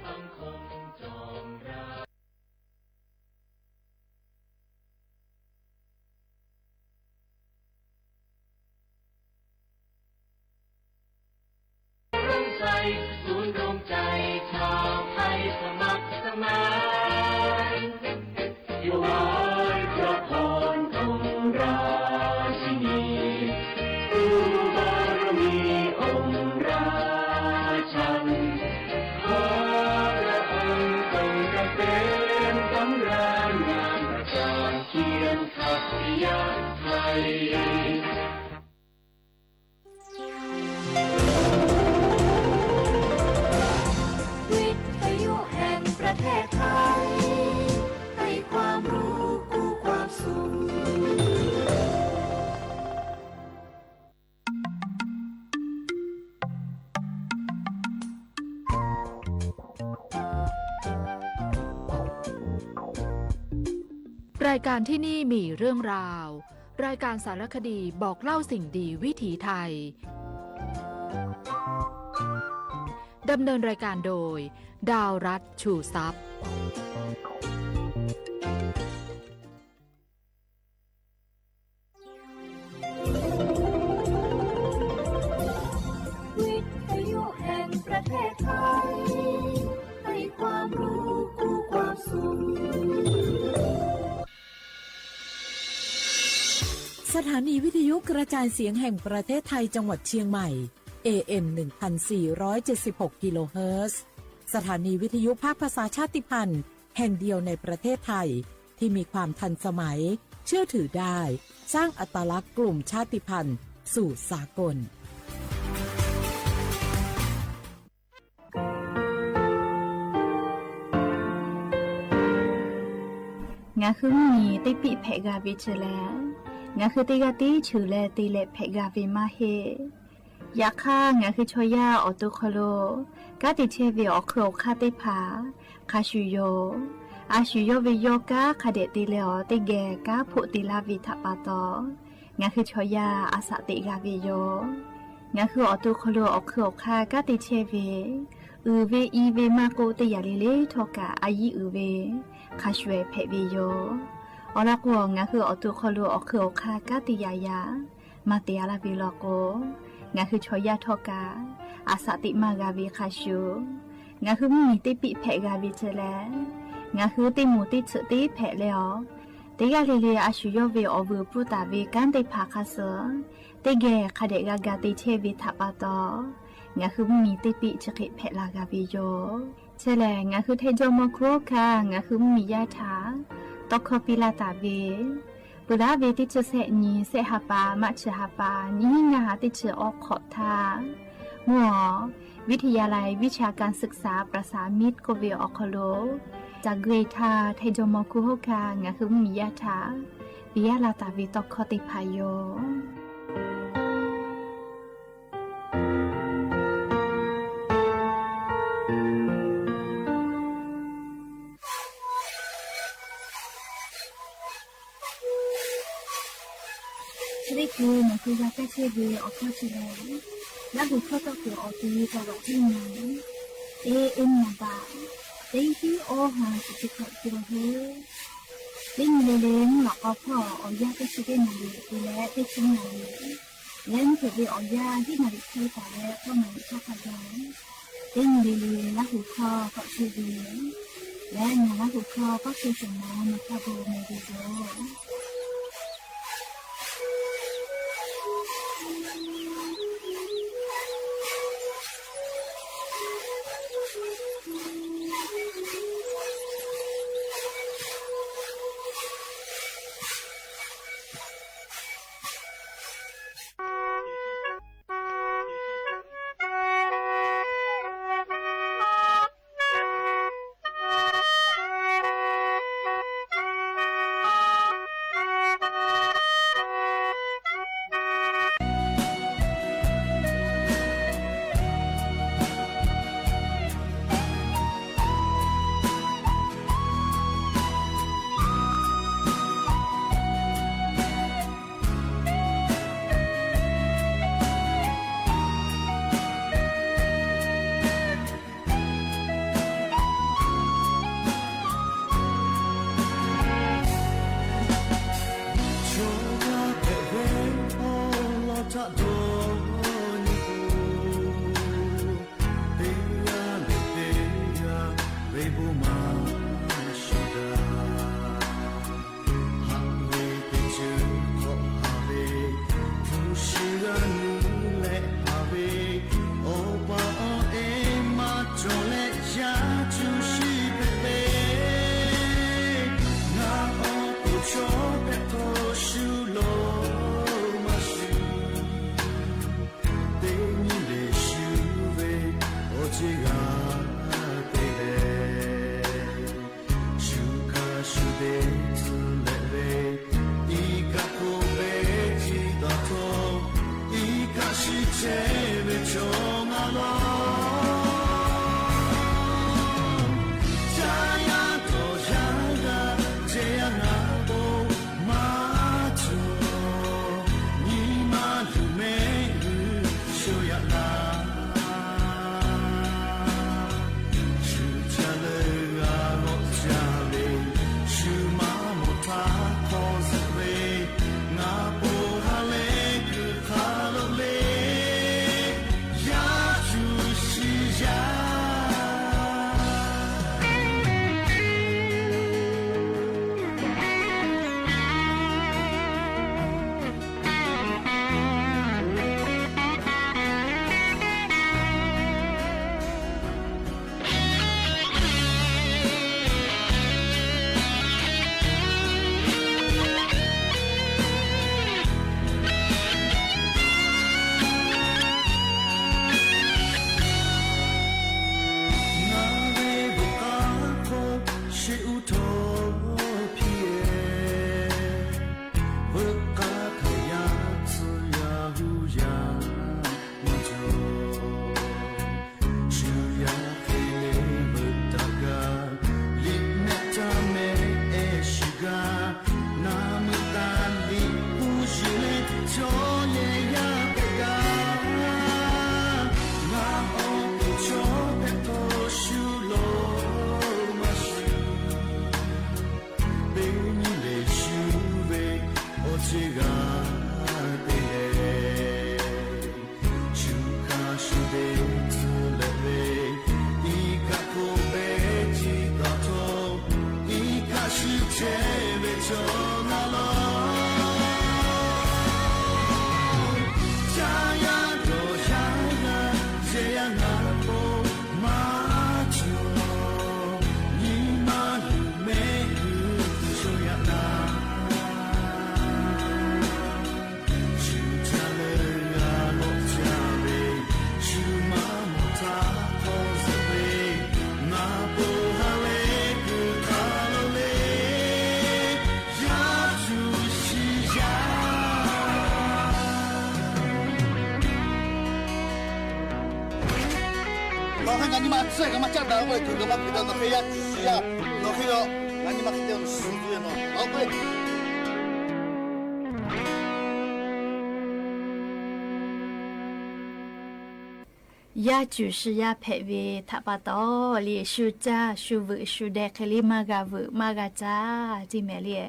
บังคมจอมราร่วมใจศูนย์รวมใจชาวไทยสมัครสมานถวายพระพรองค์ราชินีผู้บารมีองค์ราชันขอพระองค์ทรงเกษมสำราญงามประการเคียงขัตติยาไทยวิทยุแห่งประเทศไทยให้ความรู้คู่ความสุขรายการที่นี่มีเรื่องราวรายการสารคดีบอกเล่าสิ่งดีวิถีไทยดำเนินรายการโดยดาวรัตน์ชูทรัพย์วิทยุแห่งประเทศไทยให้ความรู้คู่ความสุขสถานีวิทยุกระจายเสียงแห่งประเทศไทยจังหวัดเชียงใหม่ AM 1476 กิโลเฮิรตซ์สถานีวิทยุภาคภาษาชาติพันธุ์แห่งเดียวในประเทศไทยที่มีความทันสมัยเชื่อถือได้สร้างอัตลักษณ์กลุ่มชาติพันธุ์สู่สากลงาคือมีติปิเพกาบิชแลงาคือติกาติชูแลติเลเพกาบิมาเฮยาค่างาคือชอยาออตุคโลกาติเชวิออโครคาติผาคาชูโยอาชูโยวิโยกาคาเดติเลอติแกกาพุติลาวิทปาตองาคือชอยาอาสติกาวิโยงาคือออตุคโลออโครคากาติเชวิอือเวอีเวมาโกติยาเลเลทอกาอายีอือเวคาชเวเพวิโยอลักวงงาคืออตุคอลูอคืออคากาติยายามาเตียลาบิลโกงาคือชอยาทอกาอาสติมากาวิคาชูงาคือมีติปิเพกาวิเจแลงาคือติมูติสุติเพเลอติกาลิลีอาชูโยเวอบูปุตาวิกันติภาคาเสติเกคาเดกากาติเชวิทัปาตองาคือมีติปิจกิเพลากาวิโยเชแลงาคือเทโจโมโครคางาคือมียาถาตอกคอปิลาตาเวปุระเวติจะเสนีเสหปามัชหปานี่งาติจะออกขอทามัววิทยาลัยวิชาการศึกษาประสานมิตรโกเวออคโลจากเกรทาไทโจโมคุโฮกางาคือมียาถาปิยาลาตาเวตอกคอติพายโยนี่คือมันคือยาแก้เชื้อเวออกข้อเชื้อและบุคคลต้องเกี่ยวออกทีต่อแบบที่ไหนเอ็มมาบ้าเต็งที่โอหาสิจิตเกี่ยวเฮเล่นเล่นหลอกเอาพ่อเอายาแก้เชื้อได้มาเลยดูแลได้ชิ้นมาเลยเล่นเสร็จเวเอายาที่มาดิใช้ต่อแล้วก็มาดิเข้าขยายเล่นเล่นและหัวข้อก็เชื้อเวและงานและหัวข้อก็คือสมองมาคาโบเมดิโด Saya kan macam dah boleh juga mak kita nak kaya sia, nak kaya lagi mak kita nak sudu ya nak. Apa? ยาจูชยาเพเวทัปตอเลียชูจ้าชูวชูเดคลิมากาวมากาจ้าจิเมเลีย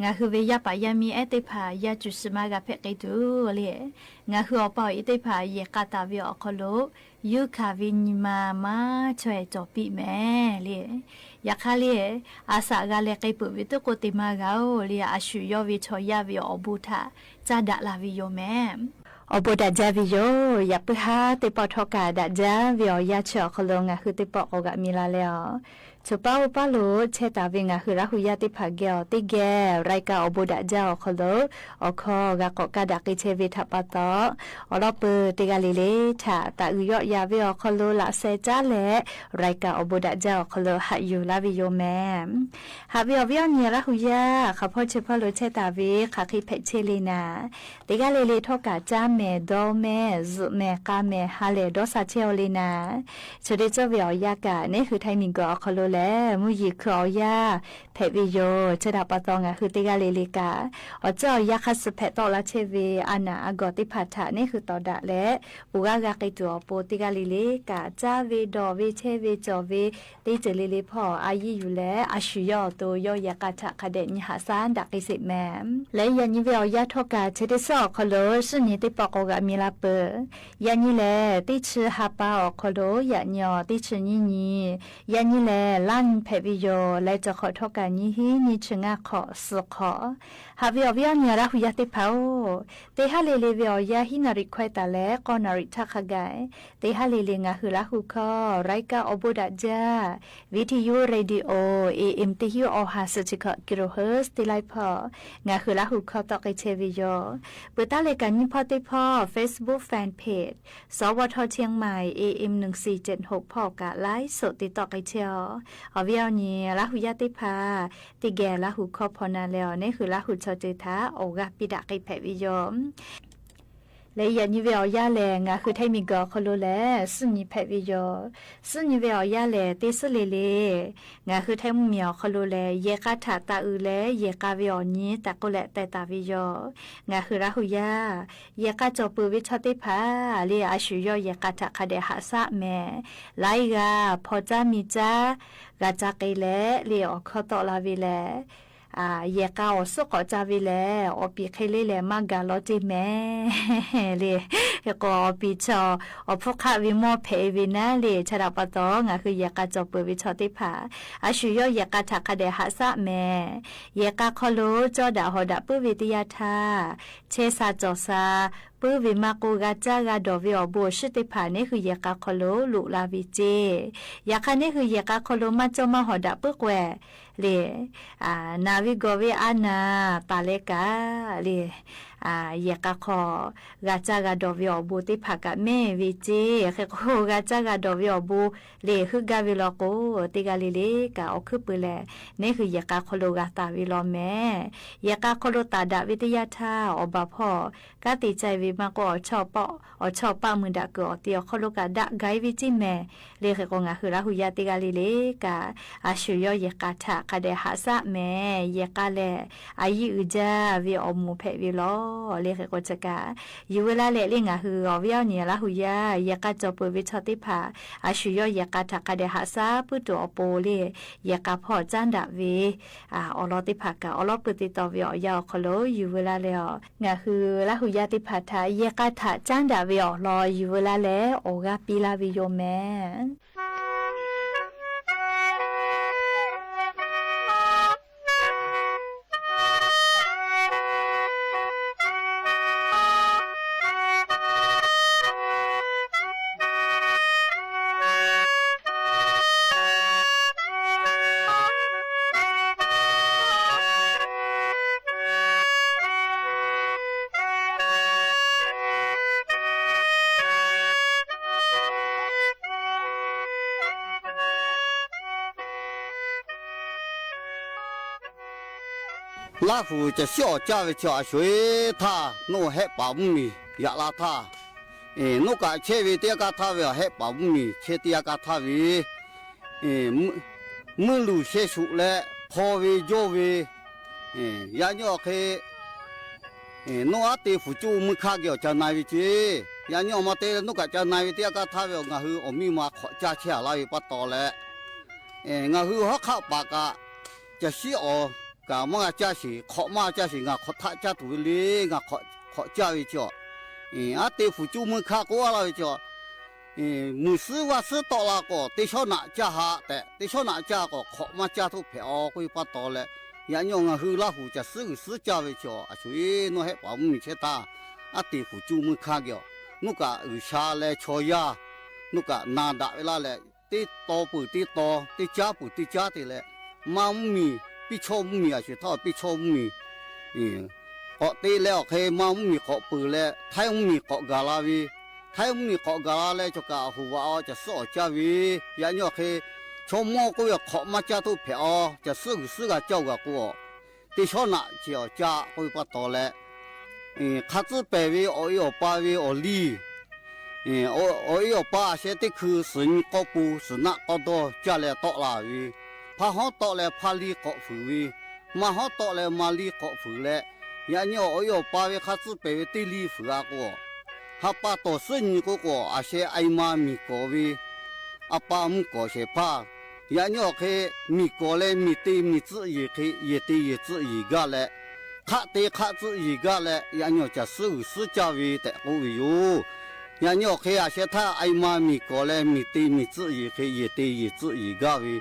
งาคือเวยาปายามีเอติพายาจูสมากาเพกิตูเลียงาคืออปออิติพายกาตาวิอคโลยูคาวินิมาช่วยจอปีแม่เลียยาคาเลียอาสากาเลกิปุวิตุโกติมากาเลียอาชูยอวิชอยาวิอบูทาจาดาลาวิโยแม่อบุดาจาวิโยยาปะฮาติปอทอกาดาจาวิอยาเชอคลงะคือติปออกะมีลาเลอชุปาอุปาโลเชตาวิงะคือราหุยาติภาเกอติแกไรกาอบุดาจาคลอคอกะกอกะดากิเชวิทัปตออลอเปติกาลิเลทาตาอุยอยาวิอคลละเซจาเลไรกาอบุดาจาคลหะยูลาวิโยแมหะวิอวิอเนียราหุยาขะพอเชพอโลเชตาวิขะคิเพเชลีนาติกาลิเลทอกาจาเมดอเมซุเมกาเมฮาเลดอซาเชโอลีนาชเดจวิอยากะนี่คือไทมิงกอคลแลมุยิคอยาเพวิโยชดาปะตองะคือติกาลิลิกาอเจ้ายาคัสเพตอลาเชเวอานาอากอติพัทธะนี่คือตอดะและปุกากะกิตัวโปติกาลิลิกาจาเวดอเวเชเวจอเวติเจลิลิพออายิอยู่และอาชุยอโตโยยากะทะคะเดญหาซานดักกิสิแมมและยันยิเวอยาทอกาเชเดซอคโลสุนิติปอกกะมีลาเปยันยิแลติชือฮาปาอคโลยะญอติชือญิญียันยิแลลั่นเพวิโยและจะขอทอกาญิหินิชงะขอสุขอฮาวิอวิอเนียราหุยาติพาวเตหะเลเลวิอยาหินาริควายตาและกอนาริทักขะไกเตหะเลเลงะคือละหุคอไรกาอบุดาจาวิทยุเรดิโอAM ติฮิออฮาสจิกะกิโลเฮิรตซ์ติไลพองะคือละหุคอตอกเชวิโยเปิดตาเลกันยิพอติพอ Facebook Fan Page สวทเชียงใหม่ AM 1476พอกะไลฟ์สดติดต่อไกเชียวอวิอเนียละหุยาติพาติแกละหุคอพอนาแล้วนี่คือละหุชอจิทาโอกะปิดะกิเพวิโยและยันยิเวอยาแลงะคือไทมิกอคโลแลสุนิเพวิโยสุนิเวอยาแลติสเลเลงะคือไทมุเมียคโลแลเยกะทาตาอืแลเยกะวิอญีตะโกแลแต่ตาวิโยงะคือราหุยาเยกะจอปุวิชติภาเลอาชุยเยกะทะคะเดหะสะเมไลกาพอจามิจากะจักเลเลอคอตอลาวิเลเยกาอสุกอจาวิเลอปีเคเลเลมากาลอจิแมเลก็อปีชอพวกข้าวิโมเพวินาเลชราปตองะคือเยกาจบเปวิชติภาอาชุยเยกาทักคะเดหะสะแมเยกาคโลจอดาหอดาปุวิทยาทาเชซาจอซาปื้อวิมากูกาจากาดอวิอบัวชิติภานี่คือยากาคโลลุลาวิเจยาคานี่คือยากาคโลมาจอมาหอดาปึกแวเลนาวิโกวิอานาปาเลกาเลยากาคอกาจากาดอวิอบูติภากะเมวิเจเคโคกาจากาดอวิอบูเลคือกาวิโลโกติกาลิเลกาอคือปืแลนี่คือยากาคโลกาตาวิโลแมยากาคโลตาดาวิทยาทาอบาพ่อกาติใจวิมาก็ชอบปะมือดะกอเตียคโลกาดะไกวิจิแมเลเคโกงะคือราหุยาติกาลิเลกาอาชุยยากาทะคะเดหะสะแมยากาเลอายิอุจาวิอมูเพวิโลเลขกจกาอยู่เวลาเล่งะคืออวิอเนียละหุยายากาจอปวิชติภาอาชุยยากาทะคะเดหะสะปุตโตอโปเลยากาพอจันดะเวอลอติภากะอลอปติตอวิอยาคโลอยู่เวลาเลงะคือละหุยาติภาทายากาทะจันดะเวอลออยู่เวลาเลโอกาปิลาวิโยแม拉夫จะ小家为家水他弄还把米呀拉他นุกะเชวิเตียกาทาเวเฮปามุมีเชเตียกาทาเวมือลูเชสุและพอเวโยเวยาญอเคโนอาติฟูจูมุคาเกียวจานายวิจียาญอมาเตนุกะจานายวิเตียกาทาเวงาฮืออมีมาขอจาเชียลายปัตตอและงาฮือฮักขะปากะจะชีออกะมงาจาสิขอมาจาสิงาขอทะจาตุลีงาขอจาวิจออาติฟูจูมุคากัวลาวิจอมือซื้อว่าซื้อต่อละก็ติชอนะจ้าหาแต่ติชอนะจ้าก็ขอมาจ้าทุกเพอคุยปัตตอและยาญองฮือลาหูจะซื้อจ้าวิจออาช่วยโนเฮปามุเชตาอาติฟูจูมุคาเกียวนุกะอุชาและชอยานุกะนาดาเวลาและติโตปุติโตติจ้าปุติจ้าติและมามีปิชมมีอาช่วยท่อปิชมมีขอตีแล้วเคมามีขอปืนและไทยมีขอกาลาวีไทยมีขอกาลาและจะกาหัวจะสอจาวียาญอเคชมโมก็อยากขอมาจ้าทุกเพอจะซื้อกะเจ้ากะกูติชอนะเจียวจ้าคุยปัตตอและข้าจะไปวิโอยป้าวิโอลีโอยป้าเสติคือสิงก็ปูสนักก็โตจะเลยตอลาวิพาหอตอเลยพาลีก็ฝืวิมาหอตอเลยมาลีก็ฝืและยาญอโอยป้าวิข้าจะไปวิติลีฝือากูฮับป้าโตสิงก็อาเสไอมามีก็วิอาป้ามุก็เสพายาญอเคมีก็เลยมีตีมีจื้อยีเคยีตียีจื้อยีกะและข้าเตข้าจื้อยีกะและยาญอจะซื้อจาวีแต่กูอยู่ยาญอเคอาเสท่าไอมามีก็เลยมีตีมีจื้อยีเคยีตียีจื้อยีกะวี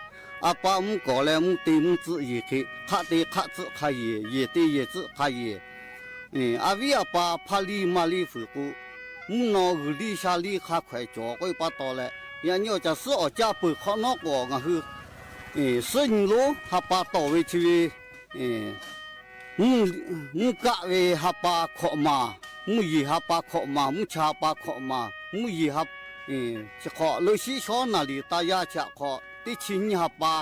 อาป้ามุก็เลยมุตีมุจื้อยีเคข้าเตข้าจื้อข้ายีตียีจื้อข้ายีอาวิอาป้าพาลีมาลีฝืกูมุนอกุลีชาลีข้าไข่จ่อก็ปัตตอและยาญอจะซื้อออกจากปืนข้อนอกก็งาฮือซึ่งรู้ฮับปาต่อเวชีมุกะเวฮับปาขอมามุยีฮับปาขอมามุชาปาขอมามุยีฮับจะขอเลยชี้ช้อนนาลีตายาจะขอที่ชิงฮับปา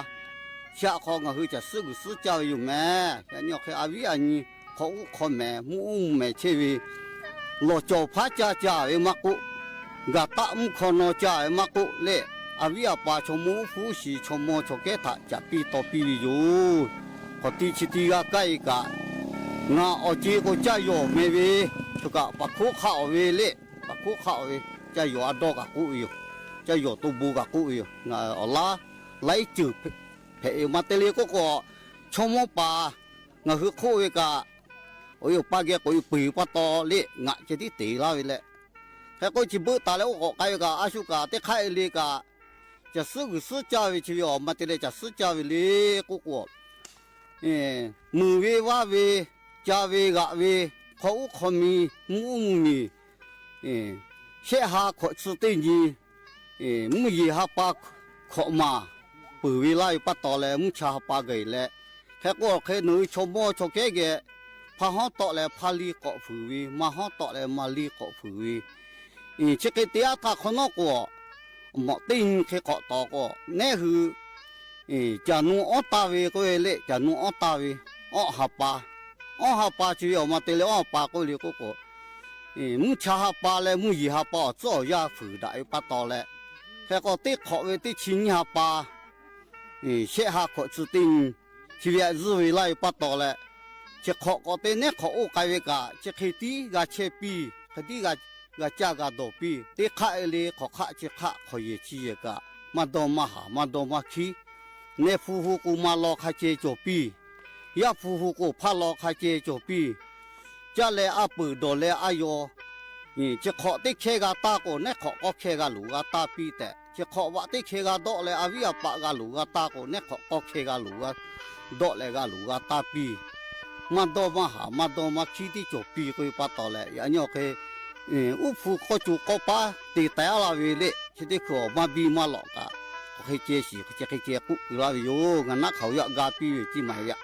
จะของาฮือจะซื้อเจ้าอยู่แม่ยาญอเคอาวิอันนี้ขออุขอแม่มุแม่เชวีโลโจพระจ้าเอมักุกะตะมุขโนจาเอมักุเลอาวิอาปาชมูฟูสีชมโมชเกตะจะปีต่อปีอยู่พอตีชิติกะไกกะงาอจีก็จะโยเมเวทุกะปะคุข้าวเวเลปะคุข้าวเวจะโยอดอกะกุอยู่จะโยตุบูกะกุอยู่งาอลาไลจือเพเอมาเตเลก็ชมโมปางาคือโคเวกะโอ้ยปาเกะก็อยู่ปีปะตอเลงะจะที่ตีลาเวเลแค่ก็จิบุตาแล้วก็ไกกะอาชุกะเตไคเลกะจะซื้อจาวิชิวอมาเตเลจะซื้อจาวิเลกูมือเวว่าเวจาเวกะเวเขาขมีมุมีเชหาขสุติญีมุยีหาปาขมาปือวิไลปัตตอแลมุชาปาเกยแลแค่ก็แค่หนูชมโมชเกเกพาฮอตอแลพาลีเกาะฝืวิมาฮอตอแลมาลีเกาะฝืวิเชกเตียตาคนนอกก็หมอติงแค่เกาะตอก็แน่คือจานูอตาเวก็เละจานูอตาเวอฮับปาชีอมาเตเลอปาก็เลยก็มุชาฮับปาและมุยีฮับปาจ่อยาฝืได้ปัตตอแลแค่ก็ติขอเวติชิงฮับปาเชหาขอสุติงชีวิตรูวิไลปัตตอแลเชขอก็เตเนขอโอไกเวกาเชคตีกาเชปีคตีกาจากาโดปีเตขะเอเลขอขะเชขะขอเยชีเยกามาโดมาหามาโดมาคีเนฟูฮูกูมาลอคาเจโจปียาฟูฮูกูพาลอคาเจโจปีจะเลอาปือโดเลอายอนี่จะขอติเคกาตาโกเนขอก็เคกาลูกาตาปีแต่จะขอว่าติเคกาโดเลอาวิอาปะกาลูกาตาโกเนขอก็เคกาลูกาโดเลกาลูกาตาปีมาโดมาหามาโดมาคีติโจปีก็ปัตตอเลยันยอเคอุฟูก็จูก็ปาติแต่ลาเวเลคิดขอมาบีมาหลอกาให้เจสีจะให้เจกุลาวิโยงันนักเขาอยากกาปีจีไม่ยะ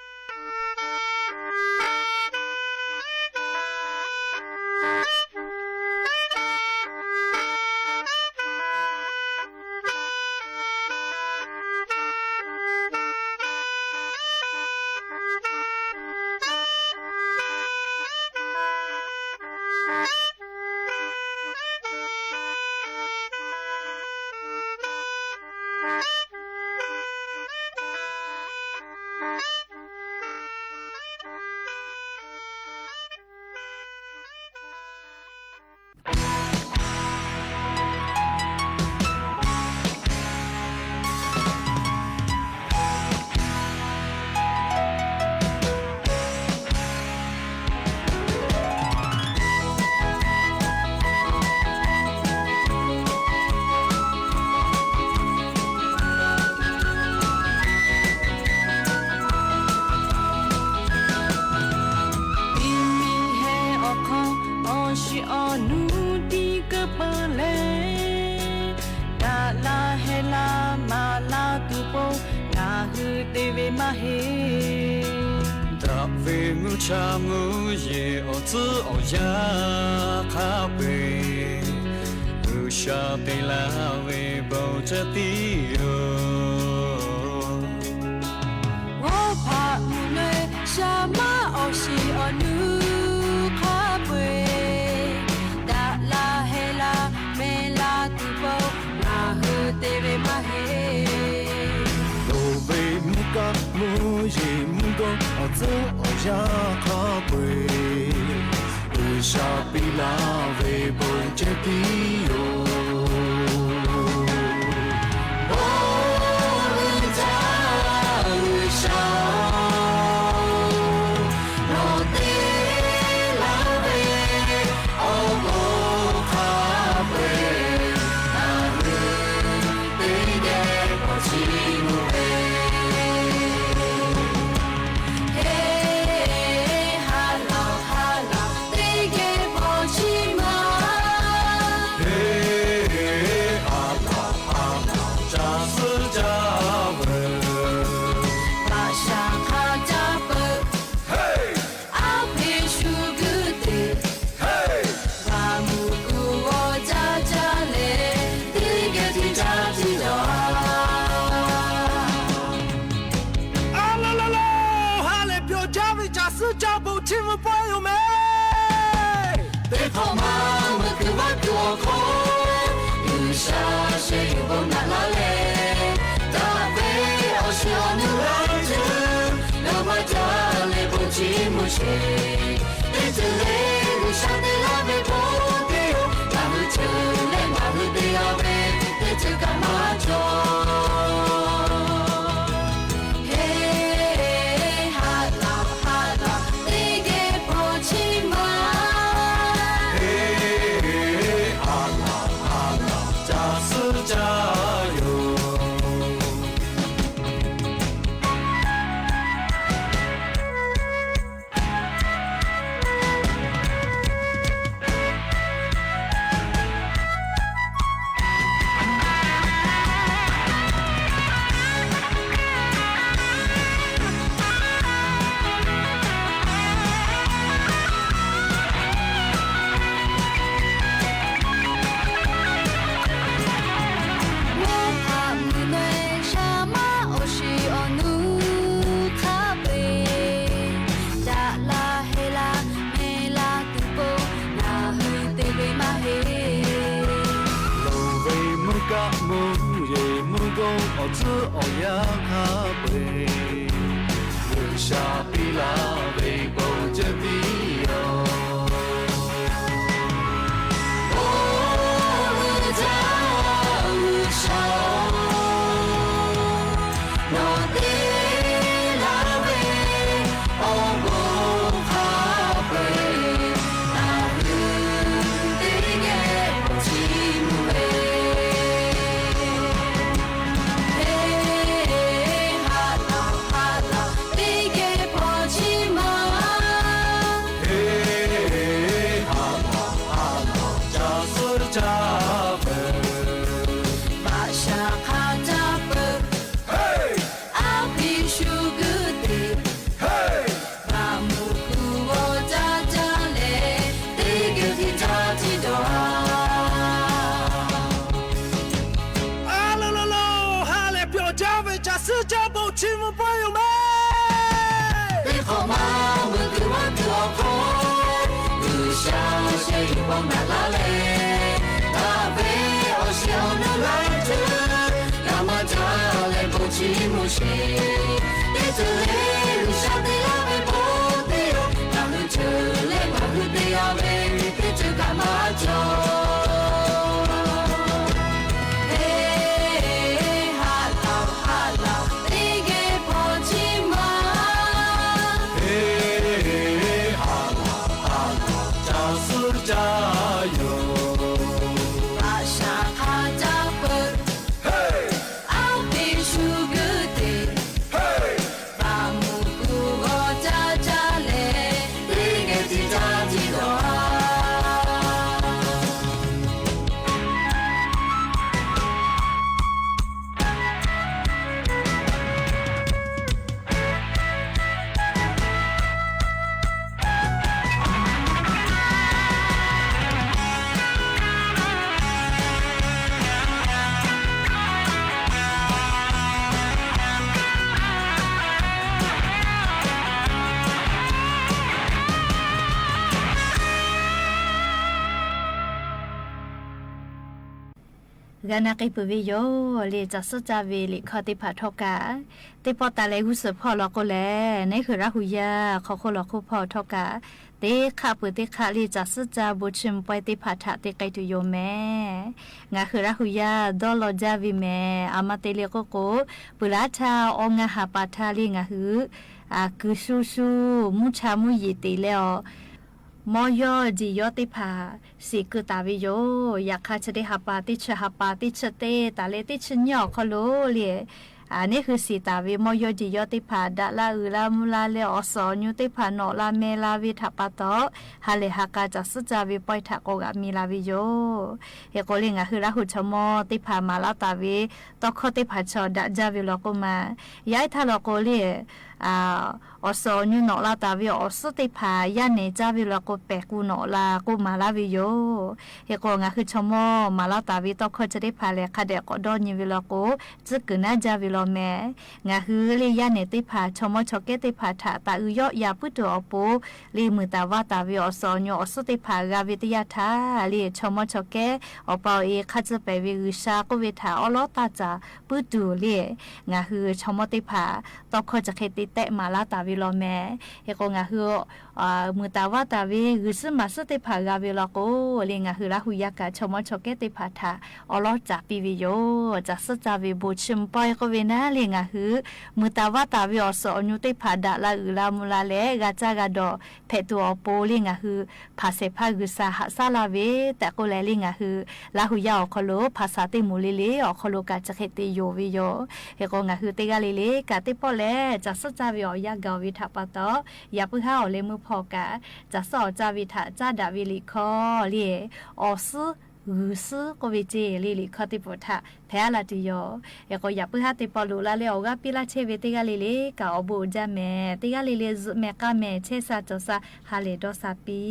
tê về mà he đã về ngũ cha ngũ ye ở tư ở ya khá về ngũ cha tê la về bầu cha tiêu ngô pa mu nơi sa ma ở si ở nu khá về đã la he la mê la tu bầu na hư tê về mà he về mu ca mu ye mu go ở tư ở ya khá về ngũ cha tê la về bầu cha tiêu Hey! กันนักไอปุวิโยเลจะสจาเวลิคอติผาทกาติปอตาเลกุสพอลก็แลนี่คือราหุยาเขาคนลอคุพอทกาเตขาปุติขาลีจะสจาบุชิมไปติผาทะติไกตุโยแม่งาคือราหุยาดอลจาวิแม่อามาเตเลโกโกปุราชาองาหาปาทาลีงาหือคือซูมุชามุยติแล้วมอยอจิยอติพาสิกุตาวิโยอยากคาจะได้หาปาติชหาปาติชเตตาเลติชญอคโลเลียอันนี้คือสีตาวิมอยอจิยอติพาดะลาอุลามุลาเลอสอญุติพานอลาเมลาวิทัปะตอฮาเลหากาจัสจาวิปอยทะโกกะมีลาวิโยเฮโกลิงะคือราหุชมอติพามาลาตาวิตอคติพาชอดะจาวิโลโกมายายทะโลโกเลียอสอญูนอลาตาวิอสติพายาเนจาวิลโกเปกูนอลากูมาลาวิโยเฮโกงะคือชมอมาลาตาวิตอคจะได้พาเลคาเดกอดอญิวิลโกจึกนะจาวิลแมงะคือเลยยาเนติพาชมอชเกติพาทะตาอุยอยาปุตอโปลีมือตาวาตาวิอสอญูอสติพากาวิตยาทาลีชมอชเกอปอเอคาจะไปวิอุชาโกวิทาอลอตาจาปุตุลีงะคือชมอติพาตอคจะเคติเตมาลาตาวิโลแม่เฮโกงะฮือมือตาวาตาวิกุสมาสติภากาวิโลโกเลงะฮือละหุยากะชมอชเกติภาทาอลอจาปิวิโยจัสจาวิบุชิมปอยโกเวนะเลงะฮือมือตาวาตาวิอสอญูติภาดะละอุลามุลาเลกาจากาดอเพตุอโปเลงะฮือภาเสภากุสาหะซาลาเวแต่โกแลเลงะฮือละหุยาอคโลภาษาติมูเลเลอคโลกาจะเคติโยวิโยเฮโกงะฮือเตกาเลเลกาติปอเลจัสจาวิอยากาวิทาปะตอยาปุหาเลมือพอกาจะสอจาวิทาจาดาวิลิคอเลียออซึอุซึก็วิเจลิคอติปุทะแพ้ละติโยเอก็ยาปุหาติปอลุลาเลออกาปิลาเชเวติกาลิเลกาอบูจาเมติกาลิเลเมกาเมเชซาจอซาฮาเลดอซาปี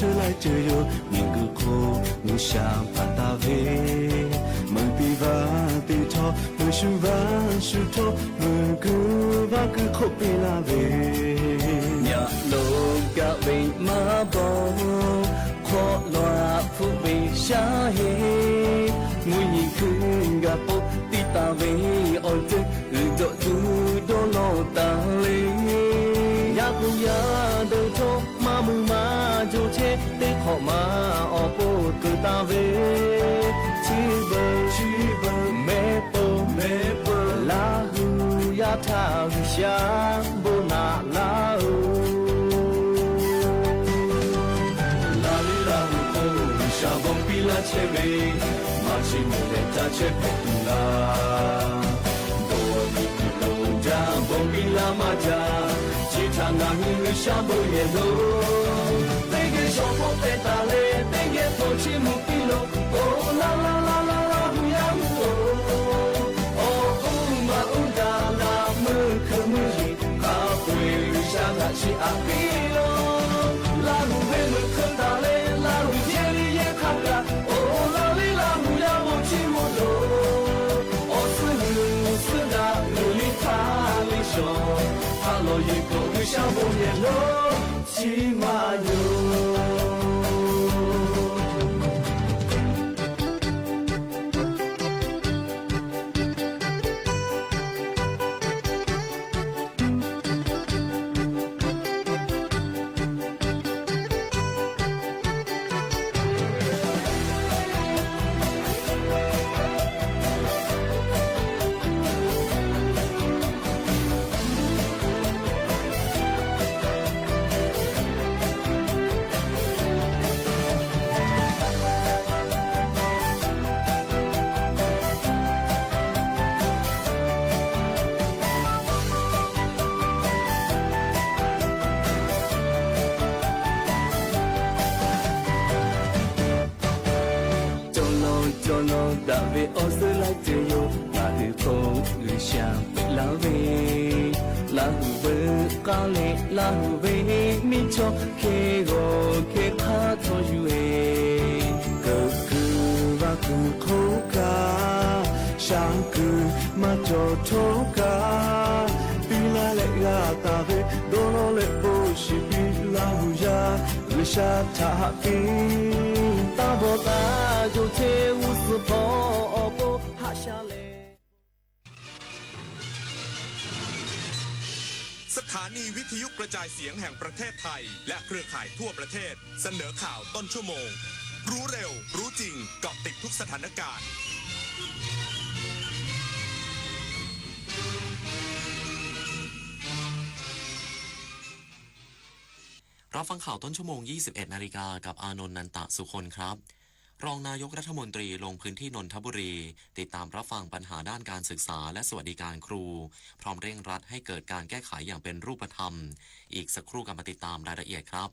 是来自由，民歌口，我想把它为，门比瓦比托，门树瓦树托，门歌瓦歌口比拉为，呀路个为马宝，可罗富为下黑，我一看个布地大为爱着，多多多老大嘞，呀不呀都托马木马。जो छे देखो मा ओपो कुता वे चिबो मेपो लाहु या था विशा बोना लाउ लाली लाहु को विशा बों पिला छेवे माची मोले ता छे पेतुला दोनी पिलो जा बों पिला माजा चिता नामी विशा बों ये लो小破贝达嘞，贝耶托起木皮罗，哦啦啦啦啦啦，不要我，哦乌马乌达拉木克木伊，阿贝下达起阿皮罗，拉鲁贝木克达嘞，拉鲁杰里耶卡嘎，哦啦哩拉木呀我起木罗，哦斯达努里塔里说，哈罗伊个乌小波耶罗，起马哟。大卫奥斯来自由，那日风日香拉维，拉胡贝咖喱拉胡贝米ചോเคโกเคคาทอยูเอก็คือว่าคือโคกาช่างคือมาจอโทกาปีลาเลกาตาเวโดโลเลโบชิบิลาหูยาวิชาทาปีตาบอตาโยเทอุสพอโบหาชาเลสถานีวิทยุกระจายเสียงแห่งประเทศไทยและเครือข่ายทั่วประเทศเสนอข่าวต้นชั่วโมงรู้เร็วรู้จริงเกาะติดทุกสถานการณ์รับฟังข่าวต้นชั่วโมง 21 นาฬิกากับอานนท์ นันตะสุคนครับรองนายกรัฐมนตรีลงพื้นที่นนทบุรีติดตามรับฟังปัญหาด้านการศึกษาและสวัสดิการครูพร้อมเร่งรัดให้เกิดการแก้ไขอย่างเป็นรูปธรรมอีกสักครู่กันมาติดตามรายละเอียดครับ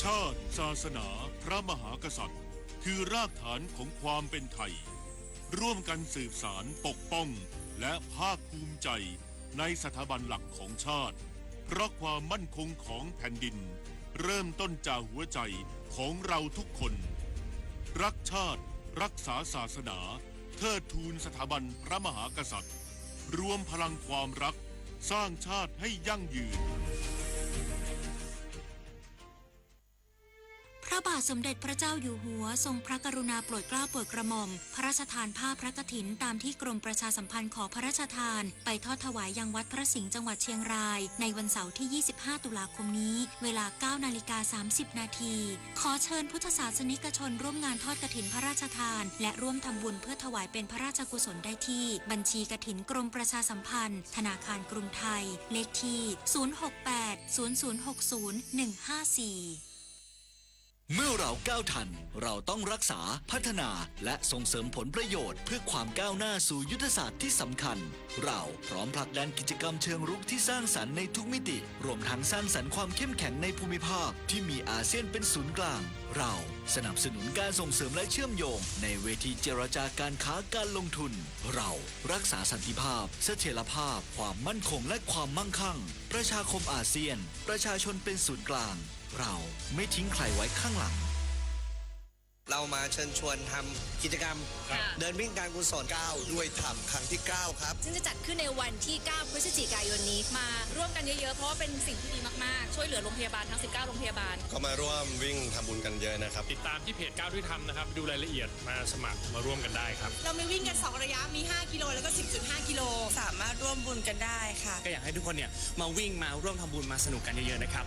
ชาติศาสนาพระมหากษัตริย์คือรากฐานของความเป็นไทยร่วมกันสืบสานปกป้องและภาคภูมิใจในสถาบันหลักของชาติเพราะความมั่นคงของแผ่นดินเริ่มต้นจากหัวใจของเราทุกคนรักชาติรักษาศาสนาเทิดทูนสถาบันพระมหากษัตริย์รวมพลังความรักสร้างชาติให้ยั่งยืนพระบาทสมเด็จพระเจ้าอยู่หัวทรงพระกรุณาโปรดเกล้าโปรดกระหม่อมพระราชทานผ้าพระกฐินตามที่กรมประชาสัมพันธ์ขอพระราชทานไปทอดถวายยังวัดพระสิงห์จังหวัดเชียงรายในวันเสาร์ที่ 25 ตุลาคมนี้เวลา 9:30 น.ขอเชิญพุทธศาสนิกชนร่วมงานทอดกฐินพระราชทานและร่วมทำบุญเพื่อถวายเป็นพระราชกุศลได้ที่บัญชีกฐินกรมประชาสัมพันธ์ธนาคารกรุงไทยเลขที่ 068 0060 154เมื่อเราก้าวทันเราต้องรักษาพัฒนาและส่งเสริมผลประโยชน์เพื่อความก้าวหน้าสู่ยุทธศาสตร์ที่สำคัญเราพร้อมผลักดันกิจกรรมเชิงรุกที่สร้างสรรค์ในทุกมิติรวมทั้งสร้างสรรค์ความเข้มแข็งในภูมิภาคที่มีอาเซียนเป็นศูนย์กลางเราสนับสนุนการส่งเสริมและเชื่อมโยงในเวทีเจรจาการค้าการลงทุนเรารักษาสันติภาพเสถียรภาพความมั่นคงและความมั่งคั่งประชาคมอาเซียนประชาชนเป็นศูนย์กลางเราไม่ทิ้งใครไว้ข้างหลังเรามาเชิญชวนทำกิจกรรมเดินวิ่งการกุศล9ด้วยธรรมครั้งที่9ครับซึ่งจะจัดขึ้นในวันที่9พฤศจิกายนนี้มาร่วมกันเยอะๆเพราะว่าเป็นสิ่งที่ดีมากๆช่วยเหลือโรงพยาบาลทั้ง19โรงพยาบาลก็มาร่วมวิ่งทำบุญกันเยอะนะครับติดตามที่เพจ9ด้วยธรรมนะครับดูรายละเอียดมาสมัครมาร่วมกันได้ครับเรามีวิ่งกัน2ระยะมี5กิโลแล้วก็ 10.5 กิโลสามารถร่วมบุญกันได้ค่ะก็อยากให้ทุกคนเนี่ยมาวิ่งมาร่วมทำบุญมาสนุกกันเยอะๆนะครับ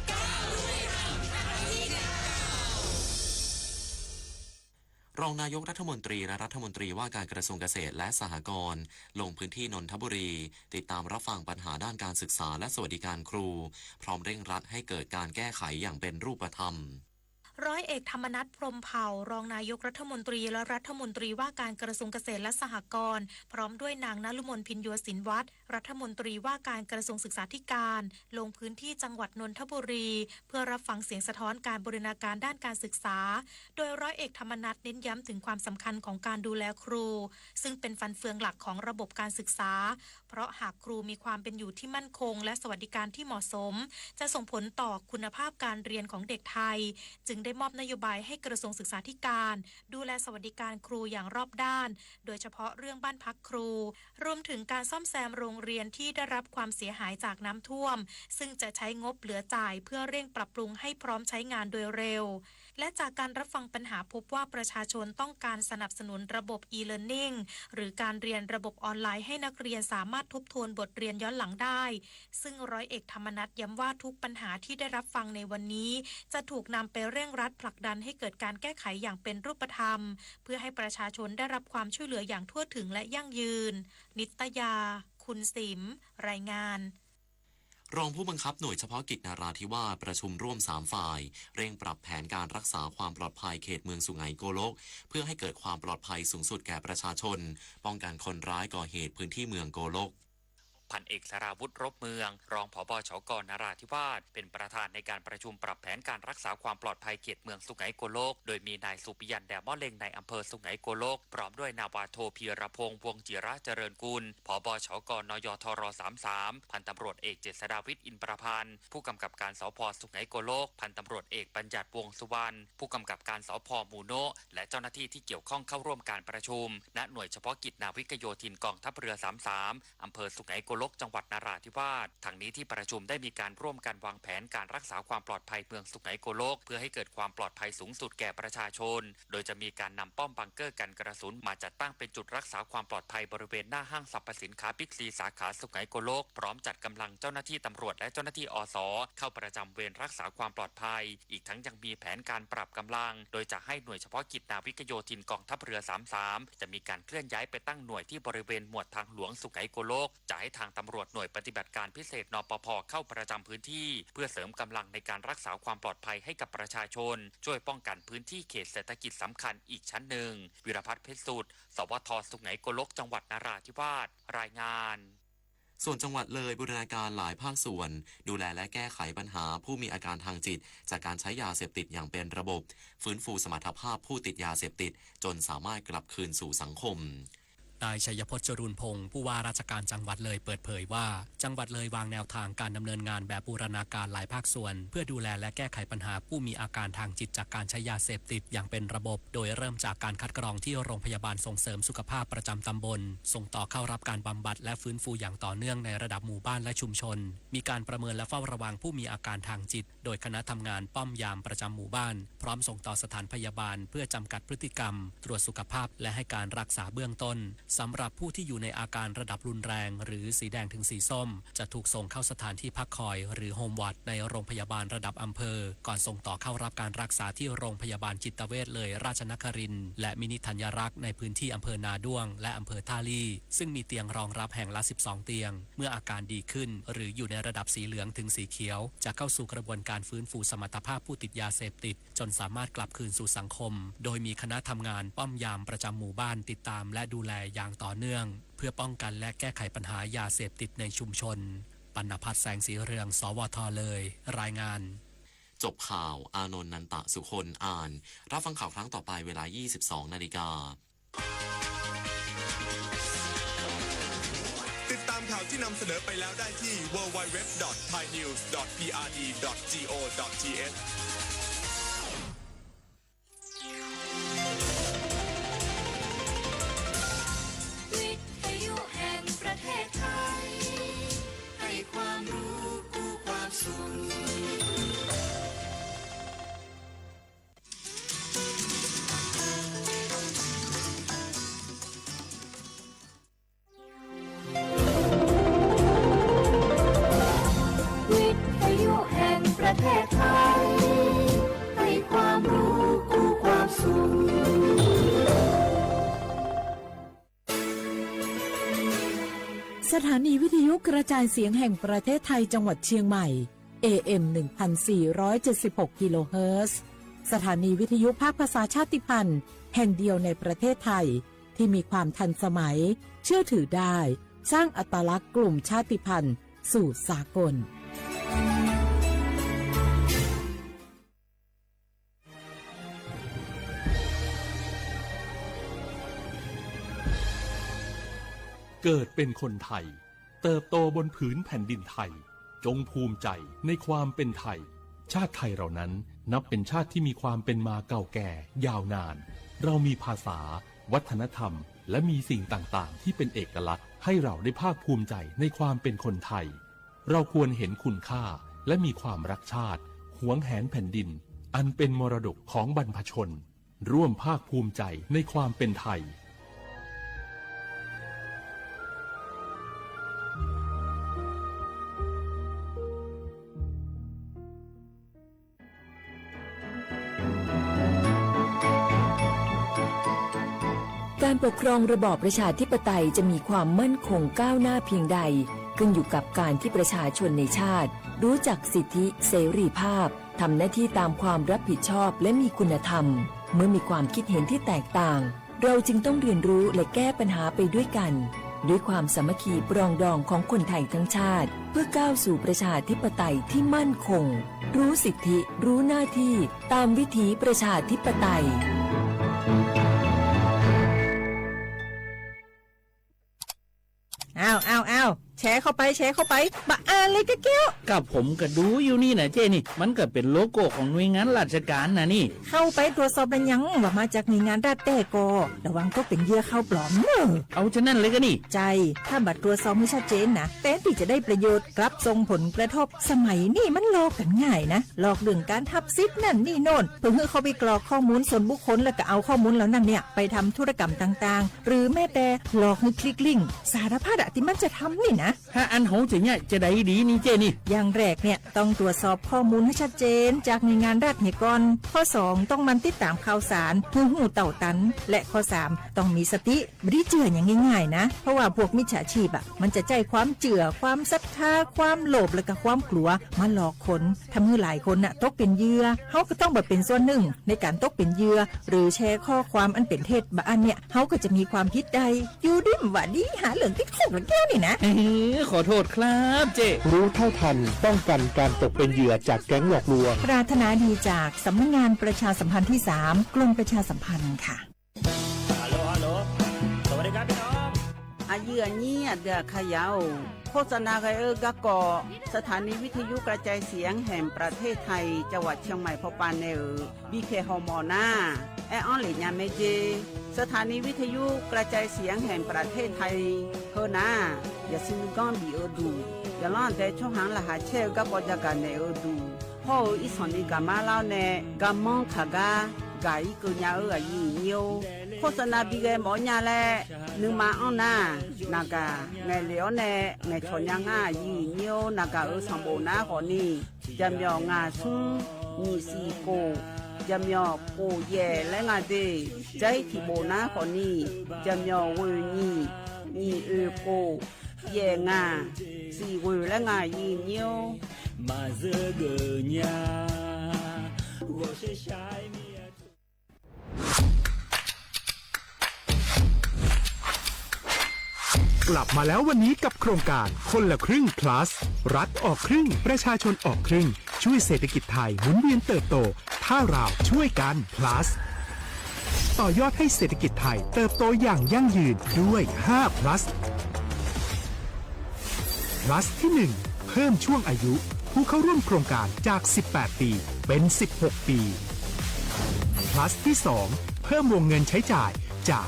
รองนายกรัฐมนตรีและรัฐมนตรีว่าการกระทรวงเกษตรและสหกรณ์ลงพื้นที่นนทบุรีติดตามรับฟังปัญหาด้านการศึกษาและสวัสดิการครูพร้อมเร่งรัดให้เกิดการแก้ไขอย่างเป็นรูปธรรม ร้อยเอกธรรมนัส พรหมเผ่ารองนายกรัฐมนตรีและรัฐมนตรีว่าการกระทรวงเกษตรและสหกรณ์พร้อมด้วยนางณฤมล พินโยสินวัฒน์รัฐมนตรีว่าการกระทรวงศึกษาธิการลงพื้นที่จังหวัดนนทบุรีเพื่อรับฟังเสียงสะท้อนการบูรณาการด้านการศึกษาโดยร้อยเอกธรรมนัสเน้นย้ำถึงความสำคัญของการดูแลครูซึ่งเป็นฟันเฟืองหลักของระบบการศึกษาเพราะหากครูมีความเป็นอยู่ที่มั่นคงและสวัสดิการที่เหมาะสมจะส่งผลต่อคุณภาพการเรียนของเด็กไทยจึงได้มอบนโยบายให้กระทรวงศึกษาธิการดูแลสวัสดิการครูอย่างรอบด้านโดยเฉพาะเรื่องบ้านพักครูรวมถึงการซ่อมแซมโรงเรียนที่ได้รับความเสียหายจากน้ำท่วมซึ่งจะใช้งบเหลือจ่ายเพื่อเร่งปรับปรุงให้พร้อมใช้งานโดยเร็วและจากการรับฟังปัญหาพบว่าประชาชนต้องการสนับสนุนระบบ e-learning หรือการเรียนระบบออนไลน์ให้นักเรียนสามารถทบทวนบทเรียนย้อนหลังได้ซึ่งร้อยเอกธรรมนัสย้ำว่าทุกปัญหาที่ได้รับฟังในวันนี้จะถูกนำไปเร่งรัดผลักดันให้เกิดการแก้ไขอย่างเป็นรูปธรรมเพื่อให้ประชาชนได้รับความช่วยเหลืออย่างทั่วถึงและยั่งยืนนิตยาคุณสิมรายงานรองผู้บังคับหน่วยเฉพาะกิจนราธิวาสประชุมร่วม3ฝ่ายเร่งปรับแผนการรักษาความปลอดภัยเขตเมืองสุไหงโกลกเพื่อให้เกิดความปลอดภัยสูงสุดแก่ประชาชนป้องกันคนร้ายก่อเหตุพื้นที่เมืองโกลก พันเอกสราวุธรบเมืองรองผบ.ชก.นราธิวาสเป็นประธานในการประชุมปรับแผนการรักษาความปลอดภัยเขตเมืองสุไหงโกลกโดยมีนายสุปิยันแดมอเลงในอำเภอสุไหงโกลกพร้อมด้วยนาวาโทพีรพงษ์วงศ์จิระเจริญกุลผบ.ชก.นยทร33พันตำรวจเอกเจษฎาวิทย์อินประพันธ์ผู้กำกับการสภ.สุไหงโกลกพันตำรวจเอกบัญญัติวงศ์สุวรรณผู้กำกับการสภ.มูโนะและเจ้าหน้าที่ที่เกี่ยวข้องเข้าร่วมการประชุมณหน่วยเฉพาะกิจนาวิกโยธินกองทัพเรือ33อำเภอสุไหงโกลกจังหวัดนราธิวาสทางนี้ที่ประชุมได้มีการร่วมกันวางแผนการรักษาความปลอดภัยเมืองสุไหงโกลกเพื่อให้เกิดความปลอดภัยสูงสุดแก่ประชาชนโดยจะมีการนำป้อมบังเกอร์กันกระสุนมาจัดตั้งเป็นจุดรักษาความปลอดภัยบริเวณหน้าห้างสรรพสินค้าบิ๊กซีสาขาสุไหงโกลกพร้อมจัดกำลังเจ้าหน้าที่ตำรวจและเจ้าหน้าที่อส.เข้าประจำเวรรักษาความปลอดภัยอีกทั้งยังมีแผนการปรับกำลังโดยจะให้หน่วยเฉพาะกิจนาวิกโยธินกองทัพเรือ33จะมีการเคลื่อนย้ายไปตั้งหน่วยที่บริเวณหมวดทางหลวงสุไหงโกลกจะให้ทางตำรวจหน่วยปฏิบัติการพิเศษนปภ.เข้าประจำพื้นที่เพื่อเสริมกำลังในการรักษาความปลอดภัยให้กับประชาชนช่วยป้องกันพื้นที่เขตเศรษฐกิจสำคัญอีกชั้นหนึ่งวิรพัฒน์เพชรสุดสวท.สุไหงโกลกจังหวัดนราธิวาสรายงานส่วนจังหวัดเลยบูรณาการหลายภาคส่วนดูแลและแก้ไขปัญหาผู้มีอาการทางจิตจากการใช้ยาเสพติดอย่างเป็นระบบฟื้นฟูสมรรถภาพผู้ติดยาเสพติดจนสามารถกลับคืนสู่สังคมนายชัยพจน์ จรูนพงศ์ผู้ว่าราชการจังหวัดเลยเปิดเผยว่าจังหวัดเลยวางแนวทางการดำเนินงานแบบบูรณาการหลายภาคส่วนเพื่อดูแลและแก้ไขปัญหาผู้มีอาการทางจิตจากการใช้ยาเสพติดอย่างเป็นระบบโดยเริ่มจากการคัดกรองที่โรงพยาบาลส่งเสริมสุขภาพประจำตำบลส่งต่อเข้ารับการบำบัดและฟื้นฟูอย่างต่อเนื่องในระดับหมู่บ้านและชุมชนมีการประเมินและเฝ้าระวังผู้มีอาการทางจิตโดยคณะทำงานป้อมยามประจำหมู่บ้านพร้อมส่งต่อสถานพยาบาลเพื่อจำกัดพฤติกรรมตรวจสุขภาพและให้การรักษาเบื้องต้นสำหรับผู้ที่อยู่ในอาการระดับรุนแรงหรือสีแดงถึงสีส้มจะถูกส่งเข้าสถานที่พักคอยหรือโฮมวอร์ดในโรงพยาบาลระดับอำเภอก่อนส่งต่อเข้ารับการรักษาที่โรงพยาบาลจิตเวชเลยราชนครินทร์และมินิธัญรักษ์ในพื้นที่อำเภอนาด้วงและอำเภอท่าลี่ซึ่งมีเตียงรองรับแห่งละ12เตียงเมื่ออาการดีขึ้นหรืออยู่ในระดับสีเหลืองถึงสีเขียวจะเข้าสู่กระบวนการฟื้นฟูสมรรถภาพผู้ติดยาเสพติดจนสามารถกลับคืนสู่สังคมโดยมีคณะทำงานป้อมยามประจำหมู่บ้านติดตามและดูแลอย่างต่อเนื่องเพื่อป้องกันและแก้ไขปัญหายาเสพติดในชุมชนปณภัทร แสงสีเรืองสวทเลยรายงานจบข่าวอานนท์ นันตะสุคนอ่านรับฟังข่าวครั้งต่อไปเวลา 22:00 น.ติดตามข่าวที่นำเสนอไปแล้วได้ที่ www.thainews.prd.go.thประเทศไทยให้ความรู้กู้ความสุขวิทยุแห่งประเทศไทยให้ความรู้กู้ความสุขสถานีวิทยุกระจายเสียงแห่งประเทศไทยจังหวัดเชียงใหม่ AM 1476 กิโลเฮิรตซ์สถานีวิทยุภาคภาษาชาติพันธุ์แห่งเดียวในประเทศไทยที่มีความทันสมัยเชื่อถือได้สร้างอัตลักษณ์กลุ่มชาติพันธุ์สู่สากลเกิดเป็นคนไทยเติบโตบนผืนแผ่นดินไทยจงภูมิใจในความเป็นไทยชาติไทยเรานั้นนับเป็นชาติที่มีความเป็นมาเก่าแก่ยาวนานเรามีภาษาวัฒนธรรมและมีสิ่งต่างๆที่เป็นเอกลักษณ์ให้เราได้ภาคภูมิใจในความเป็นคนไทยเราควรเห็นคุณค่าและมีความรักชาติหวงแหนแผ่นดินอันเป็นมรดกของบรรพชนร่วมภาคภูมิใจในความเป็นไทยการปกครองระบอบประชาธิปไตยจะมีความมั่นคงก้าวหน้าเพียงใดขึ้นอยู่กับการที่ประชาชนในชาติรู้จักสิทธิเสรีภาพทำหน้าที่ตามความรับผิดชอบและมีคุณธรรมเมื่อมีความคิดเห็นที่แตกต่างเราจึงต้องเรียนรู้และแก้ปัญหาไปด้วยกัน ด้วยความสามัคคีปรองดองของคนไทยทั้งชาติเพื่อก้าวสู่ประชาธิปไตยที่มั่นคงรู้สิทธิรู้หน้าที่ตามวิถีประชาธิปไตยอ้าวแชร์เข้าไปบะอ่านเลยก็เกี้ยวกับผมก็ดูอยู่นี่นะเจนี่มันก็เป็นโลโก้ของหน่วยงานราชการนะนี่เข้าไปตรวจสอบเป็นยังว่ามาจากหน่วยงานรัฐแต่ก็ระวังก็เป็นเหยื่อเข้าปลอมเนอะเอาฉะนั้นเลยก็นี่ใจถ้าบัตรตรวจสอบไม่ชัดเจนนะแต่ที่จะได้ประโยชน์กลับส่งผลกระทบสมัยนี่มันหลอกกันง่ายนะหลอกเรื่องการทับซิทธิ์นั่นนี่โน่นเพื่อให้เขาไปกรอกข้อมูลส่วนบุคคลแล้วก็เอาข้อมูลเหล่านั้นเนี่ยไปทำธุรกรรมต่างๆหรือแม้แต่หลอกให้คลิกลิงก์สารพัดที่มันจะทำนี่นะถ้าอันโหจะเนี่ยจะได้ดีนี่เจนี่อย่างแรกเนี่ยต้องตรวจสอบข้อมูลให้ชัดเจนจากหน่วยงานรัฐเนี่ยก่อนข้อ2ต้องมันติดตามข่าวสารหูเต่าตันและข้อ3ต้องมีสติไม่ได้เจืออย่างง่ายๆนะเพราะว่าพวกมิจฉาชีพมันจะใจความเจือความศรัทธาความโลภและก็ความกลัวมาหลอกคนทำให้หลายคนตกเป็นเหยื่อเขาก็ต้องแบบเป็นส่วนหนึ่งในการตกเป็นเหยื่อหรือแชร์ข้อความอันเป็นเท็จบางอันเนี่ยเขาก็จะมีความผิดใดอยู่ดิ้มว่าดีหาเหลืองติดคุกแล้วแก้วนี่นะขอโทษครับเจรู้เท่าทันป้องกันการตกเป็นเหยื่อจากแก๊งหลอกลวงปรารถนาดีจากสำนักงานประชาสัมพันธ์ที่3กรมประชาสัมพันธ์ค่ะฮัลโหลสวัสดีครับพี่น้องอายุนี้เดือขยาวโฆษณาไกกะกอสถานีวิทยุกระจายเสียงแห่งประเทศไทยจังหวัดเชียงใหม่พปานเนอบีเคฮอมอนาแอออนหลีญาเมเจสถานีวิทยุกระจายเสียงแห่งประเทศไทยเฮนาอย่าซื้อก้อนบีเอดูอย่าล่อนแต่ช่องหางละหาเช่กับปจาการเนอดูพ่ออีสอนนี่กามาเล่าเนกามองขากากาอีกุญญาอายุเนียวโฆษณาบีเกหมอญาแลนึงมาอ้อนานากาไงเหลียวเนไงชนยังอายุเนียวนากาสมบูนาหอนี่จำยองาซุงมีสีโกจำยอโกเย่และงาเดใจที่โบนาหอนี่จำยอเวนี่มีโกเย่งาสีเวและงายีเนียวมาเจอเกญ我是ชายกลับมาแล้ววันนี้กับโครงการคนละครึ่ง plus รัฐออกครึ่งประชาชนออกครึ่งช่วยเศรษฐกิจไทยหมุนเวียนเติบโตถ้าเราช่วยกัน plus ต่อยอดให้เศรษฐกิจไทยเติบโตอย่างยั่งยืนด้วย5 plus plus ที่1เพิ่มช่วงอายุผู้เข้าร่วมโครงการจาก18ปีเป็น16ปีplus ที่2เพิ่มวงเงินใช้จ่ายจาก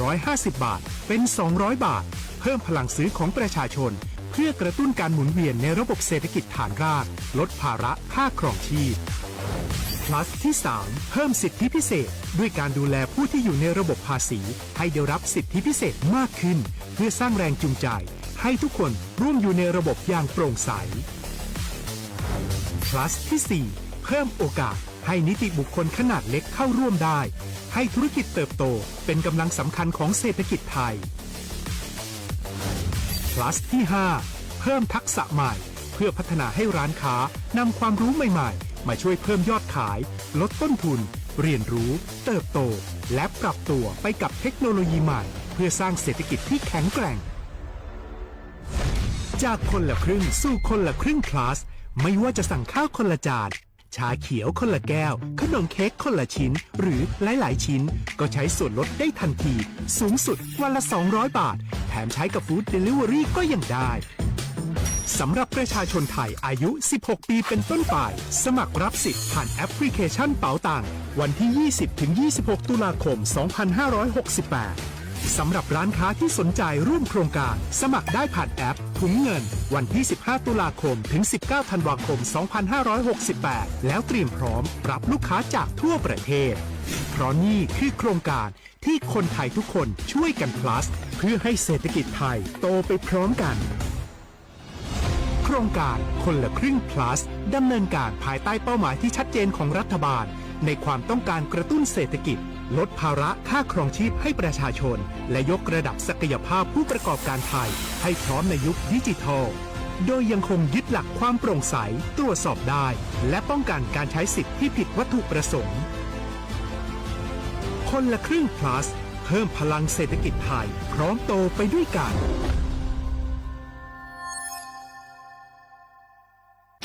150 บาทเป็น200 บาทเพิ่มพลังซื้อของประชาชนเพื่อกระตุ้นการหมุนเวียนในระบบเศรษฐกิจฐานรากลดภาระค่าครองชีพ plus ที่3เพิ่มสิทธิพิเศษด้วยการดูแลผู้ที่อยู่ในระบบภาษีให้ได้รับสิทธิพิเศษมากขึ้นเพื่อสร้างแรงจูงใจให้ทุกคนร่วมอยู่ในระบบอย่างโปร่งใส plus ที่4เพิ่มโอกาสให้นิติบุคคลขนาดเล็กเข้าร่วมได้ให้ธุรกิจเติบโตเป็นกำลังสำคัญของเศรษฐกิจไทย plus ที่5เพิ่มทักษะใหม่เพื่อพัฒนาให้ร้านค้านำความรู้ใหม่ๆมาช่วยเพิ่มยอดขายลดต้นทุนเรียนรู้เติบโตและปรับตัวไปกับเทคโนโลยีใหม่เพื่อสร้างเศรษฐกิจที่แข็งแกร่งจากคนละครึ่งสู่คนละครึ่ง plus ไม่ว่าจะสั่งข้าวคนละจานชาเขียวคนละแก้วขนมเค้กคนละชิ้นหรือหลายๆชิ้นก็ใช้ส่วนลดได้ทันทีสูงสุดวันละ200 บาทแถมใช้กับฟู้ดเดลิเวอรี่ก็ยังได้สำหรับประชาชนไทยอายุ16ปีเป็นต้นไปสมัครรับสิทธิ์ผ่านแอปพลิเคชันเป๋าตังวันที่ 20-26 ตุลาคม 2568สำหรับร้านค้าที่สนใจร่วมโครงการสมัครได้ผ่านแอปถุงเงินวันที่ 15 ตุลาคมถึง 19 ธันวาคม 2568 แล้วเตรียมพร้อมรับลูกค้าจากทั่วประเทศเพราะนี่คือโครงการที่คนไทยทุกคนช่วยกัน plus เพื่อให้เศรษฐกิจไทยโตไปพร้อมกันโครงการคนละครึ่ง plus ดำเนินการภายใต้เป้าหมายที่ชัดเจนของรัฐบาลในความต้องการกระตุ้นเศรษฐกิจลดภาระค่าครองชีพให้ประชาชนและยกระดับศักยภาพผู้ประกอบการไทยให้พร้อมในยุคดิจิทัลโดยยังคงยึดหลักความโปร่งใสตรวจสอบได้และป้องกันการใช้สิทธิที่ผิดวัตถุประสงค์คนละครึ่ง plus เพิ่มพลังเศรษฐกิจไทยพร้อมโตไปด้วยกัน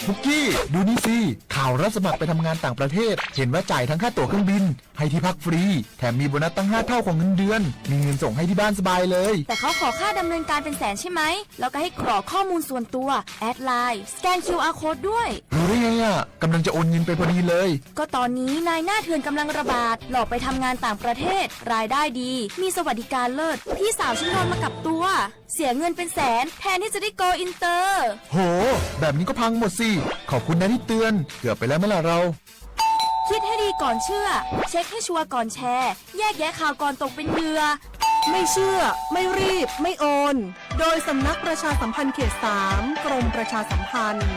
บุกกี้ดูนี่สิข่าวรับสมัครไปทำงานต่างประเทศเห็นว่าจ่ายทั้งค่าตั๋วเครื่องบินให้ที่พักฟรีแถมมีโบนัสตั้ง5 เท่าของเงินเดือนมีเงินส่งให้ที่บ้านสบายเลยแต่เขาขอค่าดำเนินการเป็นแสนใช่ไหมแล้วก็ให้กรอกข้อมูลส่วนตัวแอดไลน์สแกน QR Code ด้วยรู้ได้ไงอ่ะกำลังจะโอนเงินไปพอดีเลยก็ตอนนี้นายหน้าเถื่อนกำลังระบาดหลอกไปทำงานต่างประเทศรายได้ดีมีสวัสดิการเลิศพี่สาวฉันโดนมากับตัวเสียเงินเป็นแสนแทนที่จะได้โกอินเตอร์โหแบบนี้ก็พังหมดสิขอบคุณนะที่เตือนเกือบไปแล้วเมื่อไหร่เราคิดให้ดีก่อนเชื่อเช็คให้ชัวร์ก่อนแชร์แยกแยะข่าวก่อนตกเป็นเหยื่อไม่เชื่อไม่รีบไม่โอนโดยสำนักประชาสัมพันธ์เขต 3 กรมประชาสัมพันธ์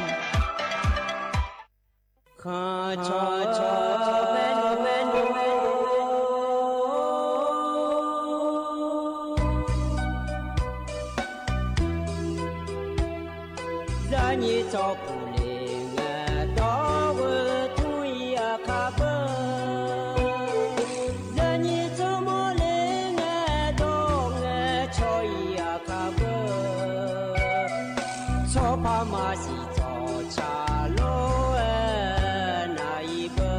พามาสิจอชาโลนาอีเบอ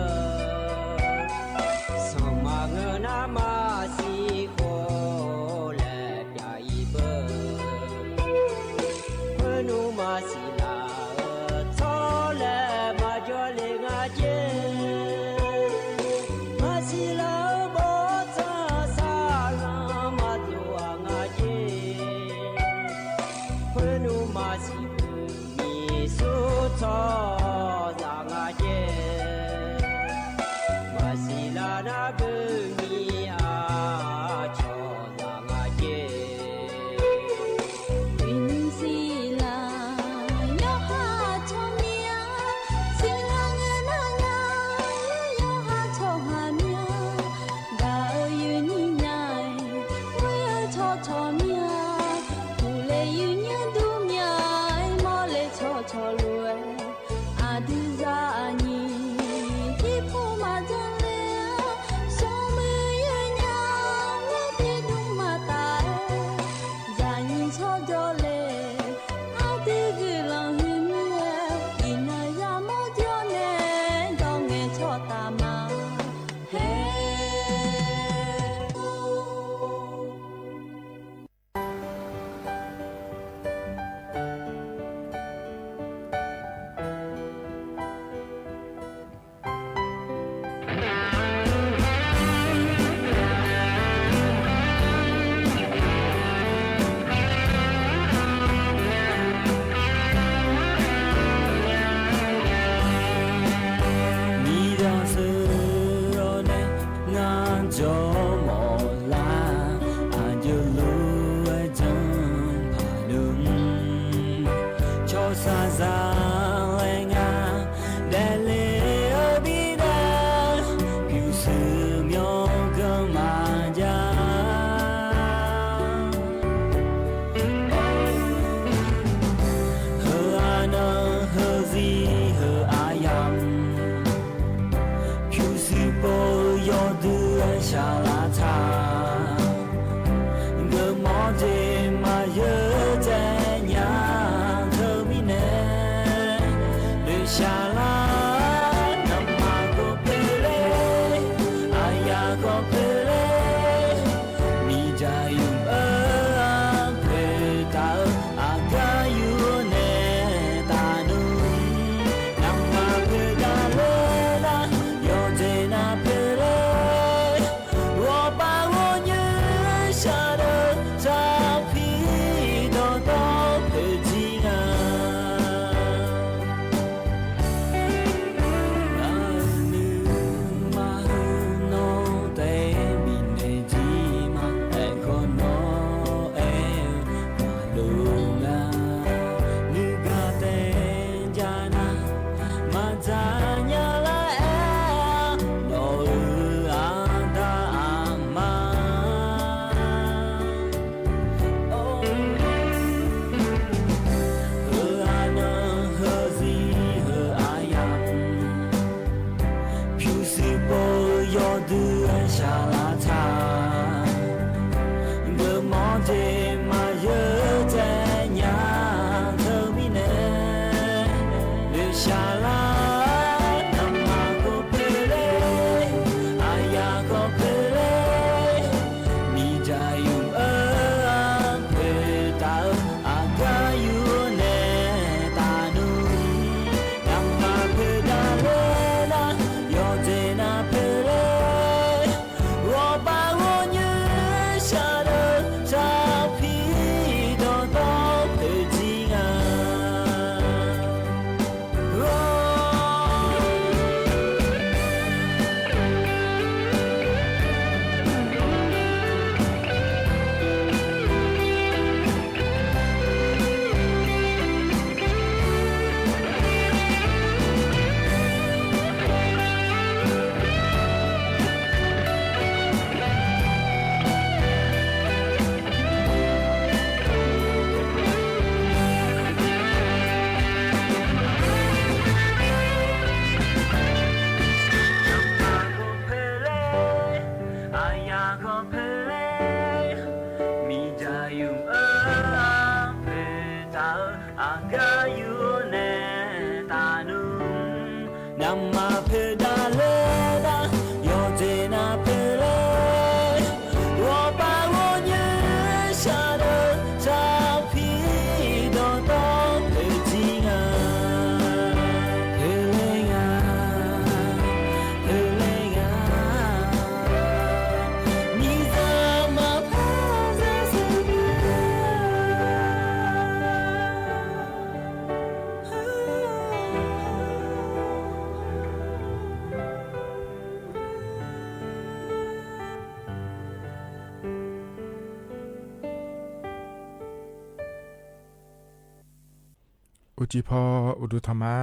อุจิพออุดุธรรมะ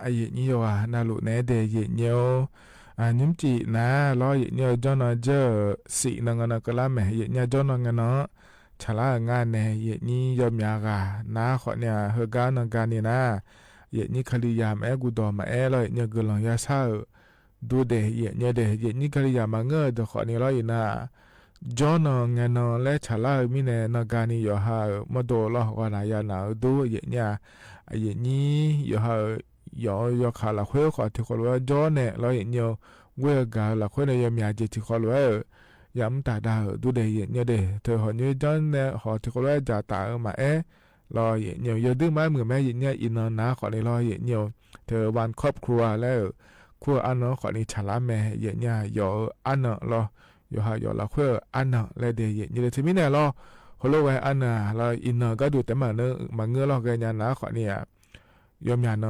อายุนี้ว่านาลุเนเดยเนียวนิมจีนะล้อเยเนียวจอนเจอสีนังนะกละแม่เยเนียวจอนงนะฉลางานเนเยนี้ยอมยากานาขอเนี่ยเฮกานงการนี่นะเยนี้คลียามกุดอมาล้อเยเนียวกลองยาซาดูเดเยเนียวเดเยนี้คลียามเงอดขอนี่ล้อนะจอนงานและฉลามิเนนการนี่ยอฮามาโดล้อวานายานาดูเยเนี่ยอายุนี้ยอขาละคุยขอที่คนว่าจอเนี่ยเราเห็นเยอะเวกาละคุยในยามยาจิที่คนว่ายามตาดาดูเดียเนี่ยเดเธอหัวนี้จอนเนี่ยขอที่คนว่าจะตามาเราเห็นเยอะดื้อไม้เหมือนแม่เนี่ยอินนะขอในเราเห็นเยอะเธอวันครอบครัวแล้วครัวอันนั้นขอในฉลาแม่เห็นเนี่ยยออันนั้นเรายอละคุยอันนั้นเลยเดียเนี่ยที่มิเนี่ยเราคนละวันอันน่ะเราอินก็ดูแต่มาเนื้อมาเงือเราแกยันนะขอเนี่ยยอมยาน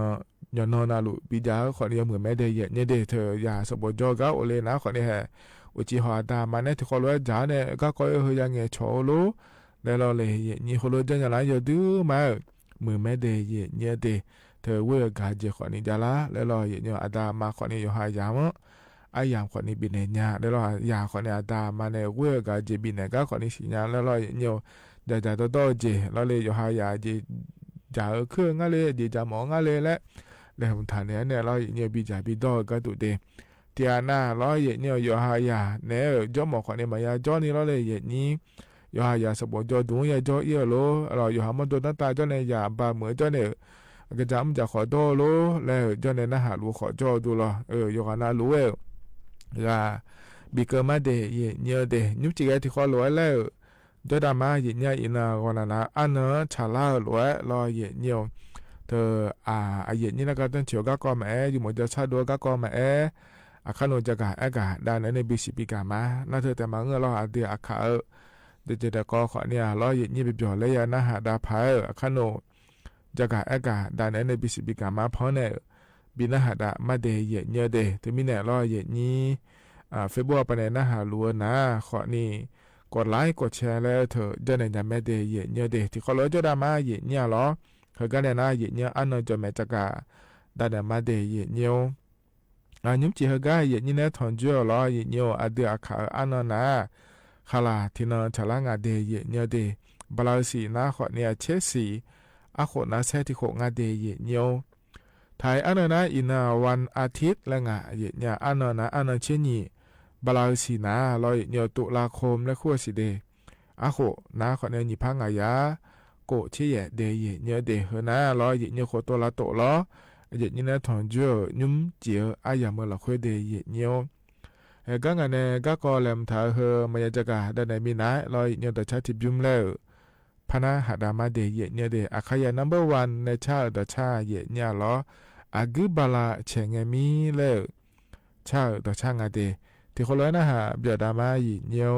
ยอนนาลุปีจาขอเนี่ยเหมือนแม่เดียเนี่ยเดเธอยาสมบูรณ์จอก็โอเลนะขอเนี่ยอุจิหอตามาเนี่ยที่คนรู้จ้าเนี่ยก็คอยเฮยังเงโชลูแล้วเราเลยนี่คนรู้จังอะไรอยู่ดูมาเหมือนแม่เดียเนี่ยเดเธอเวกาเจขอนี่จ้าละแล้วเราเนี่ยอาตามาขอเนี่ยอยู่หายามไอ้ยามขอนี่บินเนี่ยแล้วเรายาขอเนี่ยอาตามาเนี่ยเวกาเจบินเนี่ยก็ขอนี่สิญาแล้วเราเนี่ยจะโตเจเราเลยอยู่หายาเจจ่าเครื่องอะไรดีจ่าหมองอะไรและแล้วผมถามเนี่ยเราเนี่ยบีจ่าบีดอก็ตุเดเตียน่าเราเนี่ยอยู่หายาเนี่ยจอหมอคนเนี่ยมายาจอนี่เราเลยนี้อยู่หายาสมบูรณ์จอดูยาจอเยอะโลเราอยู่หามันตัวตั้งตาจอเนี่ยยาบาเหมือนจอเนี่ยก็จำจะขอโตโลแล้วจอเนี่ยน่าหารู้ขอจอดูหรออยู่กันน่ารู้ก็บีเกอร์มาเดเนี่ยเดยุบจีกันที่ขอรู้แล้วจอดามาเยเนี่ยอินาวันนั้นอันนั้นชาลาหลวยรอเยเนี่ยเธอเยนี่นะก็ต้องเฉียวก็กอมาอยู่หมดจะชาดัวก็กอมาขนมจะกะกะด้านในบิสิปิกามาน่าเธอแต่มาเงือรอเดียขาเดี๋ยวจะก็ขอเนี่ยรอเยนี่ไปเปลี่ยนเลยนะหาดาพายขนมจะกะด้านในบิสิปิกามาเพราะเนี่ยบินหาดามาเดเยเนี่ยเดถึงมีเนี่ยรอเยนี่เฟซบุ๊กไปในนะหาลัวนะขอนี่กดไลค์กดแชร์แล้วเถอะเดินในจำแม่เดย์เนี่ยเดที่เขาเลยจะได้มาเนี่ยหรอเขาก็เนี่ยนะเนี่ยอันนั้นจะแม่จักรได้มาเดย์เนี่ยยุบจีเขาก็เนี่ยเนี่ยทอนจ่อหรอเนี่ยอดีตขาอันนั้นนะขลาที่นั่นฉลางเดย์เนี่ยเดบลาสีนะขอเนี่ยเชสีคนนะเซที่ของเดย์เนี่ยไทยอันนั้นนะอินาวันอาทิตย์แล้วเนี่ยอันนั้นนะอันนั้นเช่นนี้บลาสีนะเราเนี่ยตุลาคมและขั้วสีเดนะขอเนี่ยนิพังยาโกเชี่ยเดย์เนี่ยเดเฮนะเราเนี่ยขอตัวละโตล้อเนี่ยนะถอนจ่อยุ่มเจียวอายามเราคุยเดย์เนี่ยก็งั้นเนี่ยก็กอเลมท้าเฮมายจักรได้ในมีนะเราเนี่ยแต่ชาติบุมแล้วพนะหาดามาเดย์เนี่ยเดอาขยา number 1ในชาติชาเนี่ยล้ออากุบาลาเชงมีแล้วชาติชางเดที่คนเลยนะฮะเบียดามาเนี่ย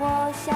我想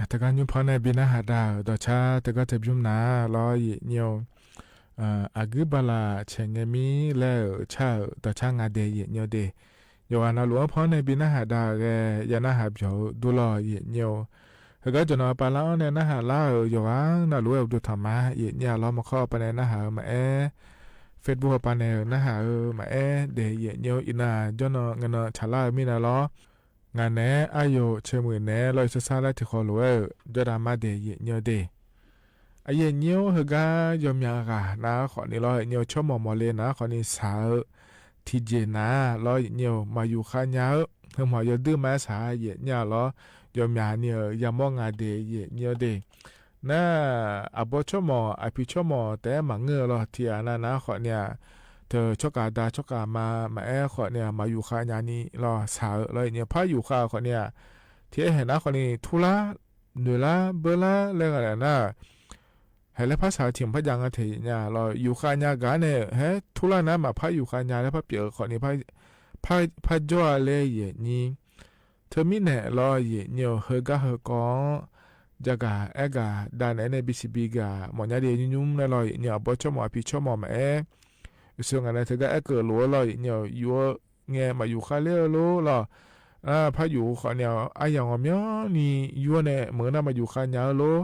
แต่การยุพอในบินาหาดาวดอชาแต่ก็จะยุมนาลอยเนียวอากุบาลาเชงเงมีแล้วชาดอชางาเดยเนียวเดยอนาหลวงพอในบินาหาดาแกยานาหาเปียวดูลอยเนียวเฮก็จะนอปาลาในนาหาลาอยู่ว่านาหลวงดูธรรมะเนียล้อมาข้อปในนาหามาเฟซบุ๊กปานในนาหามาเดยเนียวอินาจนเงินชาลามีนาล้องานแหนอายุเชื่อมือแหนลอยซาลาที่ขอรู้จดามาเดยเนียวเดไอเนียวเฮกายอมยากานะขอนี่ลอยเนียวชั่วโมงมอเลนะขอนี่สาวทีเจนะลอยเนียวมาอยู่ข้างยาวเฮมอยดื้อมาสาเยเนียวล้อยอมยาเนียวยามองาเดยเนียวเดน่าอาบชั่วโมงอาพิชั่วโมงแต่มาเงือลอที่อานะขอเนี่ยเธอชกาดาชกามาขอเนี่ยมาอยู่ข้างยานี่รอสาวเลยเนี่ยพาอยู่ข้างขอเนี่ยที่เห็นนะขอนี่ทุละเหนือละเบละเรื่องอะไรนะเห็นแล้วภาษาเถียงพยังอะเถียเนี่ยเราอยู่ข้างยากาเนี่ยเฮ้ทุละนะมาพาอยู่ข้างยาแล้วพาเปียขอนี่พาจ่อเลยนี่เธอมีเนี่ยรอเนี่ยเฮกะเฮกองจากากาดานในบิสิบิกาหมอนยาเดียยุ่มแล้วรอเนี่ยบ่ชั่วโมงพิชั่วโมงส่วนอะไรเธอก็เกิดรู้เลยเนี่ยอยู่เงี้ยมาอยู่ข้าเลี้ยวรู้หรอพาอยู่ขอเนี่ยอย่างว่าเนี่ยนี่อยู่เนี่ยเหมือนน่ะมาอยู่ข้าเนี่ยรู้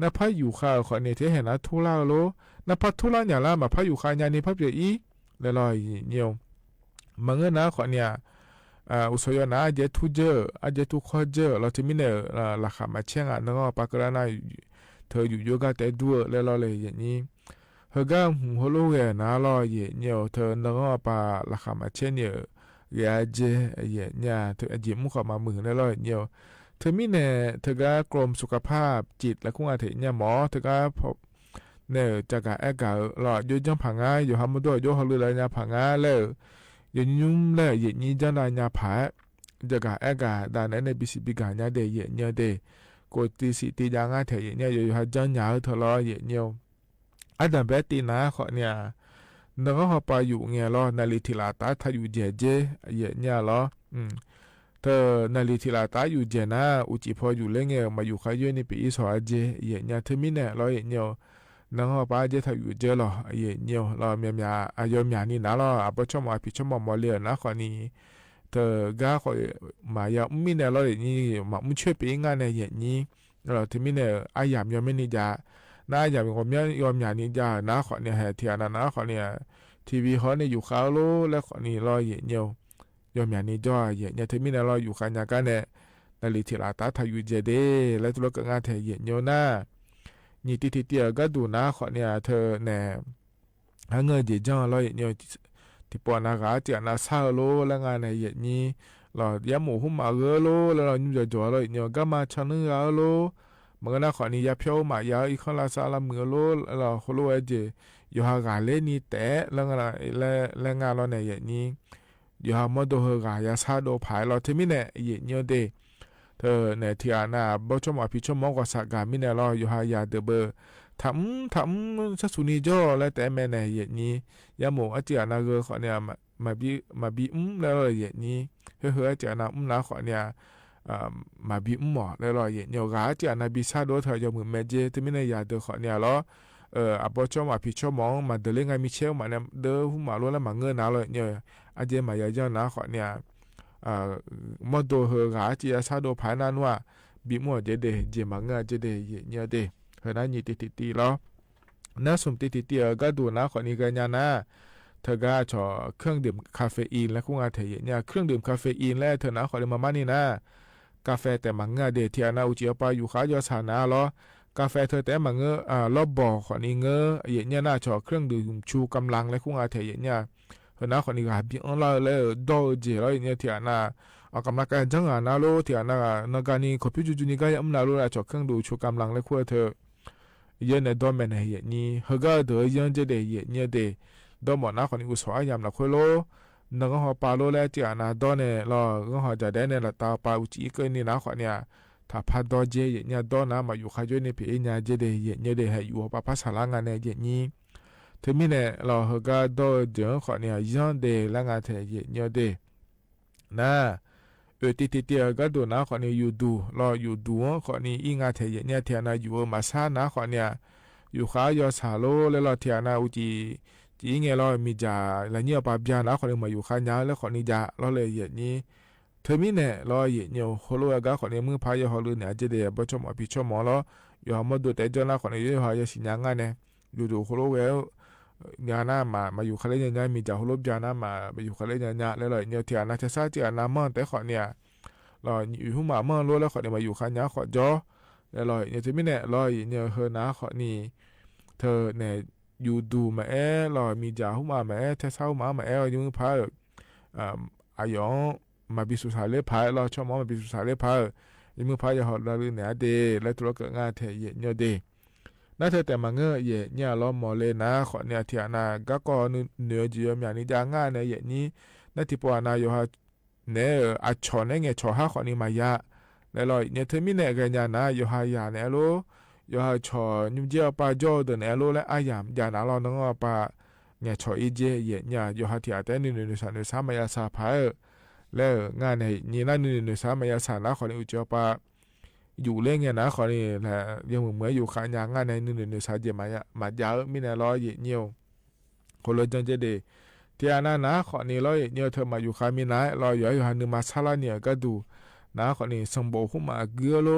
น่ะพาอยู่ข้าขอเนี่ยที่เห็นนะทุลารู้น่ะพาทุลาเนี่ยละมาพาอยู่ข้าเนี่ยนี่พาเปียอีแล้วรอเนี่ยมันเงินนะขอเนี่ยอุศยนะอาจจะทุเจออาจจะทุข้อเจอเราจะมีเนี่ยราคามาเชียงเนาะปากกระนาเธออยู่โยกแต่ด้วยแล้วรอเลยอย่างนี้เฮก็หัวโลกนะรอเนี่ยเธอเนาะปาราคามาเชียงเนี่ยยาเจเนี่ยเธออาจจะมุ่งเข้ามามือแล้วรอเนี่ยเธอมีเนี่ยเธอก็กรมสุขภาพจิตและคุ้งอาเทเนี่ยหมอเธอก็พบเนี่ยจากการกาหลอดยุ่งจังผังง่ายอยู่ทำมาด้วยยุ่งเขาเลยเลยเนี่ยผังง่ายเลยยุ่งเลยอย่างนี้จะนายาผาจากการกาด้านในบิสิบิกาเนี่ยเดยเนี่ยเดกดตีสิตียางง่ายเทเนี่ยอยู่หาจังยาวเธอรอเนี่ยอันดับแรกตีนะขอเนี่ยนึกว่าไปอยู่เงี้ยล้อนาฬิทิลาตาถ้าอยู่เจเนี่ยล้อเธอนาฬิทิลาตาอยู่เจนะอุจิพออยู่เล่งเงี้ยมาอยู่ข้าอยู่ในปีอิสระเจเนี่ยเธอมีเนี่ยล้อเนี่ยนึกว่าไปเจถ้าอยู่เจล้อเนี่ยล้อเมียอายอมยานี่นะล้ออาบชั่วโมงพิชั่วโมงมาเลียนะขอนี่เธอก็ขอมาอย่ามีเนี่ยล้อนี่มามุ่งช่วยไปงานเนี่ยนี่เราเธอมีเนี่ยอายามยอมไม่นี่จ้าน่าอยากเป็นคนยอมอย่างนี้จ้านะขอเนี่ยเทียนะขอเนี่ยทีวีเขาเนี่ยอยู่ข้าวโลแล้วขอนี่รอเยอะยอมอย่างนี้จ้าเนี่ยเธอมีเนี่ยรออยู่ข้างยากันเนี่ยนาฬิทิลาตาทายุเจเดแล้วตัวก็งานเทียเยอะนะนี่ติเตียก็ดูนะขอเนี่ยเธอเนี่ยหาเงินเยอะจังรอเนี่ยที่ปอนากาเจียนาซาโลแล้วงานเนี่ยเยอะนี่รอยาหมูหุ่มมาเกโลแล้วเรายุ่งจ่อเลยเนี่ยก็มาชนะเอาโลมันก็น่าขอนี่ยาเพียวมายาอีกคนละสาละมือโลเราคนรู้เจอยู่หากาเล่นี่แต่แล้วงานเราเนี่ยอย่างนี้อยู่หามอดูหากายาซาโดผายเราที่มีเนี่ยอย่างนี้เด เธอในที่อานาบ่ชมอภิชมมองกว่าสักกามิเนรออยู่หายาเดเบอร์ทำชักสุนีจ่อและแต่แม่ในเหตุนี้ยาหมูอาจารย์นาเกอขอเนี่ยมาบีแล้วเหตุนี้เฮ้อาจารย์นานาขอเนี่ยมาบีหมอแล้วเหตุเนี่ยก็อาจารย์นาบีซาโดเธอจะมือแม่เจที่ไม่ในยาเดขอเนี่ยล้ออาบ่ชมอภิชมมองมาเดลงไงมิเชลมาเนี่ยเดอหูมาล้วนแล้วมาเงินนาเลยเนี่ยอาจารย์มายาเจ้านาขอเนี่ยมอดูเฮกาจีอาซาโดภายนั้นว่าบีมัวเจเดเจมังเงเจเดเนี่ยเดเฮนั้นยี่ติแล้วน่าสมติก็ดูนะคนนี้กันยานะเธอก็ชอเครื่องดื่มคาเฟอีนและคุ้งอาเทยเนี่ยเครื่องดื่มคาเฟอีนแล้วเธอนะขอเรียมานี่นะกาแฟแต่มังเงเดที่อานาอุจิอปาอยู่ข้าวยอสานะล้อกาแฟเธอแต่มังเงรอบบ่อขอนี้เงเนี่ยน่าชอเครื่องดื่มชูกำลังและคุ้งอาเทยเนี่ยเฮนะคนนี้ก็บีอันละแล้วดอเจแล้วเนี่ยที่อานาเอากำลังการจังอ่ะนะโลที่อานาการนี้ขอพิจูนี่ก็ยังนาโลละชอเครื่องดื่มชูกำลังและคุ้งเธอยันในดอมแมนเหตุนี้เฮก็เดี๋ยวยันจะได้เหตุเนี่ยเดดอมนะคนนี้อุตส่าห์ยามละคุยโลนังก็หอปาโลแล้วที่อานาดอเนี่ยเราก็หอจะได้เนี่ยละตาปาอุจิก็นี่นะคนเนี่ยถ้าพัดดอเจเนี่ยดอนะมาอยู่ข้าจในพี่เนี่ยจะได้เหตุเนี่ยได้ให้อยู่ปะภาษาละงานในเหตุนี้ถึงมีเนี่ยเราเฮก็ดอเดี๋ยวคนเนี่ยยันเดละงานเทเหตุเนี่ยเดนะติก็ดูนะคนนี้อยู่ดูรออยู่ดูคนนี้อิงอาเทียเนี่ยเทียนาอยู่มาซานะคนเนี่ยอยู่ข้ายอสาโลแล้วรอเทียนาอุจิจีเงี้ยรอมีจ่าแล้วเนี่ยปาบยานะคนนี้มาอยู่ข้ายาแล้วคนนี้จ่ารอเลยอย่างนี้เธอมีเนี่ยรออย่างเนี่ยโฮโลก็คนนี้มือพายฮอลเนี่ยจะเดี๋ยวบ่ชมอภิชมรออยู่หมดดูแต่เจ้านะคนนี้อยู่หายสิญญางานเนี่ยอยู่ดูโฮโลเวลญาณามาอยู่เขาเล่นญาณมีจ่าโฮโลญาณามาอยู่เขาเล่นญาณแล้วเลยเนี่ยเทียนาจะซาเจียนามันแต่ขอเนี่ยรออยู่หุ่มมาเมื่อรู้แล้วขอเนี่ยมาอยู่ข้างยาขอจอแล้วรอเนี่ยจะไม่เนี่ยรอเนี่ยเฮนะขอนี่เธอเนี่ยอยู่ดูมารอมีจ่าหุ่มมาเธอเศร้ามาอยู่มือพายอายองมาบิสุสาเลพายรอชอบมาบิสุสาเลพายอยู่มือพายจะหอดเราเนี่ยเดแล้วตัวเกิดงานเทเยเนี่ยเดน่าเธอแต่มาเงยเนี่ยรอหมอเลยนะขอเนี่ยเทียนาก็เนื้อจีอย่างนี้จะง่ายในอย่างนี้นั่นที่ปวนาอยู่ฮะเนี่ยอาชอนเนี่ยชอหาคนนี้มายะแล้วลอยเนี่ยเธอมีเนี่ยกันยานะอยู่หายาเนี่ยโลอยู่หาชอยุ่งเจียวปาจอเดินเนี่ยโลและอายามยานาเราน้องปาเนี่ยชออีเจเนี่ยอยู่หาที่อาแต่1 3มายาสาพายแล้วงานเนี่ยนี่นั่น1 3มายาสานะคนนี้อุจจาปาอยู่เล่งเนี่ยนะคนนี้แหละยังเหมือนอยู่ขายางานใน1 3เจมายะมายามีเนี่ยรอเยี่ยวคนละจังเจเดที่อานานะขอนี้ร้อยเนี่ยเธอมาอยู่คามินะรออยู่หันนึงมาซาลาเนี่ยก็ดูนะขอนี้สมบูรณ์ขึ้นมาเกลือโล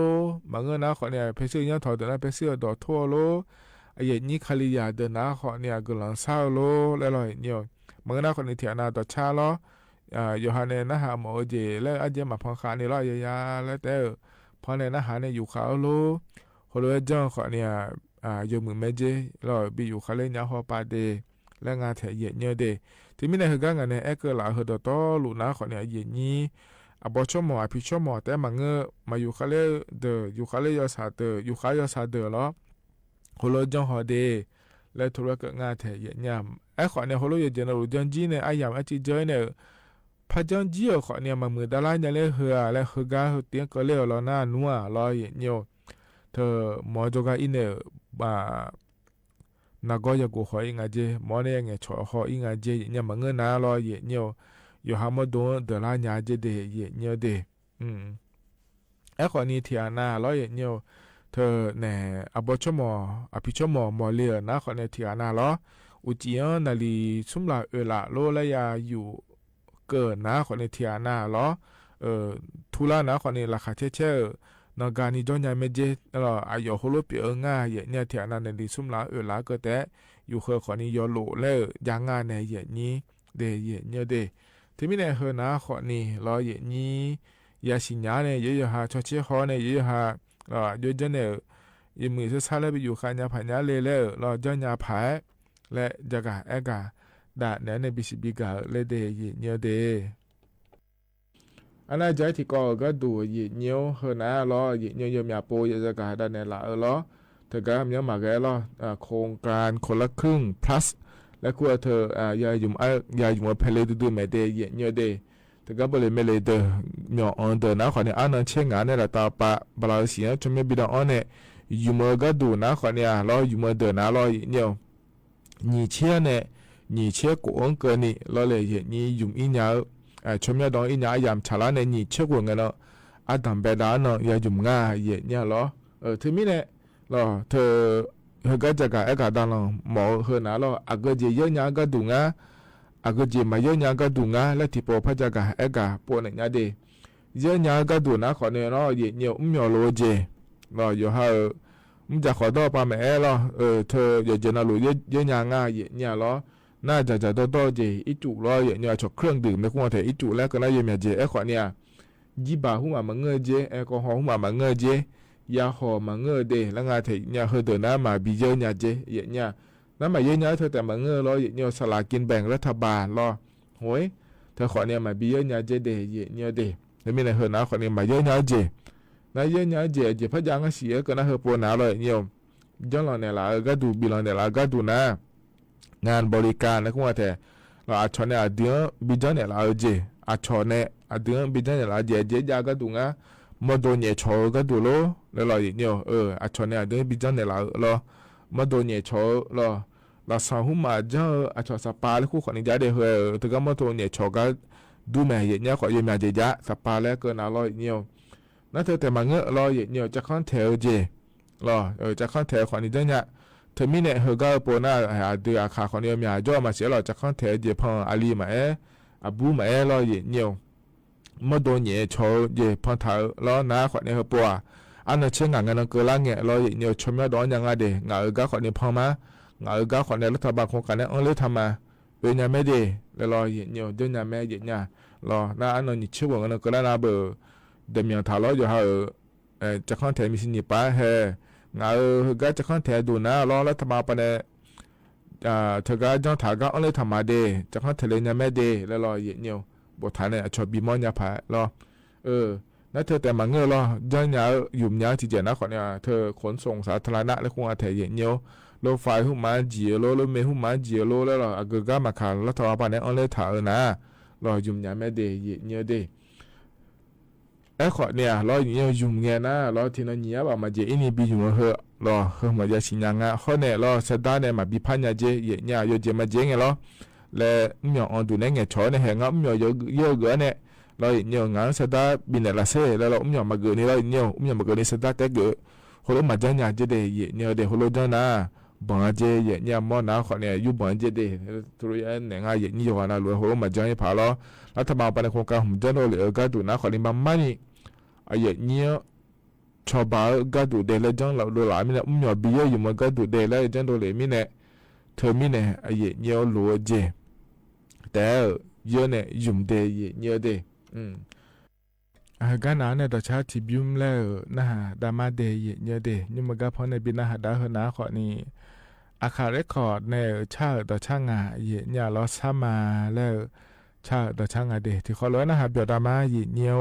บางเงินนะขอเนี่ยเพซื้อเนี่ยถอดเดินนะเพซื้อดอกทั่วโลไอ้ยันนี้คาลิยาเดินนะขอเนี่ยกำลังเศร้าโลแล้วร้อยเนี่ยบางเงินนะขอนี้ที่อานาดอกชาโลอยู่หันเนี่ยนะหาหมอเจแล้วอาจจะมาพังคาเนี่ยร้อยยาแล้วแต่พอเนี่ยนะหาเนี่ยอยู่ขาวโลคนละจังขอเนี่ยอยู่มือเมเจร้อยบีอยู่คาเลเนี่ยหัวปาเดและงานเทเยเนี่ยเดที่มีในเหตุการณ์เนี่ยเกิดหลายเหตุต่อลูกน้าขอเนี่ยเย็นนี้อบชมอภิชมแต่มังเงมาอยู่คาเลเดอยู่คาเลยอสาเดอยู่คายอสาเดแล้วโฮโลจังฮอเดและธุรกิจงานเทเยเนี่ยขอเนี่ยโฮโลเยเจนรูจังจีเนี่ยยามจีเจเนี่ยพัจังจีขอเนี่ยมามือดาราเนี่ยเลยเหือและเหือกาเตียงก็เลยแล้วน่านัวรอเยเนี่ยเธอหมอจกาอินเนี่ยนาก็อยากกูขออิงอาเจมอเนี่ยไงชอขออิงอาเจเนี่ยมันเงินน่ารอเยเนี่ยอยู่หามาดูเดลาญาเจเดเยเนี่ยเดขอนี้ที่อานาร้อยเนี่ยเธอเนี่ยอบชมอภิชมมอเลียนะขอเนี่ยที่อานาล้ออุจิยนาลีซุมลาละโลละยาอยู่เกินนะขอเนี่ยที่อานาล้อทุลานะขอเนี่ยราคาเช่นอกจากนี้จอนยังไม่เจเราอายุโฮโลเปียง่ายเนี่ยที่อันนั้นในซุมลาละก็แต่อยู่เคยขอนี้ยอโลแล้วยังง่ายในนี้เดเนี่ยเดที่มีในเฮนะขอนี้รอนี้ยาสิญญาเนี่ยเยอะๆฮะชอเชี่ยขอเนี่ยเยอะๆฮะเยอะจังเนี่ยยังมือจะซาเลไปอยู่ขายาผ่านยาเลยแล้วเราจอนยาผายและจักรกาด่าเนี่ยในบิสิบิกาเลยเดเนี่ยเดอันนั้นใจที่ก็ดูยีเนียวเฮนะล้อยีเนียวยมีอาโปยจะกาดันเนี่ยละล้อเธอก็มีมาแก่ล้อโครงการคนละครึ่ง plus และกลัวเธอยาอยู่มาเพลดูไม่ได้ยีเนียวเดเธ แต่ก็บริไม่เลยเดอหมออันเดอนะขอเนี่ยอันนั้นเชื่องานเนี่ยแหละต่อปะบลาเสียชมบิดอันเนี่ยอยู่เมื่อก็ดูนะขอเนี่ยรออยู่เมื่อเดอนะรอเนี่ย你切呢？你切过个呢？老来也你用一年，全面当一年盐吃了呢，你切过个了，啊，当白单呢也用啊也呢咯，他们呢，咯，他个这个个当了毛和哪咯，个就有年个动啊，个就没有年个动啊，那提波拍这个个波人家的，有年个动那可能咯也有5秒罗节，咯有还。มันจะขอต่อปาแม่ล่ะเธออย่าเจนาลุยเยอะๆง่ายเนี่ยล่ะน่าจะต่อเจอีจุล่ะเนี่ยชอบเครื่องดื่มในควงเถอีจุแล้วก็น่าจะมีเจขอเนี่ยยี่บาหัวมาเงยเจแอลกอฮอล์หัวมาเงยเจยาหอมาเงยเดแล้วงาเถเนี่ยเฮอเดน้ามาบีเยอะเนี่ยเจเนี่ยน้ำมาเยอะๆเธอแต่มาเงยล่ะเนี่ยสลากกินแบ่งรัฐบาลล่ะโหยเธอขอเนี่ยมาบีเยอะเนี่ยเจเดเนี่ยเดแล้วมีอะไรเฮอนะขอเนี่ยมาเยอะเนี่ยเจนายเนี่ยเจพะยังก็เสียก็น่าเฮปวนาเลยเนี่ยย้อนหลังเนี่ยละก็ดูบิลังเนี่ยละก็ดูนะงานบริการนะคุณว่าแต่เราอาชอนเนี่ยเดือนบิจังเนี่ยละเจอาชอนเนี่ยเดือนบิจังเนี่ยละเจยาก็ดูนะมาโดนเนี่ยชอก็ดูโลแล้วเราเนี่ยอาชอนเนี่ยเดือนบิจังเนี่ยละเรามาโดนเนี่ยชอเราสาวหุ่มมาเจออาชอนสปาแล้วคู่คนนี้จะได้เฮถึงก็มาโดนเนี่ยชอก็ดูแม่เนี่ยขอยืมมาเจยะสปาแล้วก็น่าเราเนี่ยนั่นเธอแต่มาเงอะรอเนี่ยจะข้อนแถวเจรอจะข้อนแถวขอนี้เนี่ยเธอมีเนี่ยเฮก็ปน่าเดือขาขอนี้มีจ่อมาเสียรอจะข้อนแถวเจพออาลีมาอาบูมารอเนี่ยมาโดนเนี่ยโชเจพอเท้ารอหน้าขอนี้เฮปัวอันนั้นเชื่องานกันเกล้าเงี้ยรอเนี่ยชมยอดอนยังไงเดงาก็ขอนี้พอมางาก็ขอนี้รัฐบาลโครงการเนี่ยเอาเลยทำมาเป็นยังไม่ดีแล้วรอเนี่ยเดินยังไม่เนี่ยรอหน้าอันนั้นนี่ชื่อว่ากันเกล้าหน้าเบอร์เดี๋ยวมีทารอยู่ฮะจะข้อนแถมีสินิป้าเฮงาก็จะข้อนแถดูนะรอแล้วทำมาปะเนี่ยเธอก็จ้องถาก็เอาเลยทำมาเดจะข้อนแถเลยเนี่ยแม่เดแล้วรอเยี่ยวบทฐานเนี่ยชอบบีมอนยาผารอนั่นเธอแต่มาเงือรอย้อนยาหยุ่มยาที่เจนะขอเนี่ยเธอขนส่งสาธารณะและคงอาแถเยี่ยวรถไฟหุ่มมาจีโลรถเมล์หุ่มมาจีโลแล้วรอก็ก็มาขาแล้วทว่าปะเนี่ยเอาเลยถานะรอหยุ่มยาแม่เดเยี่ยวเดขอเนี่ยรอเนี่ยยุ่งเงี้ยนะรอที่นั่นเนี่ยว่ามาเจอินี่บีอยู่เหอะรอเฮมาจะชิญยังอ่ะข้อเนี่ยรอสดาเนี่ยมาบีพันยาเจเนี่ยโยเจมาเจเงี้ยรอและมีอันดูเนี่ยชอเนี่ยแหงอ่ะมีเยอะเกินเนี่ยรอเนี่ยงานสดาบินละเซ่แล้วรอมีมาเกินนี่รอเนี่ยมีมาเกินนี่สดาแต่เกิดคนละมาจังเนี่ยเจเดเนี่ยเดคนละจังนะบังเจเนี่ยมอนะข้อเนี่ยอยู่บังเจเดตัวเนี่ยง่ายเนี่ยอยู่ว่านะรวยคนละมาจังให้ผ่าล้อรัฐบาลปนโครงการหุ่มจันโดเลยก็ดูนะข้อนี้มันไม่เนี่ยชาวบ้านก็ดูเดลจังเราดูหลายมิเนี่ยมีบีอยู่มันก็ดูเดลจังดูเลยมิเนี่ยเธอมิเนี่ยเนี่ยรัวเจแต่เยอะเนี่ยยุ่มเดเนี่ยเดก็น่าเนี่ยต่อชาติบิวมแล้วนะฮะดามาเดเนี่ยเดนี่มันก็เพราะในบินนะฮะดาเฮนะข้อนี้อาคาเรคคอร์ดเนี่ยชาต่อช่างอ่ะเนี่ยเราซ้ำมาแล้วชาต่อช่างอ่ะเดที่เขาเลยนะฮะเบียดดามาเนี่ย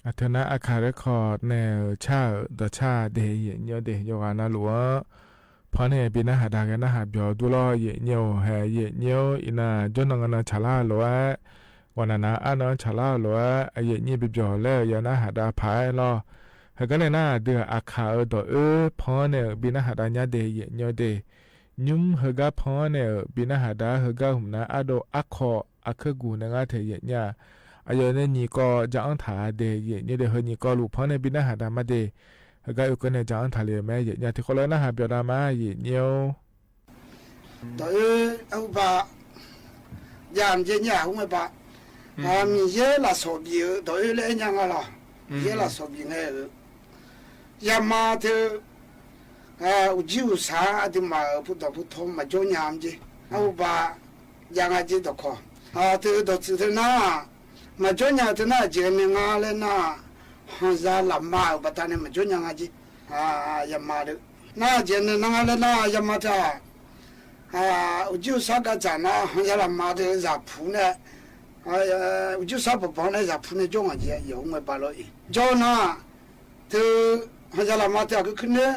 อัธนาอาคาเรคอร์ดแนวชาดชาเดเยเนียวเดโยกานาหลัวพอเนี่ยปีน่าหาดากันน่าหาเบียวดูล้อเยเนียวแฮเยเนียวอินาจนงนาชาลาหลัววันนาอันนั้นชาลาหลัวเยเนียเบียวแล้วยาน่าหาดาพายล้อเฮก็เลยน่าเดืออาคาดอพอเนี่ยปีน่าหาดาญาเดเยเนียวเดยุมเฮก็พอเนี่ยปีน่าหาดาเฮก็หุ่มนาอโดอักคออักขกูนงาเทเยเนียอายเนี่ยนี่ก็จะอังถาเดเยเนี่ยเดเฮนี่ก็ลูกพอเนี่ยบินาหาดามาเดเฮก็อยู่กันเนี่ยจะอังถาเลยแม่เยเนี่ยที่เขาเลยนะหาเปียดามาเยเนี่ยตัวเอาบะยามเจเนี่ยหุ่มบะมีเยอะละสอบอยู่ตัวเลยยังไงล่ะเยอะละสอบยังไงยามมาเถอะอุจิวสาดิมาพุทธพุทธมาจนยามเจเอาบะยังไงเจตัวข้อเธอตัวสุดท้ายมาจนอย่างที่น่าเจริญงาเลยนะฮันซาลามาอุปทานเนี่ยมาจนอย่างจียามาดูน่าเจริญงาเลยนะยามาท่าอุจุสักจานะฮันซาลามาดูจับผู้เนี่ยอุจุสักปุ๊บเนี่ยจับผู้เนี่ยจงอ่ะจีอยู่ไม่บาลอยจงนะเธอฮันซาลามาท่าก็ขึ้นเนี่ย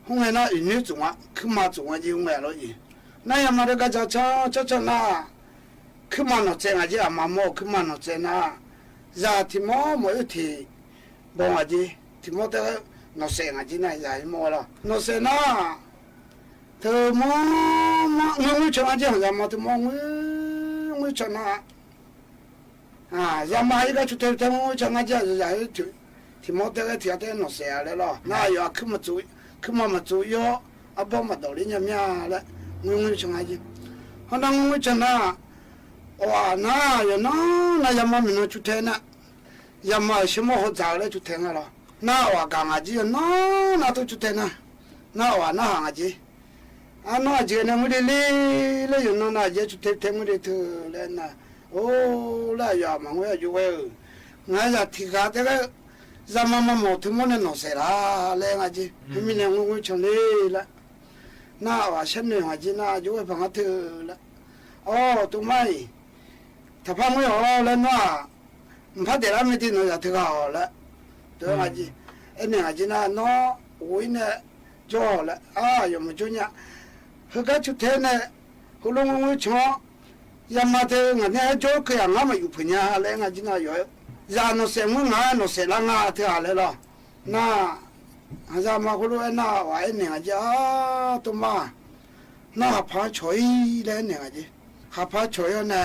ห้องเนี่ยนะอินนี่จงอ่ะขึ้นมาจงอ่ะจีไม่บาลอยนั่นยามาดูก็จะนะขึ้นมาหน่อยเจงอาจีอามาโมขึ้นมาหน่อยเจนะยาที่โมโมยุทีบงอาจีที่โมเตอร์หน่อยเจงอาจีน่ะยาที่โมละหน่อยเจนะเธอโมงุ้ยชนะจียามาที่โมงุ้ยชนะยามาอีกชุดเต็มงุ้ยชนะจียาที่โมเตอร์ที่อาเตอร์หน่อยเจอะไรล่ะน่าอยู่ขึ้นมาจุยอาบ้ามาดอลลี่ยามยาละงุ้ยชนะจีฮันดังงุ้ยชนะว่าน่าอย่าน้ายามาไม่นจุดเทนะยามาชิมหัวใจเลยจุดเทนะล่ะน่าว่ากังอาจีน่าตัวจุดเทนะน่าว่าน่าหางอาจีน่าจีเนี่ยไม่ได้เลยอยู่น่าจีจุดเทไม่ได้เธอเลยนะโอ้แล้วยามังเวอยู่เว้ยงั้นจะที่การเด็กยามาหมดทั้งหมดเนี่ยน่าเสียเลยอาจีไม่เนี่ยงูชนเลยละน่าว่าฉันเนี่ยอาจีน่าอยู่เว้ยพังเธอละโอ้ตัวไม่ถ้าพังไม่หอแล้วน่ะมันพัดเดี๋ยวไม่ทิ้งเราจะถือเอาละตัวอาจีไอ้เนี่ยอาจีน่ะน้อโอ้ยเนี่ยจ่อละยังไม่จุเนี่ยเขาก็ชุดเทเนี่ยเขาลงมือช่อยามาเถอะงั้นเนี่ยจ่อคืออย่างงั้นมาอยู่พุ่งเนี่ยอะไรอาจีน่ะอยู่ยาโนเสมึงงาโนเสละงาเถอะอะไรล่ะน่ะอาจารย์มาคุยน่ะว่าไอ้เนี่ยอาจีตัวมาน่ะพาช่วยเลยเนี่ยอาจีหาพาช่วยเนี่ย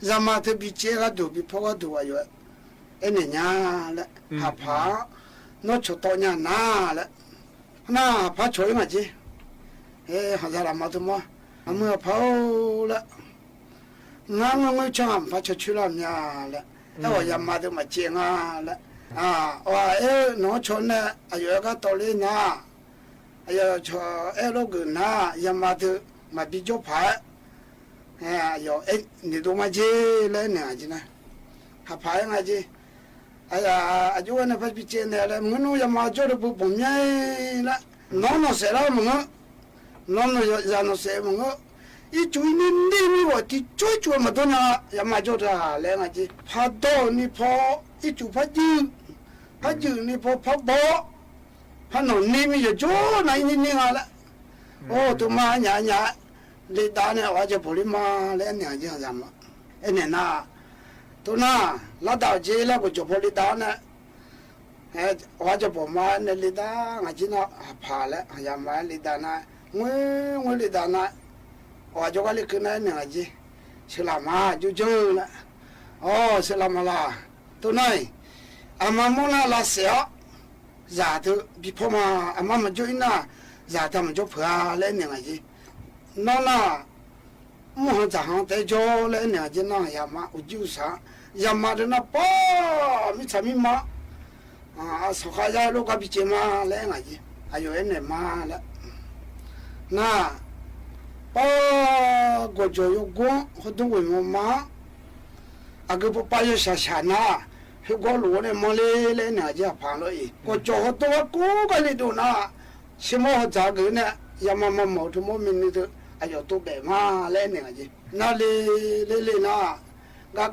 จามาเธอบิเจก็ดูบิพ่อก็ดูอายุเอ็นเนี่ยละหาพาโนชุดตัวเนี่ยน่าละน่าพาช่วยมาจีหาจารามาตัวมาเมื่อพาละงั้นไม่ช่างพาช่วยละเนี่ยละแล้วว่ายามาตัวมาเจงละว่าน้องชนเนี่ยอายุก็โตเลยนะอายุชอลูกนะยามาตัวมาบิจพา有你都嘛去来呢，去呢，还怕呀去？哎呀，就我那不比见的了，我弄也嘛做的不碰见了，弄谁了么？弄要让弄谁么？一追你我的追么多呢？也嘛做的来嘛去，怕到你跑一追怕酒你跑跑，怕弄你们就做那你了，哦，都嘛呀。เลยตาเนี่ยว่าจะผลิตมาแล้วเนี่ยจะทำเนี่ยนะตัวน่ะแล้วดาวเจแล้วก็จะผลิตตาเนี่ยว่าจะผมมาเนี่ยเลยตาไงจีน่ะผ่าแล้วยามมาเลยตานะงวยเลยตานะว่าจะว่าเลยขึ้นเนี่ยไงจีสลามาจู่ๆนะอ๋อสลามาละตัวไหนอามาโมนาลาเสียจ่าตัวบิพมาอามามาจู่น่ะจ่าทำจู่เผื่อแล้วเนี่ยไงจีนั่นน่ะมั่วจะหางแต่จ่อเลยเนี่ยจีน่ะยามาอุจุสายามาเดินป้ามิชามิมาสุขายาลูกกับพิจิมาเลยไงจีอายุเนี่ยมาแล้วน่ะป้าก็จะยกกงเขาดูวิมมาอากูป้าอยู่ชานะให้กูรู้เนี่ยมาเลยเนี่ยจีผ่านเลยก็จะเขาตัวกูก็เลยดูนะชิมเขาจากเนี่ยยามาหมดทุกมินิต์อายุตัวแบบมาเลยเนี่ยจีนั่นเลยนะกา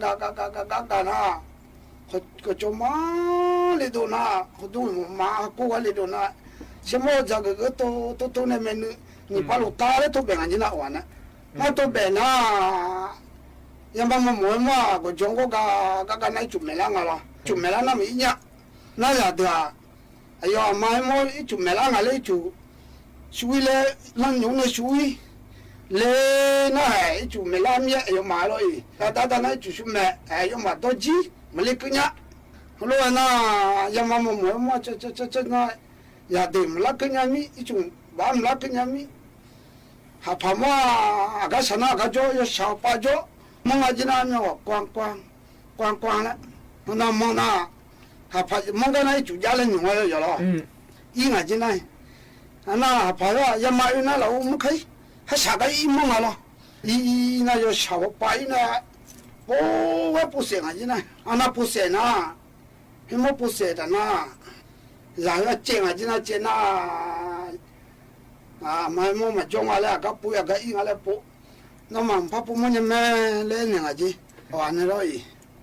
กนะค ก็จมาเลยดูนะเขาดูมากูว่าเลยดูนะเชื่อว่าจากก็ตัวเนี่ยมันนี่พาลูกตาเลยตัวแบ่งอันนี้นะวันนะมาตัวแบ่งนะยังบางมันมวยมาก็จงก็นายจุ่มเมลังอะไรจุ่มเมลังนั่นมีเนี่ยน่าจะเดือไอ้ยอมาไม่จุ่มเมลังอะไรจุ่มช่วยเลยนั่งอยู่ในช่วยเลยนะไอ้จุ่มเมลังเนี่ยไอ้ยอมาเลยแต่นั่นจุ่มเมไอ้ยอมาตัวจีมาเล็กเนี่ยรู้ว่านะยังบางมันมวยมาจะนะอย่าเดิมลักเนี่ยมีจุ่มบ้านลักเนี่ยมีหาพม่าก็ชนะก็จ่อยชาวป้าจ่อมังอาจินามีว่ากวางละนั่นมังน่ะหาพมังก็ไหนจุดยาเลยหนุ่มว่าอยู่แล้วยิ่งอาจินาอันน่ะพายว่ายังมาอยู่นั่นเราไม่เคยให้ชาก็ยิ่งมังละอีน่ะอยู่ชาวป้าอีน่ะโอ้ว่าผู้เสียงอาจินาอันน่ะผู้เสียนะเห็นมั้ยผู้เสียแต่น่ะอย่างว่าเจ๋งอาจินาเจ๋งน่ะไม่มาจงอะไรก็ปุยก็ยิ่งอะไรปุ๊น้องมันพอปุ๊มันยังไม่เล่นยังไงจีวันนี้เลย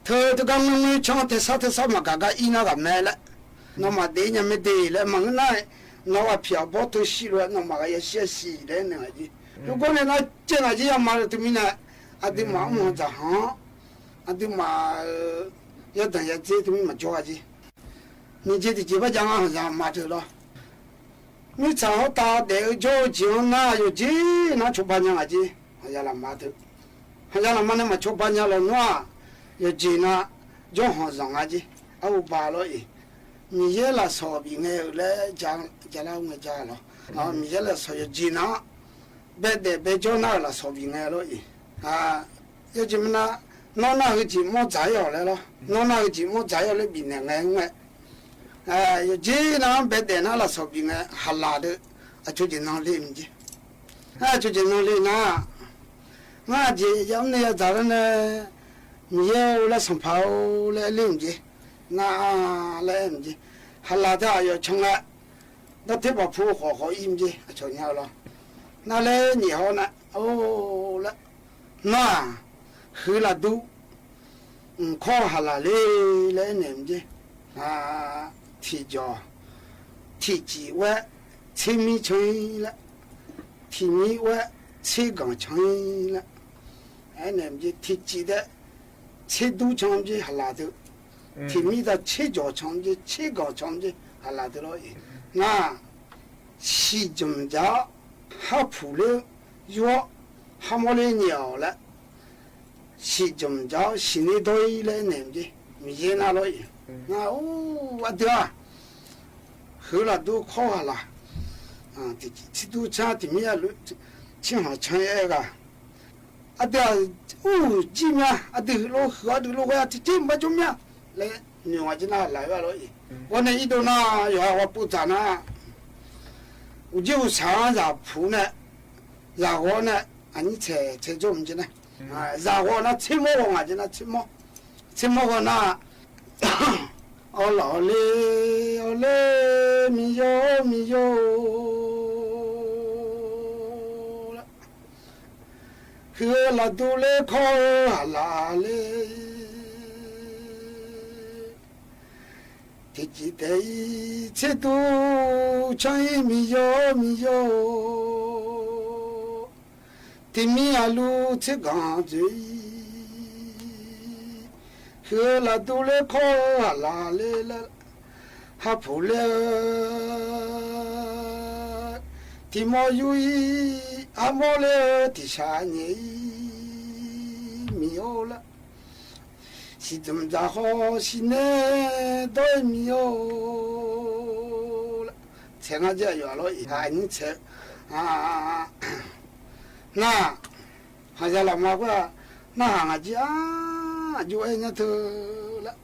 เธอจะกังวลช่องเทศมาก็อีน่ากับแม่ละน้องมาดียังไม่ดีเลยมันนั่นน้องว่าเพียบตัวสิเลยน้องมาก็ยังเสียสีเลยยังไงจี如果你那这个就要买了对面呢，啊对嘛么子哈，啊对嘛要等下这对面嘛做下去，你这的几百张啊好像买走了。你正好打这个交钱那有钱，那出半年啊钱，好像那码头，好像那码那么出半年了喏，有钱那就好上啊钱，啊我把了伊，你也那烧饼哎来家那我家了，啊你也那烧有钱那，别叫那了烧饼哎了伊，啊有钱么那那个钱么摘下来了，那个钱么摘下来比那个我。有钱那别的那了烧饼哎，还拉的，就经常领去，就经常领那，我这要那要咋个呢？你要来上跑来领去，那来领去，还拉的要从来，那铁把铺好饮去，就那了，那来你好呢？哦了，那喝了都，靠还拉来领去，提脚、提鸡外、提米成了，提米外、提缸成了，哎，那么就提鸡的、提肚成的还拉的，提米的提脚成的、提缸成的还拉的了，那西中家还铺了药，还没了鸟了，西中家新的堆了那么的，没拿了。那我对啊，后来都考下了，这都差的面路，挺好唱那个，对啊，几面对路河对路呀，这没就面来，你我就那来了了，我那一头那要我不咋那，我就常让铺呢，然后呢，你才做么子呢？然后那切莫我就那切莫我那。哦老嘞咪哟了，喝了都来靠拉嘞，天气得一切都唱咪哟，天咪啊路切刚嘴。喝了都来靠拉来了，还铺了，地毛有一，还没了第三年没有了，是怎么着好？是呢都没有了，才俺这有了一个你才那好像老妈个那俺家。就爱那头了，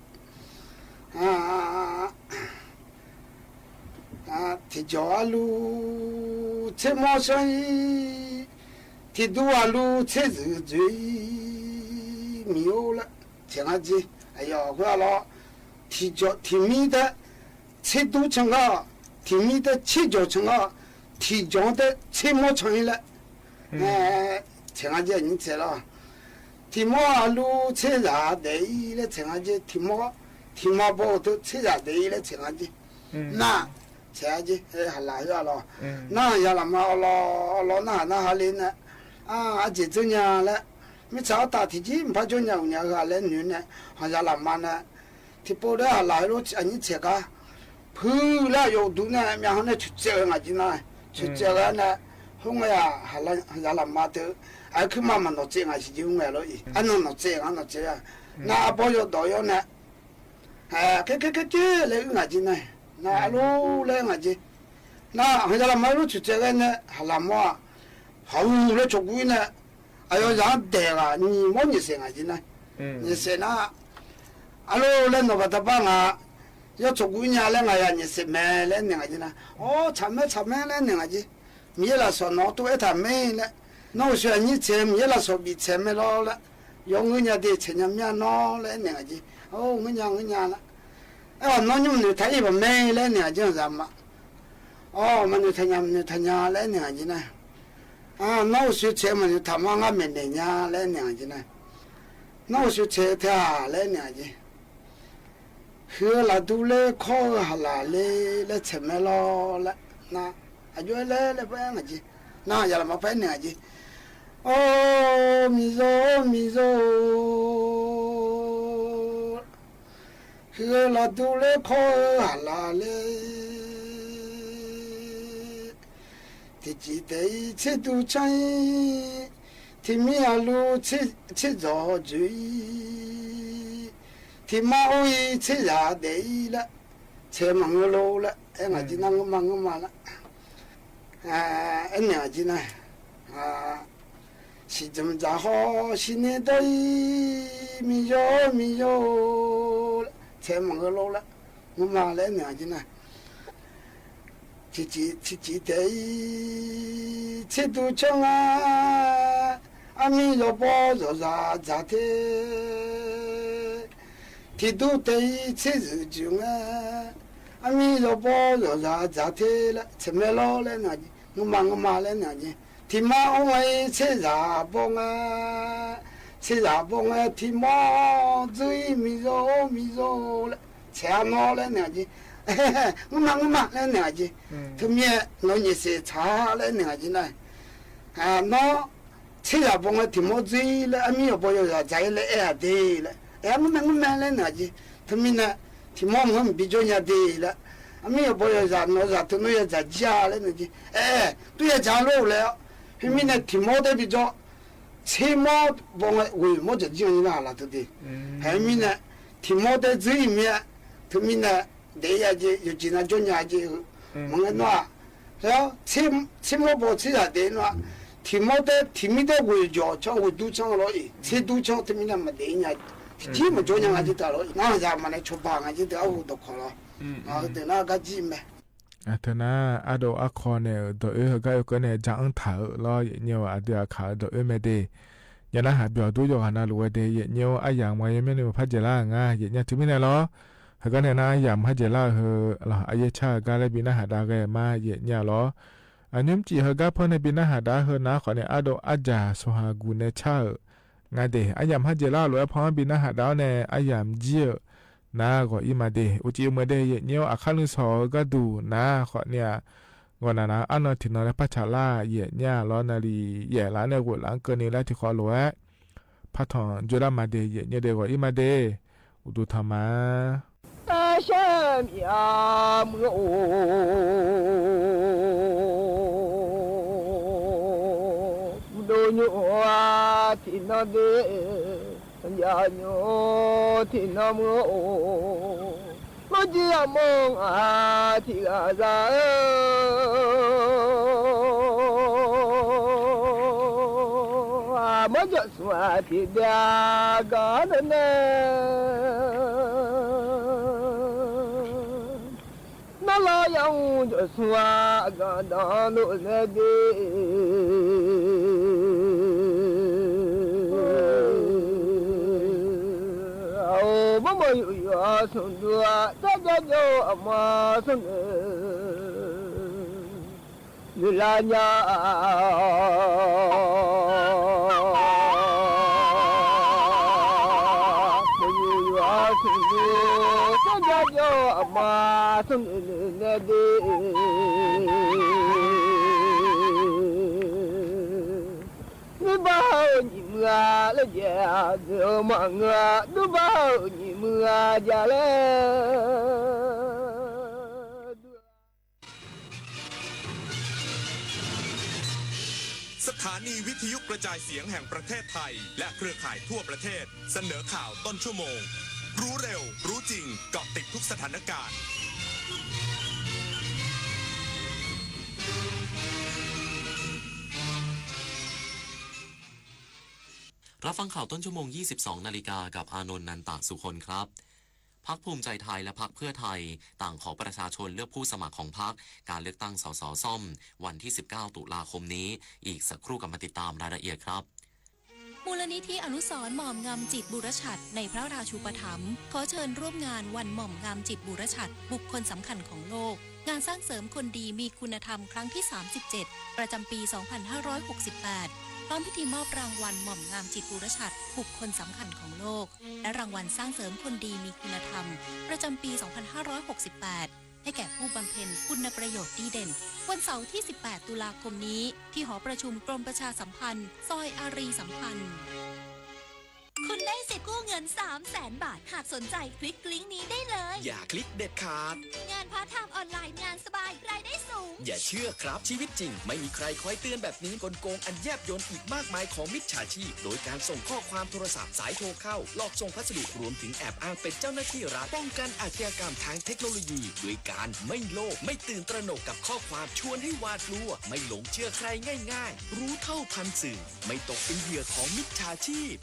提脚路车毛生意，提肚路车子嘴没有了，听下子，哎呀，快了，提脚提米的车肚成啊，提米的车脚成啊，提脚的车毛成了，听下子你知了。提莫路车站的了，成下子提莫ที่มาโบตัวที่จะดีเลยเชียงจีน่าเชียงจีฮัลโหลยาลอน่ายาลามาอลอน่าฮัลลินนะอาจิจุญาละมิชาวตาที่จีมพจุญญาอุญญาฮัลเลนอยู่เนี่ยฮัลโหลมานะที่ปูได้ฮัลโหลรู้อันนี้เชียกาพื้นแล้วอยู่ดูเนี่ยมีฮันเนี่ยชุดเจ้าไงจีน่าชุดเจ้าเนี่ยหงายฮัลโหลมาเถอะไอ้คือมันโนเจ้าไงสิจิงไงเลยอันนั้นโนเจ้าน่าพออยู่ต่อยเนี่ยแค่เลยไงจีน่าน่ารู้เลยไงจีน่าฮัลโหลมารู้ชุดเจ้าเนี่ยฮัลโหลมา好了，做鬼呢，哎呦，让得了，你莫你生啊，真的，你生啊，阿罗那那个他帮啊，要做鬼呢，那个呀，你生没了，那个真的，哦，参没了，那个真，米拉说那都一他没了，那我说你钱米拉说比钱没了了，用人家的钱人家拿了，那个真，哦，人家了，哎，那你们他一把没了，那个真什么？哦，我们他家了，那个真的。那我说车嘛，他妈俺们那家来娘子呢，那我说车他来娘子，喝了都来烤哈啦来吃没了了，那就来不样子，那要么不娘子，哦，米肉，喝了都来烤哈啦来。ที่จีเตยเชดูใจที่มีอาลูเชจอจุยที่มาอุยเชยาเดยละเชมังโลละเอ็งอาจินังมังมาละเอ็งอาจินะสิจำจ่าฮอสิเนดอยมีโยเชมังโลละงมาละเอ็งอาจินะที่เตยเชดูจังอามีโยบอโยซาเทที่ดูเตยเชจุงอามีโยบอโยซาเทละเชเมลอเลยนะจีงมาเลยนะจีที่มาเอาไว้เชจาบงที่มาจุยมีโยละเชนอเลยนะจีงมาเลยนะจีทุกเมื่อเราเนี่ยเสียชาเลยนะจีนะน้อเชื่อปงที่มอจีเลยมีอยู่บ่อยๆใจเลยดีเลยงมาเลยนะจีทุกเมื่อที่มอมันบิจอยดีเลยมีอยู่บ่อยๆน้อจะตัวน้อยจะจ้าเลยนะจีตัวจะจ้ารู้แล้วทุกเมื่อที่มอได้บิจอยเชื่อมอปงวิมอจะจีนอะไรตัวดีทุกเมื่อที่มอได้จีเมื่อทุกเมื่อเดี๋ยวจะอยู่จีนจนยาจีมึงเห็นว่าแล้วชิมบ่ชิดาเดี๋ยวว่าที่มอที่มีแต่วิจช่างวิดูช่างเลยที่ดูช่างที่มีแต่มาเดี๋ยวที่มันจนยังไงจีตลอดน่าจะมันในชุบางไงจีแต่เอาตัวขอละเดี๋ยวน่าก็จีไหมเธอน่าอาโดอาคอเนี่ยตัวก็ก็เนี่ยจังถ่ายรอเนี่ยว่าเดี๋ยวขาตัวไม่ได้ยันน่าหาเบียดดูอยู่หันน่ารู้ว่าเดี๋ยวเนี่ยไอ้อย่างว่ายังไม่รู้พัฒนาง่ายอย่างที่ไม่ได้หรอเขาก็เนี่ยนะยามให้เจล่าเฮอละอายชาการเลยบินหาดาแกมาเยเนี่ยหรออันนี้จีเฮก็เพิ่นในบินหาดาเฮนะขอเนี่ยอาโดอาจาสหากูเนี่ยชางาเดอายามให้เจล่าหรอพอบินหาดาเนี่ยอายามเจียนะก็อีมาเดอุจิมาเดเยเนี่ยอาคันสอก็ดูนะขอเนี่ยก่อนนะอันนั้นที่นอนพัชลาเยเนี่ยหรอนาลีเยละเนี่ยกูหลังเกินนี่แล้วที่ขอหรอพัทองจุลามาเดเยเนี่ยเดก็อีมาเดอุดุธรรมะ大山呀么哦，不都牛啊，听那的呀牛听那么哦，我只要梦啊，听啊啥啊，我就说听的个的呢。老杨就说个当路那的，哦，妈妈有呀，送的，大家叫阿妈送的，你来呀，我有呀，送的。มาซึ่งเนดีนี่บ้าหญิงเมื่อและแย่เดือมังเงาดูบ้าหญิงเมื่ออย่าเล่ สถานีวิทยุกระจายเสียงแห่งประเทศไทยและเครือข่ายทั่วประเทศเสนอข่าวต้นชั่วโมงรู้เร็วรู้จริงเกาะติดทุกสถานการณ์รับฟังข่าวต้นชั่วโมง 22 นาฬิกากับอานนท์นันตะสุคนครับพรรคภูมิใจไทยและพรรคเพื่อไทยต่างขอประชาชนเลือกผู้สมัครของพรรคการเลือกตั้งสสส้มวันที่ 19 ตุลาคมนี้อีกสักครู่กลับมาติดตามรายละเอียดครับมูลนิธิอนุสรณ์หม่อมงามจิตบุรชัดในพระราชูปถัมภ์ขอเชิญร่วมงานวันหม่อมงามจิตบุรชัดบุคคลสำคัญของโลกงานสร้างเสริมคนดีมีคุณธรรมครั้งที่ 37 ประจำปี 2568 พร้อมพิธีมอบรางวัลหม่อมงามจิตบุรชัดบุคคลสำคัญของโลกและรางวัลสร้างเสริมคนดีมีคุณธรรมประจำปี 2568 ให้แก่ผู้บำเพ็ญคุณประโยชน์ดีเด่นวันเสาร์ที่ 18 ตุลาคมนี้ที่หอประชุมกรมประชาสัมพันธ์ซอยอารีสัมพันธ์คุณได้สิทธิ์กู้เงิน 300,000 บาทหากสนใจคลิกลิงก์นี้ได้เลยอย่าคลิกเด็ดขาดงานพาร์ทไทม์ออนไลน์งานสบายรายได้สูงอย่าเชื่อครับชีวิตจริงไม่มีใครคอยเตือนแบบนี้กลโกงอันแยบยลอีกมากมายของมิจฉาชีพโดยการส่งข้อความโทรศัพท์สายโทรเข้าหลอกส่งพัสดุรวมถึงแอบอ้างเป็นเจ้าหน้าที่รัฐป้องกันอาชญากรรมทางเทคโนโลยีด้วยการไม่โลภไม่ตื่นตระหนกกับข้อความชวนให้หวาดกลัวไม่หลงเชื่อใครง่ายๆรู้เท่าทันสื่อไม่ตกเป็นเหยื่อของมิจฉาชีพ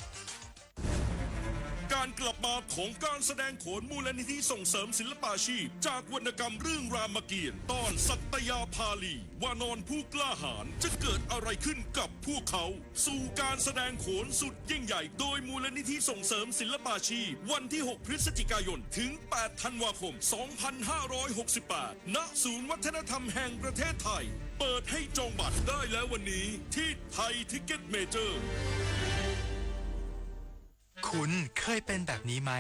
การกลับมาของการแสดงโขนมูลนิธิส่งเสริมศิลปาชีพจากวรรณกรรมเรื่องรามเกียรติ์ตอนสัตยาภาลีวานอนผู้กล้าหาญจะเกิดอะไรขึ้นกับพวกเขาสู่การแสดงโขนสุดยิ่งใหญ่โดยมูลนิธิส่งเสริมศิลปาชีพวันที่ 6 พฤศจิกายนถึง 8 ธันวาคม 2568 ณ ศูนย์วัฒนธรรมแห่งประเทศไทยเปิดให้จองบัตรได้แล้ววันนี้ที่ไทยทิกเก็ตเมเจอร์คุณเคยเป็นแบบนี้ไหม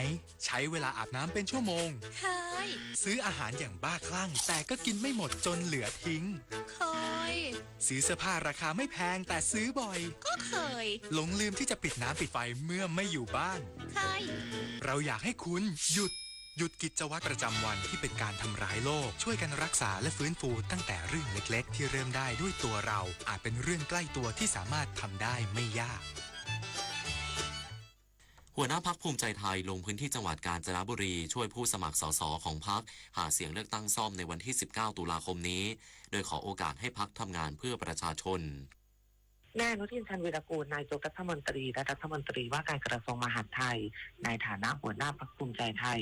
ใช้เวลาอาบน้ำเป็นชั่วโมงเคยซื้ออาหารอย่างบ้าคลั่งแต่ก็กินไม่หมดจนเหลือทิ้งเคยซื้อเสื้อผ้าราคาไม่แพงแต่ซื้อบ่อยก็เคยหลงลืมที่จะปิดน้ำปิดไฟเมื่อไม่อยู่บ้านเคยเราอยากให้คุณหยุดกิจวัตรประจำวันที่เป็นการทำร้ายโลกช่วยกันรักษาและฟื้นฟูตั้งแต่เรื่องเล็กๆที่เริ่มได้ด้วยตัวเราอาจเป็นเรื่องใกล้ตัวที่สามารถทำได้ไม่ยากหัวหน้าพรรคภูมิใจไทยลงพื้นที่จังหวัดกาญจนบุรีช่วยผู้สมัครสสของพรรคหาเสียงเลือกตั้งซ่อมในวันที่ 19 ตุลาคมนี้โดยขอโอกาสให้พรรคทำงานเพื่อประชาชนนายอนุทิน ชาญวีรกูลนายกรัฐมนตรีและรัฐมนตรีว่าการกระทรวงมหาดไทยในฐานะหัวหน้าพรรคภูมิใจไทย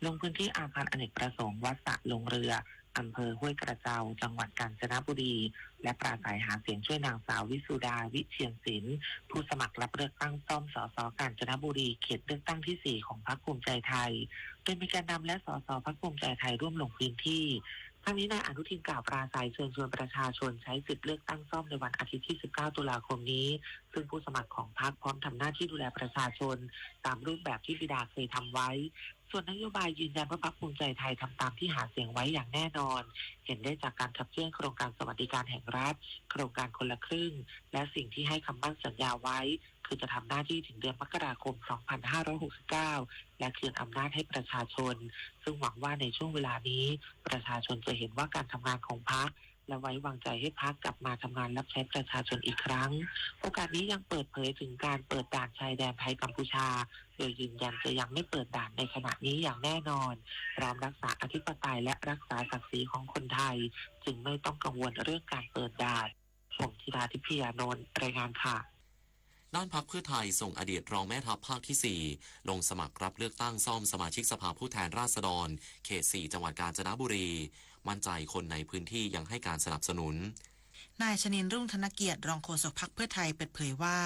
ลงพื้นที่อาคารอเนกประสงค์วัดสระลงเรืออำเภอห้วยกระเจ้าจังหวัดกาญจนบุรีและปราศัยหาเสียงช่วยนางสาววิสุดาวิเชียรศิลป์ผู้สมัครรับเลือกตั้งซ่อมสสกาญจนบุรีเขตเลือกตั้งที่ 4 ของพรรคภูมิใจไทยโดยมีแกนนำและสสพรรคภูมิใจไทยร่วมลงพื้นที่ทั้งนี้นายอนุทินกล่าวปราศัยเชิญชวนประชาชนใช้สิทธิเลือกตั้งซ่อมในวันอาทิตย์ที่ 19 ตุลาคมนี้ซึ่งผู้สมัครของพรรคพร้อมทำหน้าที่ดูแลประชาชนตามรูปแบบที่บิดาเคยทำไว้ส่วนนโยบายยืนยันว่าพรรคภูมิใจไทยทำตามที่หาเสียงไว้อย่างแน่นอนเห็นได้จากการขับเคลื่อนโครงการสวัสดิการแห่งรัฐโครงการคนละครึ่งและสิ่งที่ให้คำมั่นสัญญาไว้คือจะทำหน้าที่ถึงเดือนมกราคม 2569 และคืนอำนาจให้ประชาชนซึ่งหวังว่าในช่วงเวลานี้ประชาชนจะเห็นว่าการทำงานของพรรคและไว้วางใจให้พรรคกลับมาทำงานรับใช้ประชาชนอีกครั้งโอกาสนี้ยังเปิดเผยถึงการเปิดด่านชายแดนไทยกัมพูชาโดยยืนยันจะยังไม่เปิดด่านในขณะนี้อย่างแน่นอนพร้อมรักษาอธิปไตยและรักษาศักดิ์ศรีของคนไทยจึงไม่ต้องกังวลเรื่องการเปิดด่านผมธิดาทิพยานนท์รายงานค่ะด้านพรรคเพื่อไทยส่งอดีตรองแม่ทัพภาคที่ 4 ลงสมัครรับเลือกตั้งซ่อมสมาชิกสภาผู้แทนราษฎรเขต 4 จังหวัดกาญจนบุรีมั่นใจคนในพื้นที่ยังให้การสนับสนุนนายชนินทร์รุ่งธนเกียรติรองโฆษกพรรคเพื่อไทยเปิดเผยว่า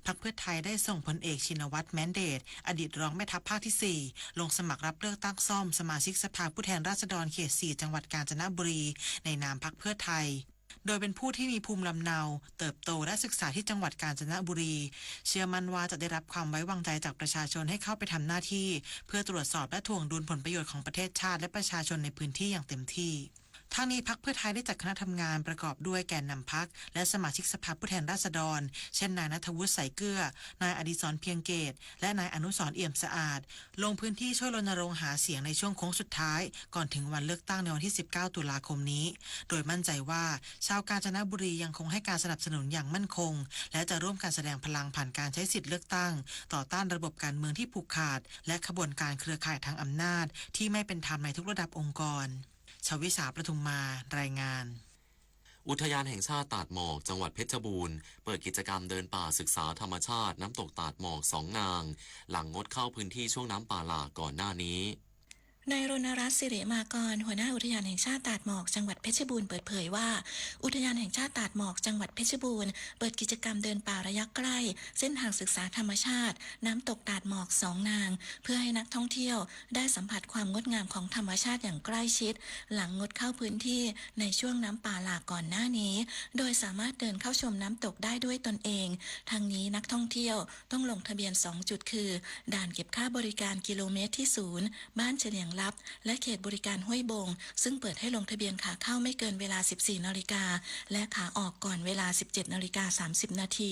พรรคเพื่อไทยได้ส่งพลเอกชินวัตรแม้นเดชอดีตรองแม่ทัพภาคที่ 4 ลงสมัครรับเลือกตั้งซ่อมสมาชิกสภาผู้แทนราษฎรเขต 4 จังหวัดกาญจนบุรีในนามพรรคเพื่อไทย โดยเป็นผู้ที่มีภูมิลำเนาเติบโตและศึกษาที่จังหวัดกาญจนบุรีเชื่อมั่นว่าจะได้รับความไว้วางใจจากประชาชนให้เข้าไปทำหน้าที่เพื่อตรวจสอบและถ่วงดุลผลประโยชน์ของประเทศชาติและประชาชนในพื้นที่อย่างเต็มที่ทางนี้พรรคเพื่อไทยได้จัดคณะทำงานประกอบด้วยแกนนำพรรคและสมาชิกสภาผู้แทนราษฎรเช่นนายณัฐวุฒิ ใสเกลือนายอดิศร เพียงเกตและนายอนุสรณ์ เอี่ยมสะอาดลงพื้นที่ช่วยรณรงค์หาเสียงในช่วงโค้งสุดท้ายก่อนถึงวันเลือกตั้งในวันที่ 19 ตุลาคมนี้โดยมั่นใจว่าชาวกาญจนบุรียังคงให้การสนับสนุนอย่างมั่นคงและจะร่วมกันแสดงพลังผ่านการใช้สิทธิเลือกตั้งต่อต้านระบบการเมืองที่ผูกขาดและขบวนการเครือข่ายทางอำนาจที่ไม่เป็นธรรมในทุกระดับองค์กรชวิสา ประทุมมารายงานอุทยานแห่งชาติตาดหมอกจังหวัดเพชรบูรณ์เปิดกิจกรรมเดินป่าศึกษาธรรมชาติน้ำตกตาดหมอก2 นางหลังงดเข้าพื้นที่ช่วงน้ำป่าหลากก่อนหน้านี้นายรณรัตน์ สิริมากรหัวหน้าอุทยานแห่งชาติตาดหมอกจังหวัดเพชรบูรณ์เปิดเผยว่าอุทยานแห่งชาติตาดหมอกจังหวัดเพชรบูรณ์เปิดกิจกรรมเดินป่าระยะใกล้เส้นทางศึกษาธรรมชาติน้ำตกตาดหมอก2 นางเพื่อให้นักท่องเที่ยวได้สัมผัสความงดงามของธรรมชาติอย่างใกล้ชิดหลังงดเข้าพื้นที่ในช่วงน้ำป่าหลากก่อนหน้านี้โดยสามารถเดินเข้าชมน้ำตกได้ด้วยตนเองทางนี้นักท่องเที่ยวต้องลงทะเบียน2 จุดคือด่านเก็บค่าบริการกิโลเมตรที่0บ้านเฉลียงลับและเขตบริการห้วยบงซึ่งเปิดให้ลงทะเบียนขาเข้าไม่เกินเวลา 14 นาฬิกาและขาออกก่อนเวลา 17:30 นาที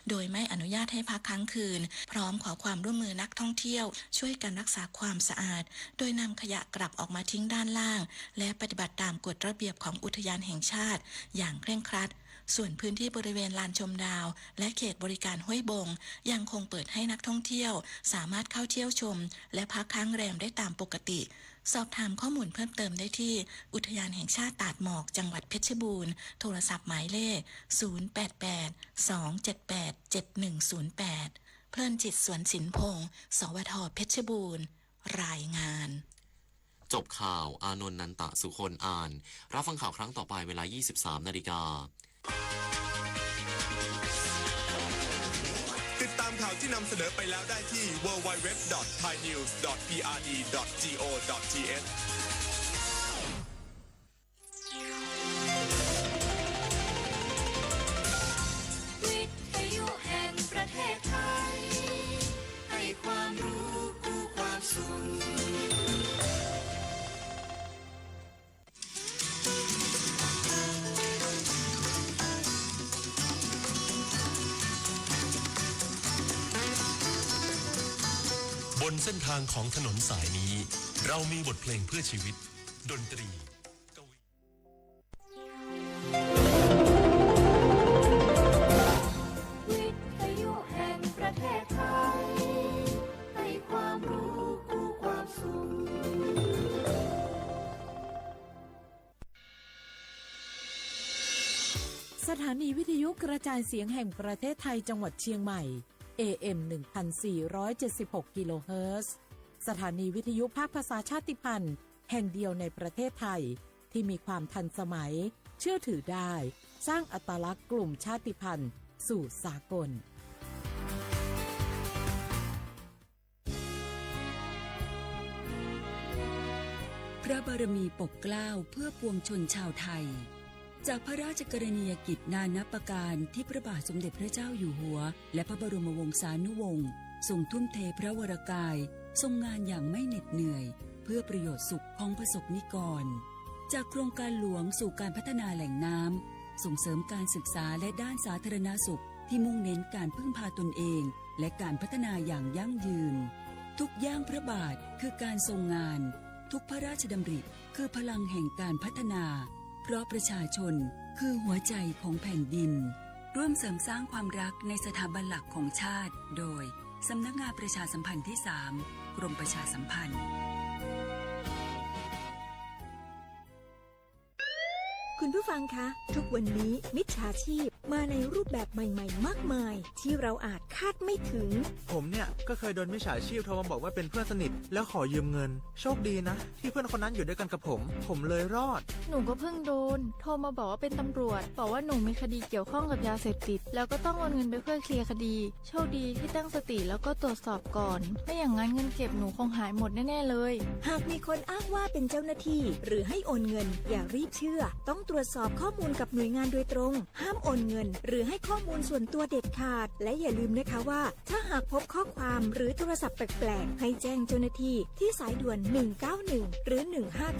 โดยไม่อนุญาตให้พักค้างคืนพร้อมขอความร่วมมือนักท่องเที่ยวช่วยกันรักษาความสะอาดโดยนำขยะกลับออกมาทิ้งด้านล่างและปฏิบัติตามกฎระเบียบของอุทยานแห่งชาติอย่างเคร่งครัดส่วนพื้นที่บริเวณลานชมดาวและเขตบริการห้วยบงยังคงเปิดให้นักท่องเที่ยวสามารถเข้าเที่ยวชมและพักค้างแรมได้ตามปกติสอบถามข้อมูลเพิ่มเติมได้ที่อุทยานแห่งชาติตาดหมอกจังหวัดเพชรบูรณ์โทรศัพท์หมายเลข088-278-7108เพลินจิตสวนสินพงศ์สวท.เพชรบูรณ์รายงานจบข่าวอานนท์ นันตะสุคนอ่านรับฟังข่าวครั้งต่อไปเวลา 23 นาฬิกาติดตามข่าวที่นำเสนอไปแล้วได้ที่ www.thainews.prd.go.thวิทยุแห่งประเทศไทยให้ความรู้คู่ความสุขบนเส้นทางของถนนสายนี้เรามีบทเพลงเพื่อชีวิตดนตรีวิทยุแห่งประเทศไทยให้ความรู้คู่ความสุขสถานีวิทยุกระจายเสียงแห่งประเทศไทยจังหวัดเชียงใหม่AM 1476 กิโลเฮิรตซ์สถานีวิทยุภาคภาษาชาติพันธุ์แห่งเดียวในประเทศไทยที่มีความทันสมัยเชื่อถือได้สร้างอัตลักษณ์กลุ่มชาติพันธุ์สู่สากลพระบารมีปกเกล้าเพื่อปวงชนชาวไทยจากพระราชกรณียกิจนานับประการที่พระบาทสมเด็จพระเจ้าอยู่หัวและพระบรมวงศานุวงศ์ทรงทุ่มเทพระวรกายทรงงานอย่างไม่เหน็ดเหนื่อยเพื่อประโยชน์สุขของประสบนิกรจากโครงการหลวงสู่การพัฒนาแหล่งน้ำส่งเสริมการศึกษาและด้านสาธารณสุขที่มุ่งเน้นการพึ่งพาตนเองและการพัฒนาอย่างยั่งยืนทุกย่างพระบาทคือการทรงงานทุกพระราชดำริคือพลังแห่งการพัฒนาเพราะประชาชนคือหัวใจของแผ่นดินร่วมเสริมสร้างความรักในสถาบันหลักของชาติโดยสำนักงานประชาสัมพันธ์ที่ 3 กรมประชาสัมพันธ์ คุณผู้ฟังคะทุกวันนี้มิจฉาชีพมาในรูปแบบใหม่ๆมากมายที่เราอาจคาดไม่ถึงผมเนี่ยก็เคยโดนมิจฉาชีพโทรมาบอกว่าเป็นเพื่อนสนิทแล้วขอยืมเงินโชคดีนะที่เพื่อนคนนั้นอยู่ด้วยกันกับผมเลยรอดหนูก็เพิ่งโดนโทรมาบอกว่าเป็นตำรวจบอกว่าหนูมีคดีเกี่ยวข้องกับยาเสพติดแล้วก็ต้องโอนเงินไปเพื่อเคลียร์คดีโชคดีที่ตั้งสติแล้วก็ตรวจสอบก่อนไม่อย่างนั้นเงินเก็บหนูคงหายหมดแน่ๆเลยหากมีคนอ้างว่าเป็นเจ้าหน้าที่หรือให้โอนเงินอย่ารีบเชื่อต้องตรวจ จสอบข้อมูลกับหน่วยงานโดยตรงห้ามโอนเงินหรือให้ข้อมูลส่วนตัวเด็ดขาดและอย่าลืมนะคะว่าถ้าหากพบข้อความหรือโทรศัพท์แปลกๆให้แจ้งเจ้าหน้าที่ที่สายด่วน191หรือ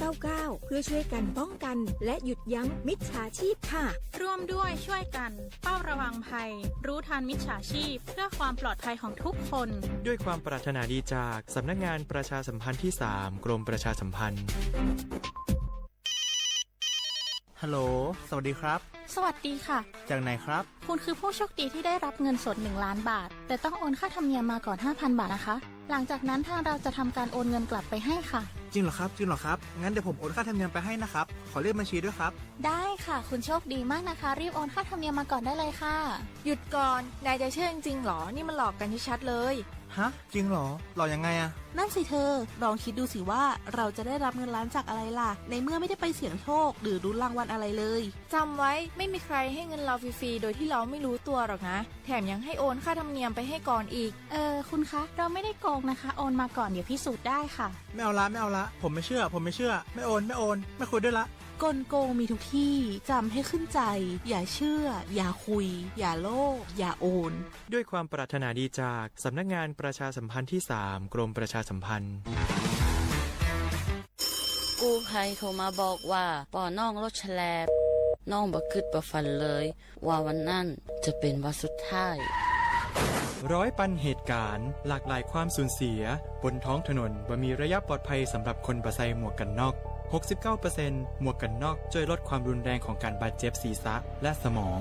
1599เพื่อช่วยกันป้องกันและหยุดยั้งมิจฉาชีพค่ะร่วมด้วยช่วยกันเฝ้าระวังภัยรู้ทันมิจฉาชีพเพื่อความปลอดภัยของทุกคนด้วยความปรารถนาดีจากสำนักงานประชาสัมพันธ์ที่ 3 กรมประชาสัมพันธ์ฮัลโหลสวัสดีครับสวัสดีค่ะจากไหนครับคุณคือผู้โชคดีที่ได้รับเงินสด1 ล้านบาทแต่ต้องโอนค่าธรรมเนียมมาก่อน 5,000 บาทนะคะหลังจากนั้นทางเราจะทำการโอนเงินกลับไปให้ค่ะจริงเหรอครับงั้นเดี๋ยวผมโอนค่าธรรมเนียมไปให้นะครับขอเลขบัญชีด้วยครับได้ค่ะคุณโชคดีมากนะคะรีบโอนค่าธรรมเนียมมาก่อนได้เลยค่ะหยุดก่อนนายจะเชื่อจริงๆหรอนี่มันหลอกกันชัดๆเลยฮะจริงเหรอหลอกยังไงอะนั่นสิเธอลองคิดดูสิว่าเราจะได้รับเงินล้านจากอะไรล่ะในเมื่อไม่ได้ไปเสี่ยงโชคหรือลุ้นรางวัลอะไรเลยจำไว้ไม่มีใครให้เงินเราฟรีๆโดยที่เราไม่รู้ตัวหรอกนะแถมยังให้โอนค่าธรรมเนียมไปให้ก่อนอีกคุณคะเราไม่ได้โกงนะคะโอนมาก่อนเดี๋ยวพิสูจน์ได้ค่ะไม่เอาละผมไม่เชื่อไม่โอนไม่คุยด้วยละกลโกงมีทุกที่จำให้ขึ้นใจอย่าเชื่ออย่าคุยอย่าโลภอย่าโอนด้วยความปรารถนาดีจากสำนักงานประชาสัมพันธ์ที่ 3 กรมประชาสัมพันธ์กู้ภัยโทรมาบอกว่าป่อน้องรถแฉลบน้องบ่คิดบ่ฝันเลยว่าวันนั้นจะเป็นวันสุดท้ายร้อยปันเหตุการณ์หลากหลายความสูญเสียบนท้องถนนบ่มีระยะปลอดภัยสำหรับคนบ่ใส่หมวกกันน็อก69% หมวกกันน็อกช่วยลดความรุนแรงของการบาดเจ็บศีรษะและสมอง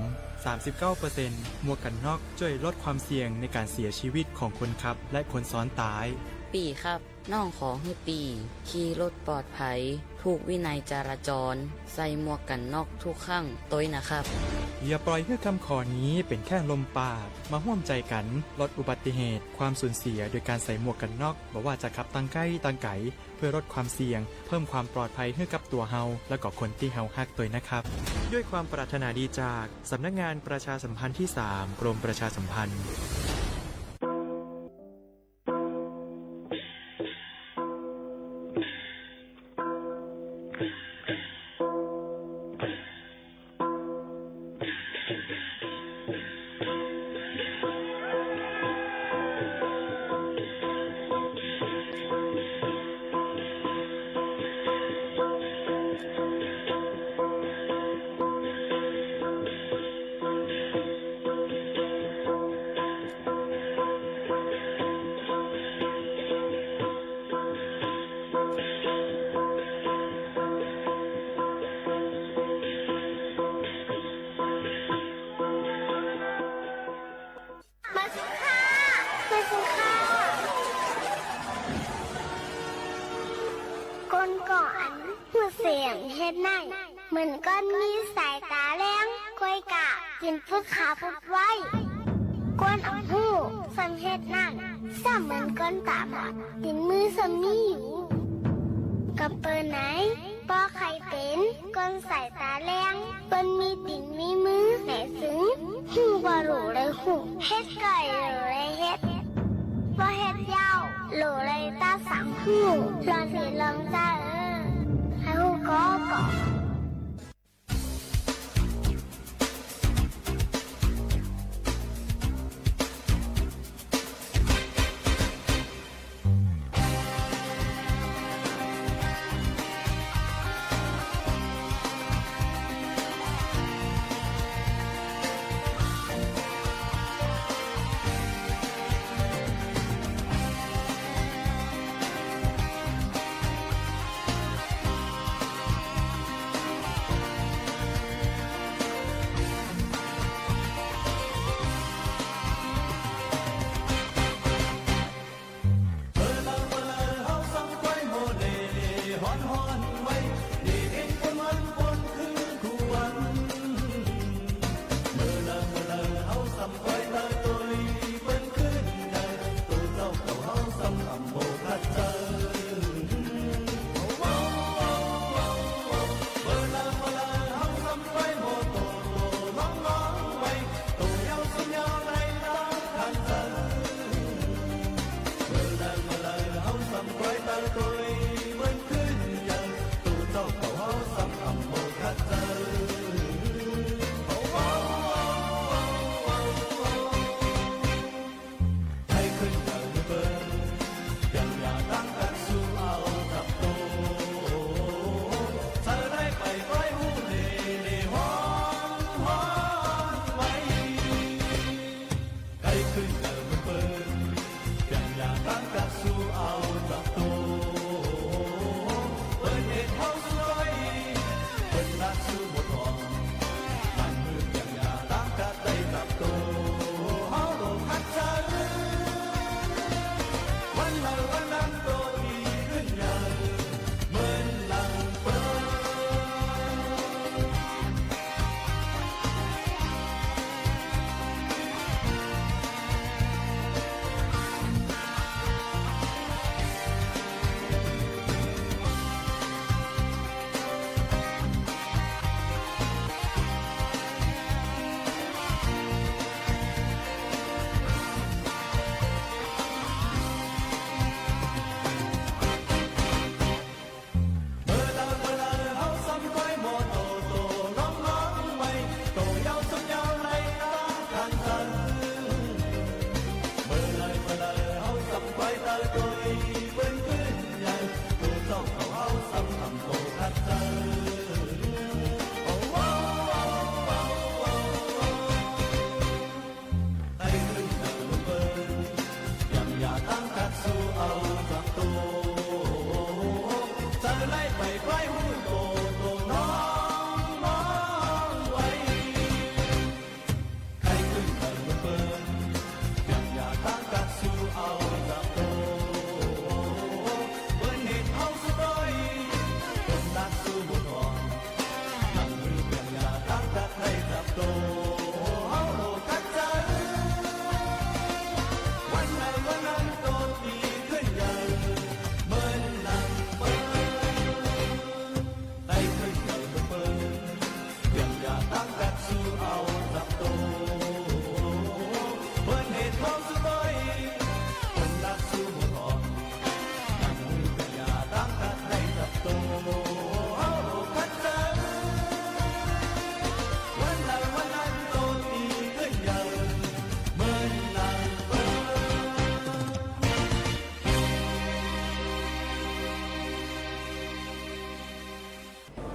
39% หมวกกันน็อกช่วยลดความเสี่ยงในการเสียชีวิตของคนขับและคนซ้อนท้ายปีครับน้องขอให้ปีขี่รถปลอดภัยถูกวินัยจราจรใส่หมวกกันน็อกทุกครั้งต้วยนะครับอย่าปล่อยให้คำขอนี้เป็นแค่ลมปากมาร่วมใจกันลดอุบัติเหตุความสูญเสียโดยการใส่หมวกกันน็อกบอกว่าจะขับตั้งใกล้ตั้งไกลเพื่อลดความเสี่ยงเพิ่มความปลอดภัยให้กับตัวเฮาและก็คนที่เฮาฮักต้วยนะครับด้วยความปรารถนาดีจากสำนักงานประชาสัมพันธ์ที่ 3 กรมประชาสัมพันธ์เหมือนก้อนมีสายตาแรงก้อยกะกินพุทขาพุดไว้ก้นอ่ำหูสังเฮ็ดนั่นซ้ำเหมือนก้นตาบอดตินมือสมีอยู่กับเปิดไหนปอใครเป็นก้นสายตาแรงก้นมีติ่นมีมือไหนซึ้งหูบาหลูเลยหูเฮ็ดไก่หลูเลยเฮ็ดปอเฮ็ดยาวหลูเลยตาสังหูลองสิลองจ้าให้หูก็ก่อ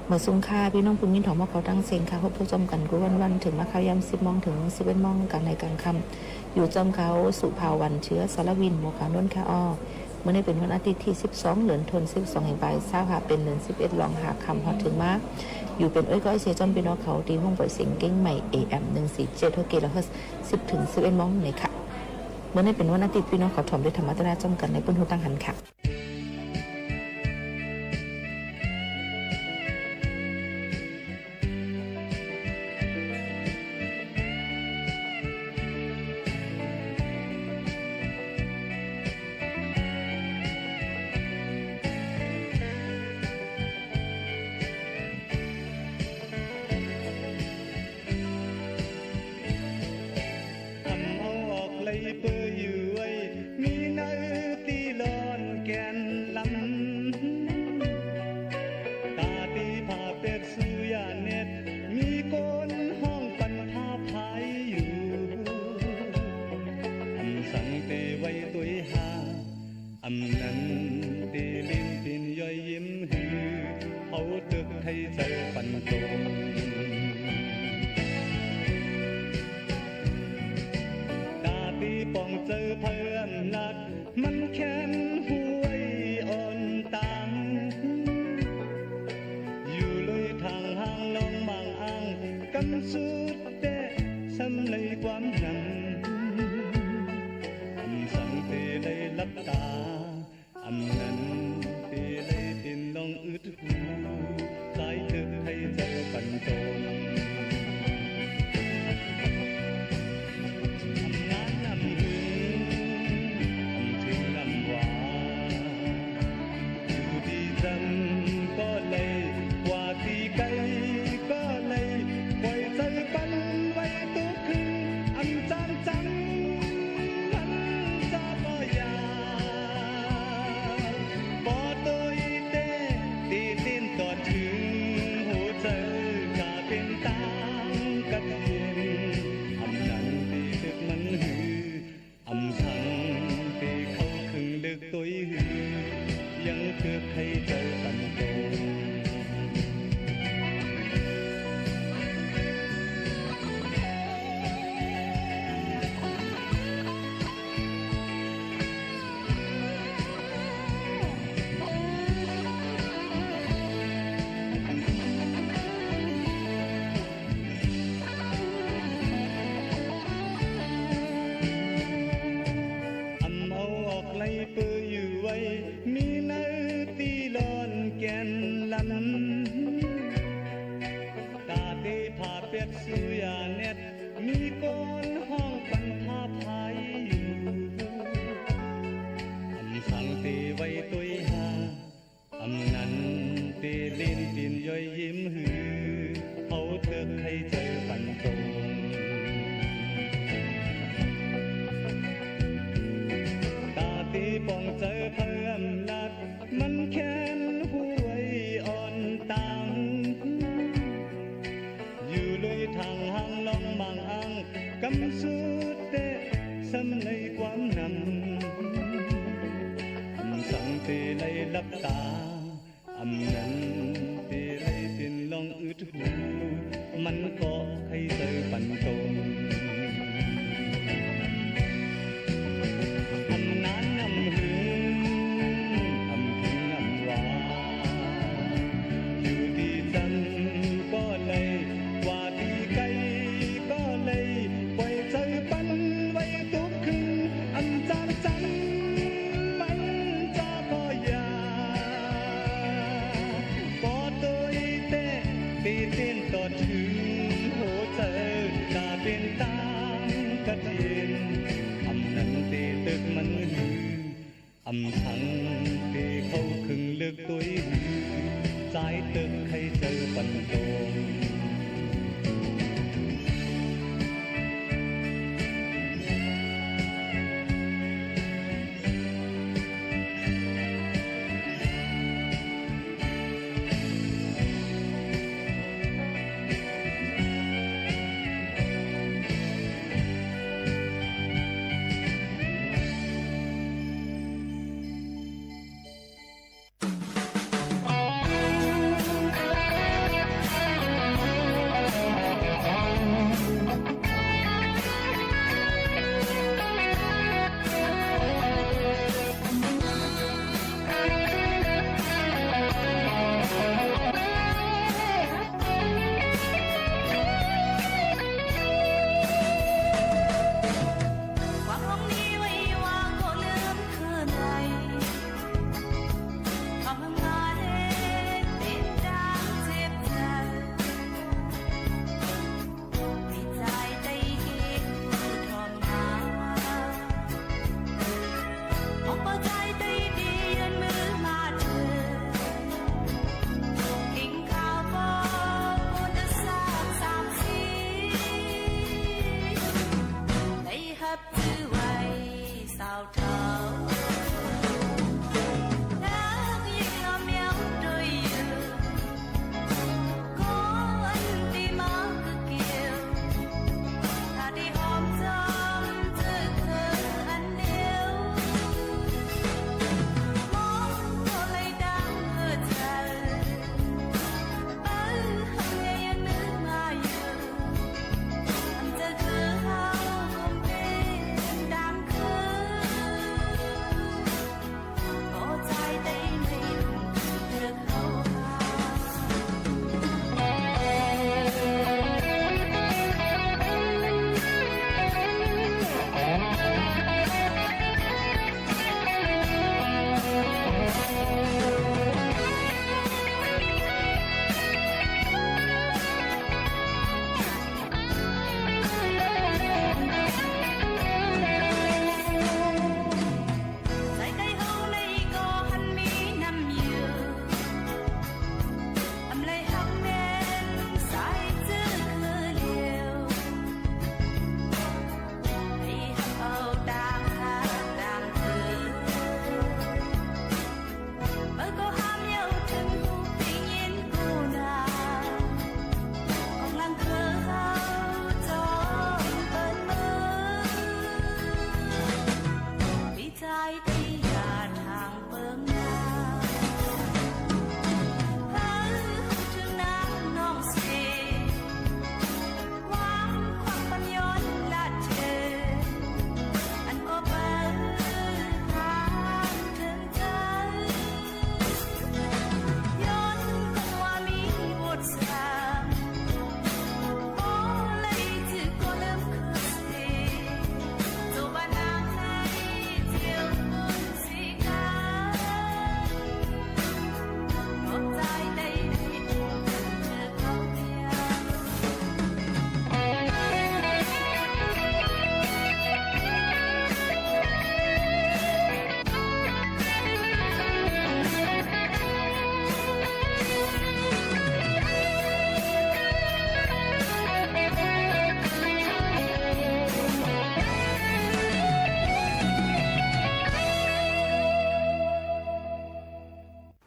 เมื่อสุงค่าพี่น้องปุ้งยินถอมาเขาตั้งเสียงค่ะพบผู้จมกันกูวันถึงมาข่าวยำ10 โมงถึง 11 โมงกันในกลางค่ำอยู่จมเขาสุภาวันเชื้อสารวินหมู่ขาวน้นค่าอ้อเมื่อนี้เป็นวันอาทิตย์ที่12เดือนธันวาคม12แห่งปลายเช้าค่ะเป็นเดือน11ลองหาคำฮอดถึงมาอยู่เป็นก้อยเสียจอมพี่น้องเขาตีห้องปล่อยเสียงเก้งใหม่ AM 147 เกลเฮิรตซ์10 ถึง 11 โมงในค่ะเมื่อนี้เป็นวันอาทิตย์พี่น้องเขาถ่อมด้วยธรรมะตราจมกันในปุ้นหูตั้งหันค่ะอ ำในความนำคำสั่งเตไลลับตาอำนั้นเตไลเต้นลองอึดหูมันก็ให้เจอปันตรงอำนานอำหึงอำถึงอำวาอยู่ดีจันก็เลยว่าดีไกลก็เลยปล่อยใจปันไว้ทุกคืนอำจางจันมันจะก็ยาก็ตัวเต้ตีเต้นต่อถึงหัวใจกาเป็นตามกระเทียนอำนั้นเตตึกมันหืออำทั้งเตเข้าครึ่งเลือกตัวหือใจตึกให้เจอปันโต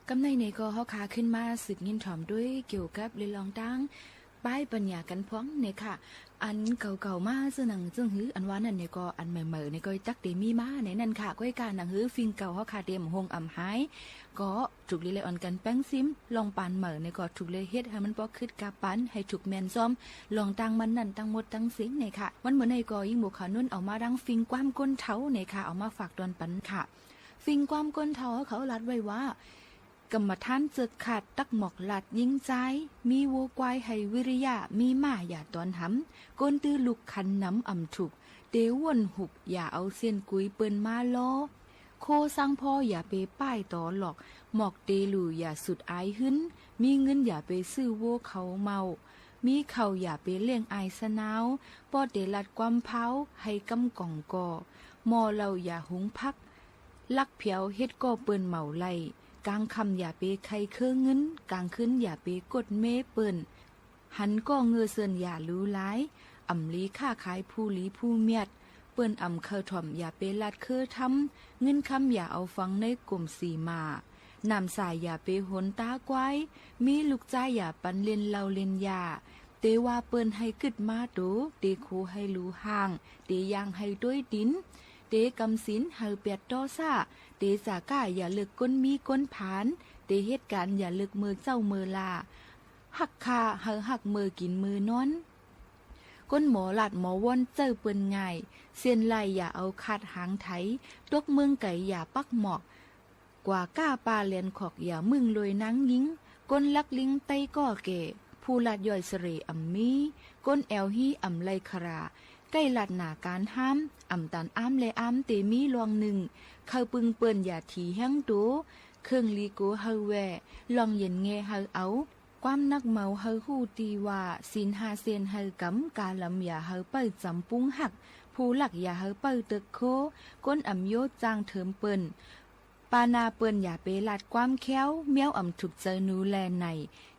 กำในนี้ก็เขาคาขึ้นมาสึกยินถอมด้วยเกี่ยวกับเรื่องลองตั้ง ป้ายปัญญากันพ้องเนี่ยค่ะอันเก่าๆมาซึ่งหนังซึ่งหืออันว่านั่นเนี่ยก็อันใหม่ๆเนี่ยก็จักเดมีมาในนั่นค่ะก้อยการหนังหือฟิงเก่าเฮาค่ะเดมหงอำหายก็ถูกลีเลยอ่อนกันแป้งซิมลองปานเหม่อเนี่ยก็ถูกเลยเฮ็ดให้มันบ่คิดกาปันให้ถูกแม่นซ้อมลองตั้งมันนั่นตั้งหมดตั้งสิงเนี่ยค่ะมันเหมือนในก็ยิ่งหมู่ขานุ่นเอามาดังฟิงความก้นเท้าเนี่ยค่ะเอามาฝากตอนปันค่ะฟิงความก้นเท้าเขาลัดไว้ว่ากรรมฐานเจิดขาดตักหมอกหลัดยิงใจมีวัวควายให้วิริยะมีมาอย่าตอนหำก้นตื้อลุกขันน้ำอ่ำฉุกเดวนหุบอย่าเอาเส้นกุยเปิ้นมาล้อโคสังพ่ออย่าไปป้ายต่อหลอกหมอกเดลูอย่าสุดอายหึ้นมีเงินอย่าไปซื้อวัวเขาเมามีเข่าอย่าไปเลี้ยงอายสนาวปอดเดลัดความเผาให้กำก่องก่อมอเราอย่าหุงพักลักเพียวเฮ็ดก็เปิ้นเมาไลกลางคำอย่าไปใครเครื่องเงินกลางคืนอย่าไปกดเมเปิ่นหันก็เงือเซินอย่ารู้ร้ายอ่ำลีค่าขายผู้ลีผู้เมียดเปิ้นอ่ำเคอถ่อมอย่าไปลัดเคอทำเงินคำอย่าเอาฟังในกลุ่มสีมานำสายอย่าไปหนตากวายมีลูกใจอย่าปันเล่นเล่าเล่นยาเตว่าเปิ้นให้กึดมาดูเตคูให้รู้ห่างเตยางให้ด้วยดินเตกำสินให้เปียดต่อซ่าเตสาก้าอย่าเลือกก้นมีก้นผานเตเหตุการณ์อย่าเลือกมือเจ้ามือลาหักคาเฮาหักมือกินมือนอนก้นหมอหลัดหมอว่นเจ้าเปิ้นง่ายเส้นไหลอย่าเอาขาดหางไถตกเมืองไก่อย่าปักหมอกกว่าก้าปลาเลียนขอกอย่ามึงลอยนังยิงก้นลักลิงไตก่อเก๋ผู้ลัดย่อยเสเรอ่ำมีก้นแอวฮีอ่ำไลคราใกล้ลัดหนาการห้ามอ่ำตันอ้ำเลอ้ำเตมีลวงหนึ่งเข้าปึงเปิ้นอย่าถีแห้งดูเครื่องลีโกเฮาแวลองเย็นเงเฮาเอาความนักเมาเฮาฮู้ตีว่าศีลหาเซนเฮากำกาลำอย่าเฮาเปิ้จำปุ้งหักผู้หลักอย่าเฮาเปิ้ตึกโคก้นอ่ำโยจางเถิมเปิ้นปานาเปิ้นอย่าไปลัดความแค้วเมียวอ่ำถูกเจอนูแลใน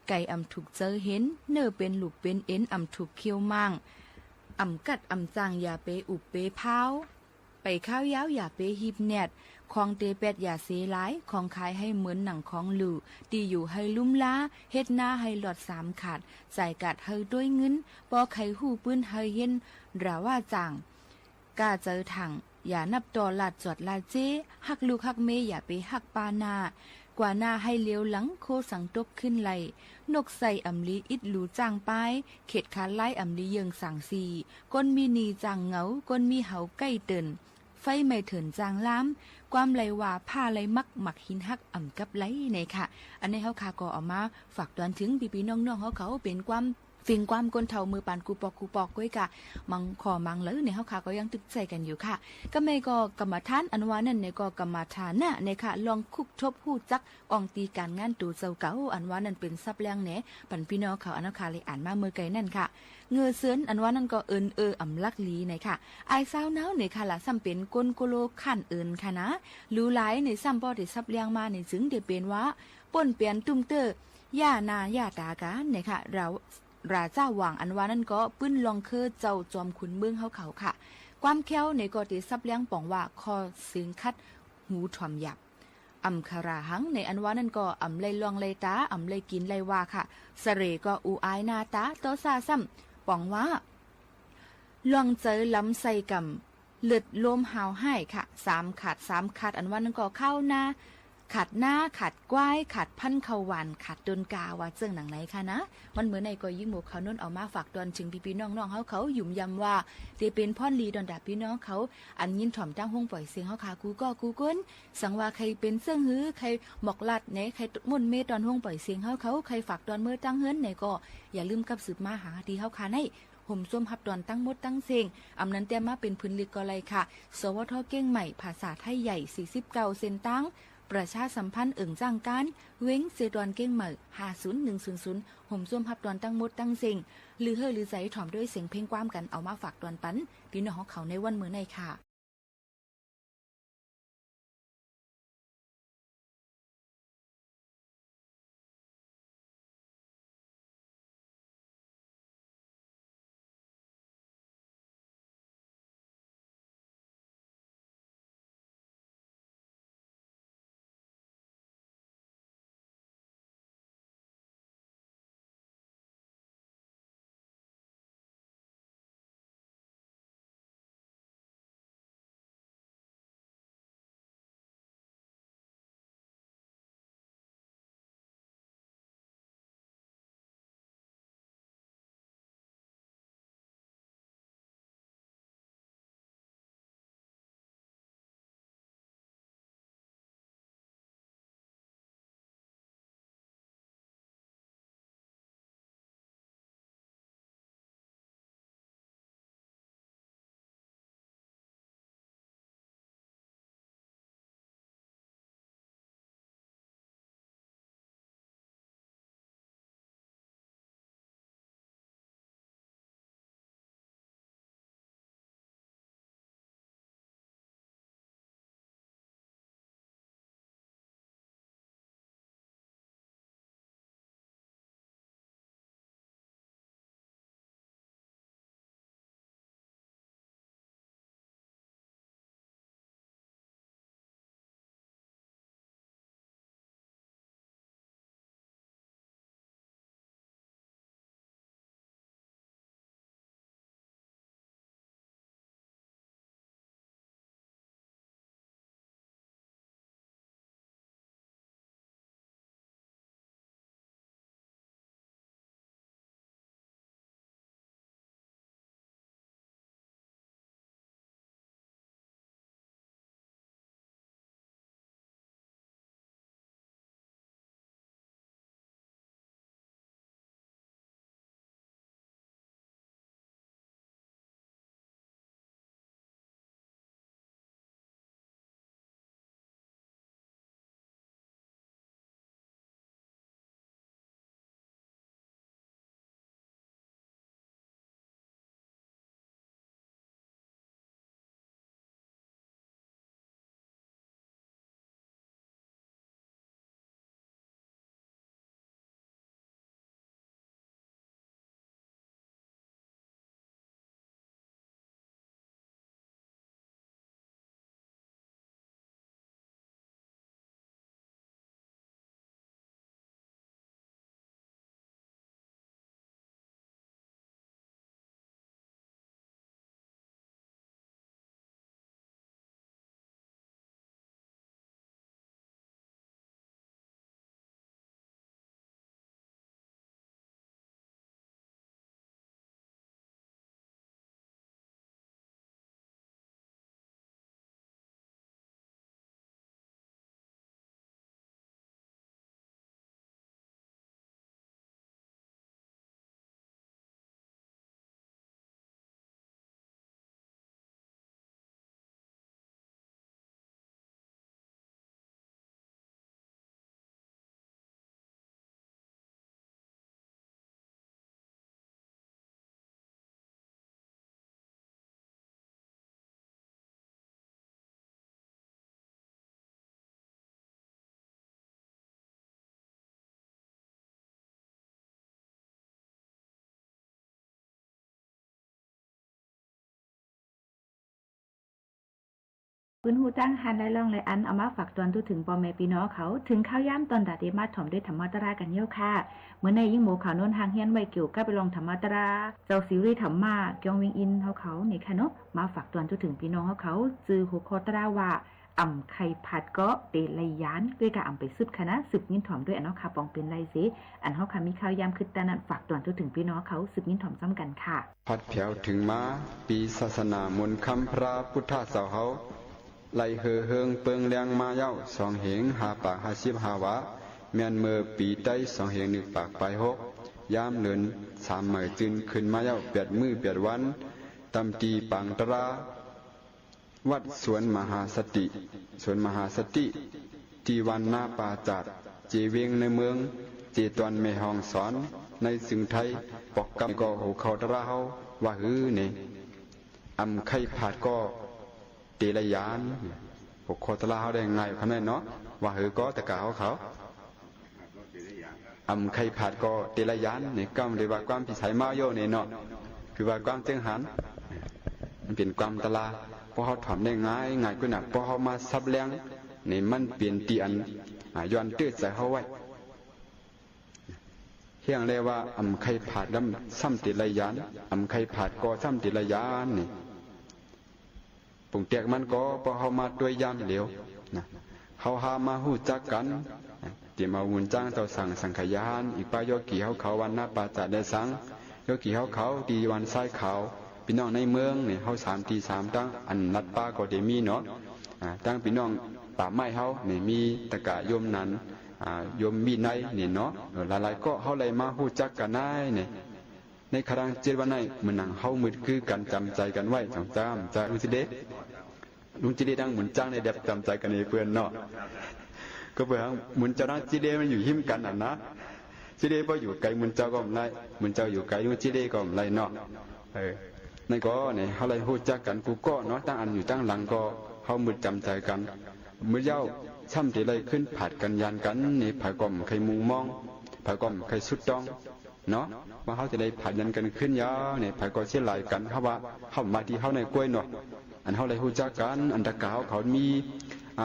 ไก่อ่ำถูกเจอเห็นเนื้อเป็นหลุกเป็นเอ็นอ่ำถูกเคี้ยวมั่งอ่ำกัดอ่ำจางอย่าไปอุบเปพาวไปข้าวยาวอย่าไปฮิบแนดของเตเป็ดอย่าเสียหลายของขายให้เหมือนหนังของหลู่ตีอยู่ให้ลุ่มล้าเฮ็ดหน้าให้หลอดสามขาดใส่กัดให้ด้วยเงินปอไข่หู้ปื้นให้เห็นราว่าจางกาเจอถังอย่านับต่อลาดจอดลาเจ้หักลูกหักเมอย่าไปหักปานากว่าหน้าให้เลี้ยวหลังโคสังตบขึ้นไหลนกใส่อำลีอิดหลูจางปายเข็ดคาไล่อำลีเยิงสังสีก้นมีนีจางเหงาก้นมีเหาใกล้เตินไฟไม่เถินจางล้ำความไหลว่าผ้าไหลมักหมักหินหักอ่ำกับไหลในค่ะอันนี้เฮาคาก็เอามาฝากตอนถึงพี่ๆน้องๆเขาเป็นความฟิงความก้นเท่ามือปานกูปอกก้อยกะมังขอมังเลยในเฮาค่ะก็ยังตึกใจกันอยู่ค่ะก็ไม่ก็กรรมฐานอันว่านั่นในก็กรรมฐานน่ะในค่ะลองคุกทบฮู้จักอองตีการงานตูเจ้าเก่าอันว่านั่นเป็นซับแรงแหนปันพี่น้องเขาอันค่ะเลยอ่านมาเมื่อไกลนั่นค่ะเงือเสือนอันว่านั่นก็เอินอำลักลีในค่ะไอ้สาวหนาวในค่ะล่ะซ้ำเป็นก้นโกโลขั้นเอินค่ะนะรู้หลายในซ้ำบ่ได้ซับแรงมาในจึงได้เป็นว่าป่นเปลี่ยนตุ้มเตอย่านาย่าตากาในค่ะเราราเจ้าหว่างอันว่านั่นก็ปื้นลองเคอเจ้าจอมขุนเมืองเขาค่ะความแค้วในกอติซับเลี้ยงป่องว่าคอสึงคัดหูถ่อมหยับอำคาราหังในอันว่านั่นก็อำไลลองไลตาอำไลกินไลว่าค่ะสเรก็อูอายนาตาโตซาซ้ำป่องว่าลองเจอล้ำใส่กำเลือดลมหาวให้ค่ะ3 ขาดอันว่านั่นก็เข้าหน้าขาดหน้าขาดกว้ายขาดพันเขาหวานขาดดนกาว่าเจิงหนังไหนค่ะนะมันเหมือนในก็ยิ่งหมูเขานุ่นเอามาฝากตอนถึงพี่ๆน้องๆเขาหยุ่มยำว่าเตเป็นพ่อนลีดอนดาพี่น้องเขาอันยินถ่อมตั้งห้องปล่อยเสียงเขาขากูก็กูก้นสังว่าใครเป็นเสื่องหื้อใครหมอกลัดไหนใครมุ่นเมตอนห้องปล่อยเสียงเขาใครฝากตอนเมื่อตั้งเฮิรนไหนก็อย่าลืมกับสืบมาหาดีเขาขาในห่มส้มหับตอนตั้งมดตั้งเซงอำนั้นแต่มาเป็นพื้นลิกก็เลยค่ะสวทเก้งใหม่ภาษาไทยใหญ่49เซนตั้งประชาสัมพันธ์จ้างการเว้งเซดอนเก้งเหม่อ50100ห่มส้วมพับตอนตั้งมดตั้งเซงหรือหรือใจถ่อมด้วยเสียงเพลงความกันเอามาฝากตอนปันพี่น้องเขาในวันมื้อในค่ะ ปืนหูจ้างหันไล่ล่องไล่อันเอามาฝากตอนทุถึงปอแม่พี่น้องเขาถึงข้าวย่ำตอนดาเดมาถ่อมด้วยธรรมตรากันเยี่ยวค่ะเมื่อในยิ่งหมูขาวน้นหางเฮียนไว้เกี่ยวกับไปลองธรรมตราเจ้าซีรีส์ธรรมะเกียงวิงอินเขาเนี่ยค่ะเนาะมาฝากตอนทุถึงพี่น้องเขาจือหัวคอตราว่าอ่ำไข่ผัดก็เตะไลยานด้วยการอ่ำไปซึบคณะสืบยินถ่อมด้วยอันเขาค่ะปองเป็นไรสิอันเขาค่ะมีข้าวยำคือแต่นั้นฝากตอนทุถึงพี่น้องเขาสืบยินถ่อมซ้ำกันค่ะพัดแผ่วถึงมาปีศาสนามนต์คำพระพุทธเสาเฮาไล่เฮืองเปิงแรงมาเย้าสองเหงหาปากหาสิบหาวะแม่นเมื่อปีใต้สองเหงหนึ่งปากไปหกยามเลินสามเหมยจืนขึ้นมาเย้าเปียดมือเปียดวันตำตีปังตราวัดสวนมหาสติสวนมหาสติที่วันหน้าปาจัดเจเวงในเมืองเจตวนแม่ห้องสอนในสึงไทยปอกกำก็หูเขาตราเฮาว่าฮือเนี่ยอำไข่ผาดก็เตลยานปกโคตราเขาได้ไงเขาเนี่ยเนาะว่าฮือก็ตะกาเขาอำไข่ผาดก็เตลยานเนี่ยกำเรียกว่าความพิสัยมาโยเนี่ยเนาะคือว่าความจึงหันมันเป็นความตลาพอเขาถอมได้ง่ายก็หนักพอเขามาซับแรงในมันเปลี่ยนตีอันย้อนตื้อใส่เขาไว้เฮียงเลยว่าอำไข่ผาดดำซ้ำติลยานอำไข่ผาดก็ซ้ำติลยานนี่ปุ่งเตียกมันก็พอเขามาด้วยยามเหลวนะเขาหามาหู้จักกันเดี๋ยวมาวุ่นจ้างเจ้าสั่งสังขยานอีกป้ายโยกี่เขาวันหน้าปาจัดได้สังโยกี่เขาตีวันซ้ายเขาพี่น้องในเมืองเนี่ยเขา3 ตี 3ตั้งอันนัดป้าก็เดมีเนาะตั้งพี่น้องป่าไม้เขาเนี่ยมีตะกะโยมนั้นโยมมีในเนี่ยเนาะหลายๆก็เขาเลยมาหู้จักกันได้เนี่ยในครั้งเจ็ดวันในมันนั่งเขามืดคือกันจำใจกันไว้จำใจลุงจิเดดังหมุนจ้างในเด็บจำใจกันในเพื่อนเนาะก็เพื่อหมุนเจ้าดังจิเดมันอยู่หิมกันอ่ะนะจิเดพออยู่ไกลหมุนเจ้าก็ไม่ไรหมุนเจ้าอยู่ไกลลุงจิเดก็ไม่ไรเนาะในก็เนี่ยเขาเลยหู้จักกันกูก็เนาะตั้งอันอยู่ตั้งหลังก็เขามืดจำใจกันมือเย้าช่ำที่ไรขึ้นผัดกันยันกันนี่ผายกลมใครมุงมองผายกลมใครสุดต้องเนาะว่าเขาจะได้ผัดยันกันขึ้นยาวเนี่ยผายก็เชี่ยไหลกันเขาว่าเขามาที่เขาในกล้วยเนาะอันเขาเลยหู้จักกันอันตะกาวเขามีอ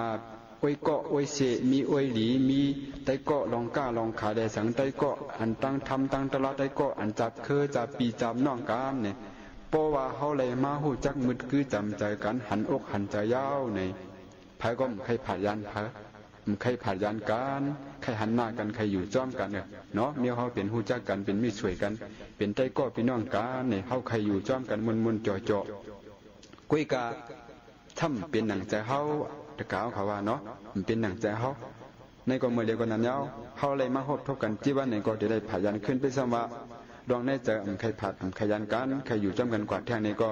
วยเกาะอวยเสมีอวยหลีมีไตเกาะลองก้าลองขาได้สังไตเกาะอันตั้งทำตั้งตลาดไตเกาะอันจับเคยจับปีจับน้องกามเนี่ยเพราะว่าเขาเลยมาหู้จักมืดคือจำใจกันหันอกหันใจยาวในไผก็ใครผ่ายันไผใครผ่ายันกันใครหันหน้ากันใครอยู่จ้อมกันเนาะเมียเขาเป็นหู้จักกันเป็นมิตรสวยกันเป็นไตก็พี่น้องกันเนี่ยเขาใครอยู่จ้อมกันมุนจ่อกุยกาทำเป็นหนังใจเขาตะกาวเขาว่าเนาะมันเป็นหนังใจเขาในก็เมื่อเดียวกันนั้นเขาเลยมาพบทบกันที่ว่าในก็จะได้ผ่ายันขึ้นไปสว่าดองในใจใครผ่าใครยันกันใครอยู่จ้อมกันกว่าแท่งในก็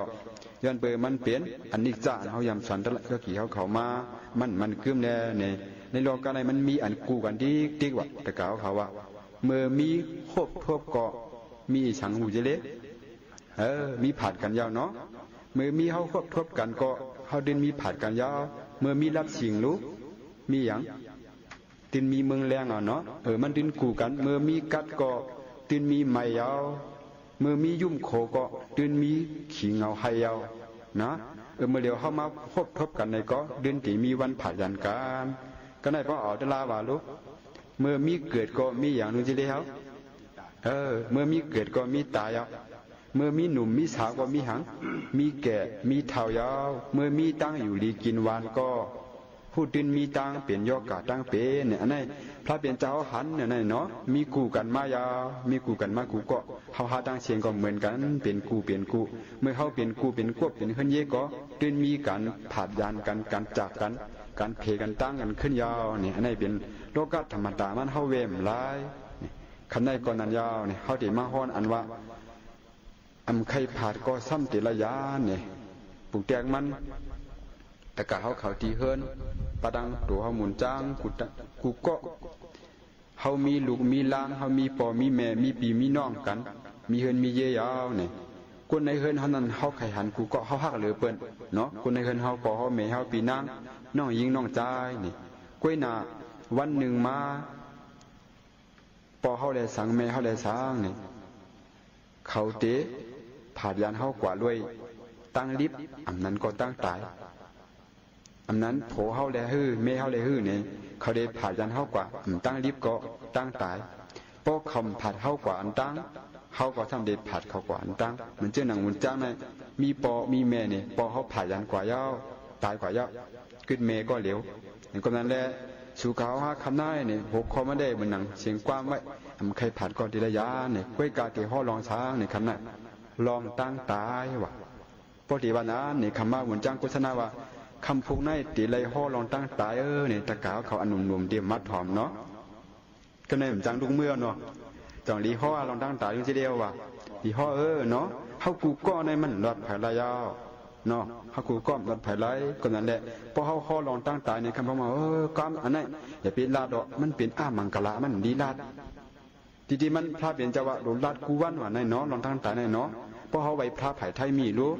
ย้อนเปิดมันเปลี่ยนอันนี้จ้าเขายำสันตะก็ขี่เขามามันกึ้มในโลกอะไรมันมีอันกูกันดีกว่าแต่กล่าวเขาว่าเมื่อมีครบทบเกาะมีฉังหูเจเล็กมีผัดกันยาวเนาะเมื่อมีเขาครบทบกันก็เขาดินมีผัดกันยาวเมื่อมีรับสิ่งรู้มีอย่างดินมีเมืองแรงเนาะมันดินกูกันเมื่อมีกัดก็ดินมีไม้ยาวเมื่อมียุ่มโคก็ดินมีขี้เงาไฮยาวนะเมื่อเดียวเข้ามาพบทบกันในก็เดือนที่มีวันผ่ายันกันก็ได้เพราะเอาตลาว่าลูกเมื่อมีเกิดก็มีอย่างนู้นจีเดียวเมื่อมีเกิดก็มีตายาวเมื่อมีหนุ่มมีสาวก็มีหังมีแก่มีเท่ายาวเมื่อมีตั้งอยู่ดีกินวานก็ผู้ดินมีตั้งเปลี่ยนยอกกาตั้งเป็นเนี่ยอันนี้พระเปลี่ยนเจ้าหันเนี่ยเนาะมีกูกันมายาวมีกูกันมากูก็เขาหาตั้งเชียงก็เหมือนกันเป็นกูเปลี่ยนกูเมื่อเขาเป็นกูเป็นกบเป็นขึ้นเยก็ดินมีการผ่านยานกันการจากกันการเพกันตั้งกันขึ้นยาวเนี่ยอันนี้เป็นโลกัตธรรมดามันเขาเวมลายขันในก่อนนั้นยาวเนี่ยเขาติมาฮ้อนอันว่าอำไข่ผาดก็ซ้ำติระยะเนี่ยปลูกแตงมันแต่กะเขาตีเฮินปะดังตัวเขาหมุนจ้างกูก็เขามีลูกมีล้างเขามีปอมีแม่มีปีมีน้องกันมีเฮินมีเย่ยาวเนี่ยคนในเฮินเขานั้นเขาไข่หันกูก็เขาหักเหลือเปิ้นเนาะคนในเฮินเขาปอเขาแม่เขาปีนางน้องยิงน้องใจนี่ก้วยหนาวันหนึ่งมาปอเขาได้สังแม่เขาได้สร้างนี่เขาเตะผาดยันเขากว่าด้วยตั้งลิบอันนั้นก็ตั้งตาย อันนั้นโผเฮาแลฮื้อเมเฮาแลฮื้อเนี่ยเขาได้ผ่ายันเฮากว่าตั้งลิบก็ตั้งตายป้อคำผัดเฮากว่าอันตั้งเฮาก็ทำได้ผัดเขากว่าอันตั้งมันเจ้าหนังมุนจ้างในมีปอมีแม่เนี่ยปอเฮาผ่ายันกว่าเย้าตายกว่าเย้าขึ้นเมก็เหลวอย่างก็นั้นแหละสู่เขาหาคำนายเนี่ยหกคอไม่ได้เหมือนหนังเสียงกว้างไว้ทำใครผัดก็ดีระยะเนี่ยกล้วยกาเตะห่อลองช้างเนี่ยคำนั้นลองตั้งตายว่ะปกติวันนั้นเนี่ยคำว่ามุนจ้างโฆษณาว่าคำพูกในตีไรห่อลองตั้งตายเนี่ยตะกาวเขาอันนุ่มๆเดียมมัดหอมเนาะก็ในเหมือนจังลูกเมื่อเนาะจังดีห่อลองตั้งตายอยู่ทีเดียวว่ะดีห่อเนาะเขากูก้อในมันหลอดไผ่ระยะเนาะเขากูก้อมหลอดไผ่ไรก็นั่นแหละพอเขาห่อลองตั้งตายในคำพูดว่าก้อมอันนั้นอย่าเป็นลาดอกมันเป็นมังกละมันดีลาดทีมันพระเปลี่ยนจะว่าโดนลาดกูวันว่าในเนาะลองตั้งตายในเนาะพอเขาไว้พระไผ่ไทยมีรู้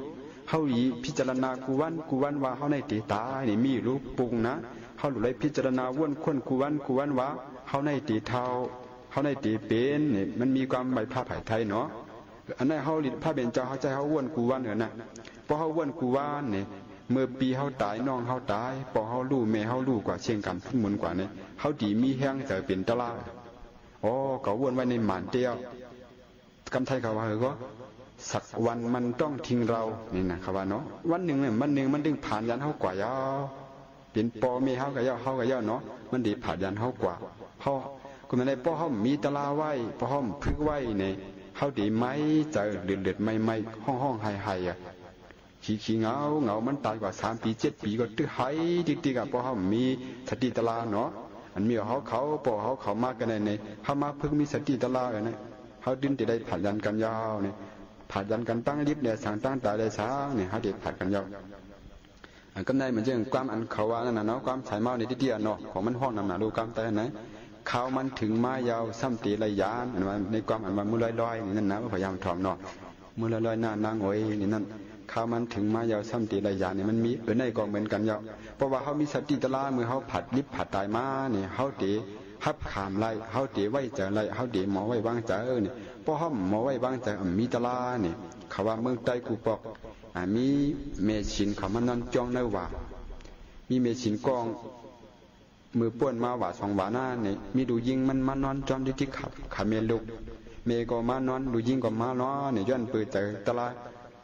เขาอีพิจารณากูวันว่าเขาในตีตาเนี่ยมีรู้ปรุงนะเขาหลุดเลยพิจารณาว่นคนกูวันว่าเขาในตีเท้าเขาในตีเป็นเนี่ยมันมีความใบผ้าไผ่ไทยเนาะอันนั้นเขาลิดผ้าเบญจเขาใจเขาว่นกูวันเหรอนะพอเขาว่นกูวันเนี่ยเมื่อปีเขาตายน้องเขาตายพอเขาลู่แม่เขาลู่กว่าเชียงกันพุ่นมุนกว่าเนี่ยเขาดีมีแห้งจะเป็นตะลาเขาว่นไว้ในหมานเตียวกำไทยเขาว่าก็สักวันมันต้องทิ้งเรานี่นะครับว่าเนาะวันหนึ่งเนี่ยมันดึงผ่านยันเขากว่ายาวเป็นปอเมเขากับยาวเนาะมันดีผ่านยันเขากว่าเขาคนในป้อห้อมมีตะลาไว้ป้อห้อมพึกไว้เนี่ยเขาดีไหมเจอเดือดไม่ห้องไฮอ่ะขี้เงามันตายกว่า3 ปี7 ปีก็ตื้อไฮติ๊กๆกับป้อห้อมมีสติตะลาเนาะอันมีเขาป้อเขามากกันในเขามาพึกมีสติตะลาเนี่ยเขาดึงจะได้ผ่านยันกันยาวเนี่ยผัดยันกันตั้งลิบเนี่ยสั่งตั้งตาได้ช้างเนี่ยเขาเด็ดผัดกันยาวก็ในเหมือนเช่นความอันเขาว่านั่นนะเนาะความใช้เมาในที่เดียเนาะของมันห้องนำหนาดูความแต่ไหนเขามันถึงมายาวซ้ำตีระยานในความอันมันมือลอยนี่นั่นนะพยายามถ่อมเนาะมือลอยหน้านางโอยนี่นั่นเขามันถึงมายาวซ้ำตีระยานนี่มันมีในกองเหมือนกันยาวเพราะว่าเขามีสติตะลาเมื่อเขาผัดลิบผัดตายมาเนี่ยเขาตีฮับขามไล่เขาตีไว้เจอไล่เขาตีหมอไว้วางเจอเนี่ยพอห้อมหมอไว้วางเจอมีตะลาเนี่ยเขาว่าเมืองใต้กูปอกมีเมชินเขามันนอนจ้องในว่ามีเมชินกองมือป้วนมาว่า2 วาหน้าเนี่ยมีดูยิงมันมานอนจอมที่ขับขาเมลุกเมก็มานอนดูยิงก็มาล้อเนี่ยย้อนปืนเจอตะลา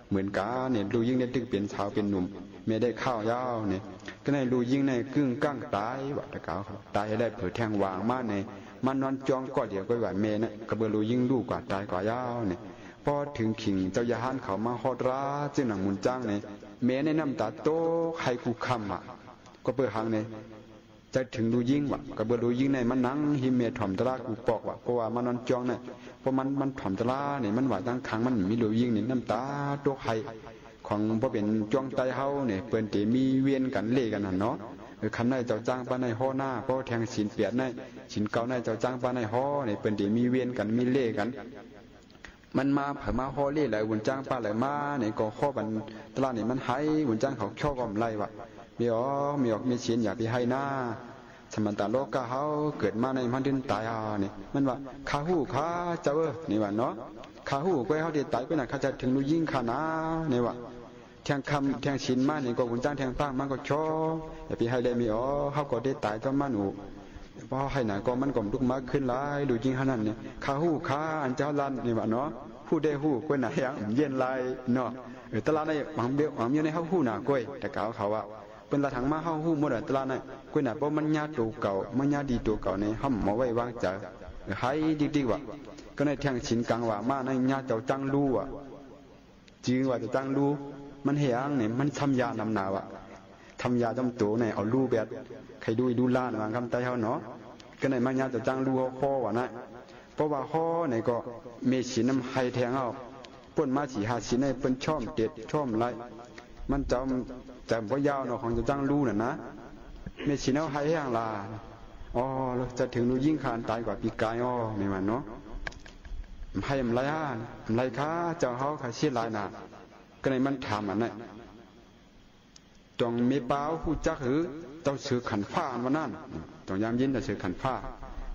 เหมือนกาเนี่ยดูยิงเนี่ยตึกเป็นชาวเป็นหนุ่มเมได้ข้าวยาวเนี่ยก็ในดูยิงในกึ่งก้างตายว่าตะกาวเขาตายได้เผื่อแทงวางมาในมันนอนจองก็เดี๋ยวก็ว่าเมนะกระเบือดูยิงลูกกว่าตายกว่ายาวเนี่ยพอถึงขิงเจ้ายาฮันเขามาฮอดราจึงหนังมุนจ้างเนี่ยเมในน้ำตาโตใครกูคำก็เปิดหางเนี่ยจะถึงดูยิงว่ะกระเบือดูยิงในมันนั่งหิเมถ่อมตะลากูปอกว่ะเพราะว่ามันนอนจองเนี่ยเพราะมันถ่อมตะลาเนี่ยมันว่าตั้งครั้งมันมีดูยิงเนี่ยน้ำตาโตใครของพอเป็นจองไตเฮาเนี่ยเปิ้นตีมีเวียนกันเล่กันเนาะคำในเจ้าจ้างป้าในห่อหน้าเพราะแทงศีลเปียดในศีลเก่าในเจ้าจ้างป้าในห่อเนี่ยเปิ้นตีมีเวียนกันมีเล่กันมันมาเผมาห่อเล่หลายวุ่นจ้างป้าหลายมาเนี่ยก็ข้อบันตลาดนี่มันให้วุ่นจ้างเขาช่อก็ไล่ว่ะมีมีศีลอย่าไปให้หน้าสมันตาโลกเขาเกิดมาในมันดินตายเนี่ยมันว่าข้าหู้ข้าเจ้านี่ว่าเนาะข้าหู้ก็เขาเด็ดตายไปน่ะเขาจะถึงรู้ยิ่งขานาเนี่ยว่าแทงคำแทงชินมาเนี่ยก็หุ่นจ้างแทงป้ามันก็ชออย่าไปให้ได้มีเขาก็ได้ตายก็มันอูเพราะให้หนาก็มันก็ลุกมาขึ้นหลายดูยิ่งขนาดเนี่ยข้าหู้ข้าอันเจ้าลันนี่ว่าเนาะผู้ได้หู้ก็ไหนยังเย็นลายเนาะตลาดในหวังเบี้ยหวังเบี้ยในเขาหู้หนาก้อยแต่เก่าเขาว่าเป็นละถังมาเขาหู้หมดตลาดในก้อยหนาเพราะมันยาตัวเก่ามันยาดีตัวเก่าในห้ำมาไว้วางใจให้ดีๆว่ะก็ในแทงชินกลางว่ามาในยาเจ้าจังรู้อ่ะจริงว่าจะจังรู้มันเหี่ยงเนี่ยมันทำยานำหนาวะทำยาจำตัวเนี่ยเอาลู่แบบใครดูล่าหนังคำใจเขาเนาะก็ในมันยาจะจ้างลู่ข้อวะนะเพราะว่าข้อเนี่ยก็มีสีน้ำไฮแทงเอาป่นมาสีหาสีในเป็นช่อมเด็ดช่อมไรมันจำว่ายาวเนาะของจะจ้างลู่น่ะนะมีสีน้ำไฮแห้งลาจะถึงรู้ยิ่งขานตายกว่าปีกายนี่มันเนาะให้มันไรอะไรค้าเจ้าเขาขายชีลายน่ะก็ในมันถามอันนั้นจงมีเปล่าผู้จักหือต้องซื้อขันผ้าวันนั้นต้องยามยินแต่ซื้อขันผ้า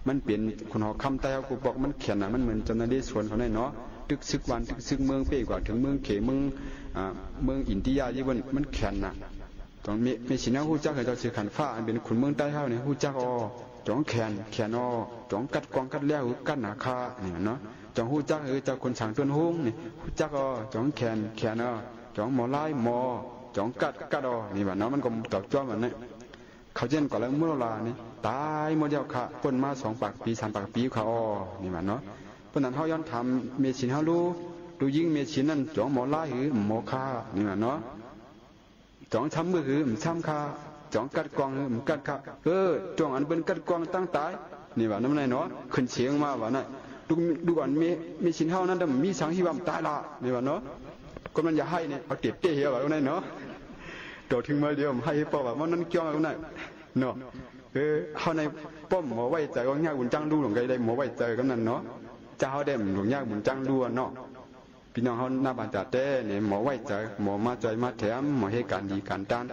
มันเปลี่ยนคนหอคำแต่กูบอกมันเขียนมันเหมือนจำนวนได้ส่วนเขาได้เนาะตึกซึกวันตึกซึกเมืองเป้กว่าถึงเมืองเขเมืองอินเดียยี่วันมันเขียน ต้องมีสินะฮู้จักให้เจ้าสิขันฟ้าอันเป็นขุนเมืองใต้เฮานี่ฮู้จักอ้อจ้องแขนอ้อจ้องกัดกองกัดแล้วกัดหน้าคานี่เนาะจ้องฮู้จักเจ้าคนฉางต้นฮุ้งนี่ฮู้จักอ้อจ้องแขนอ้อจ้องหมอลายหมอจ้องกัดอ้อนี่ว่าเนาะมันก็ตอบจ้อมันนี่เขาเจนก่อนแล้วเมื่อลานี่ตายหมดแล้วค่ะเปิ้นมา2 ปากปี3 ปากปีค่ะอ้อนี่ว่าเนาะเพราะนั้นเฮาย้อนถามเมชินเฮารู้ดูยิ่งเมชินนั่นจ้องหมอลายหือหมอคานี่ว่าเนาะจ้องช้ำมือหือช้ำคาจ้องกัดกองหือกัดคาจ้องอันเป็นกัดกองตั้งตายนี่ว่านั่นไงเนาะขึ้นเสียงมาว่านั่นดูอันเมชินเฮานั่นมีสังหิวามตายละนี่ว่าเนาะก็มันอย่าให้เนี่ยเอาเต็ดเตะเหี่ยวว่านั่นเนาะโดดถึงมาเดียวให้ป้อว่ามันนั่นเกี่ยวกับนั่นเนาะเฮาในป้อมหมอไว้ใจก็ยากบุญจังดูหลงไกได้หมอไว้ใจกันนั่นเนาะจะเฮาได้หลงยากบุญจังดูเนาะพี่น้องเฮาหน้าบ้านจ่าเต้เนี่ยหมอไว้ใจหมอมาใจมาแถมหมอให้การดีการต้าน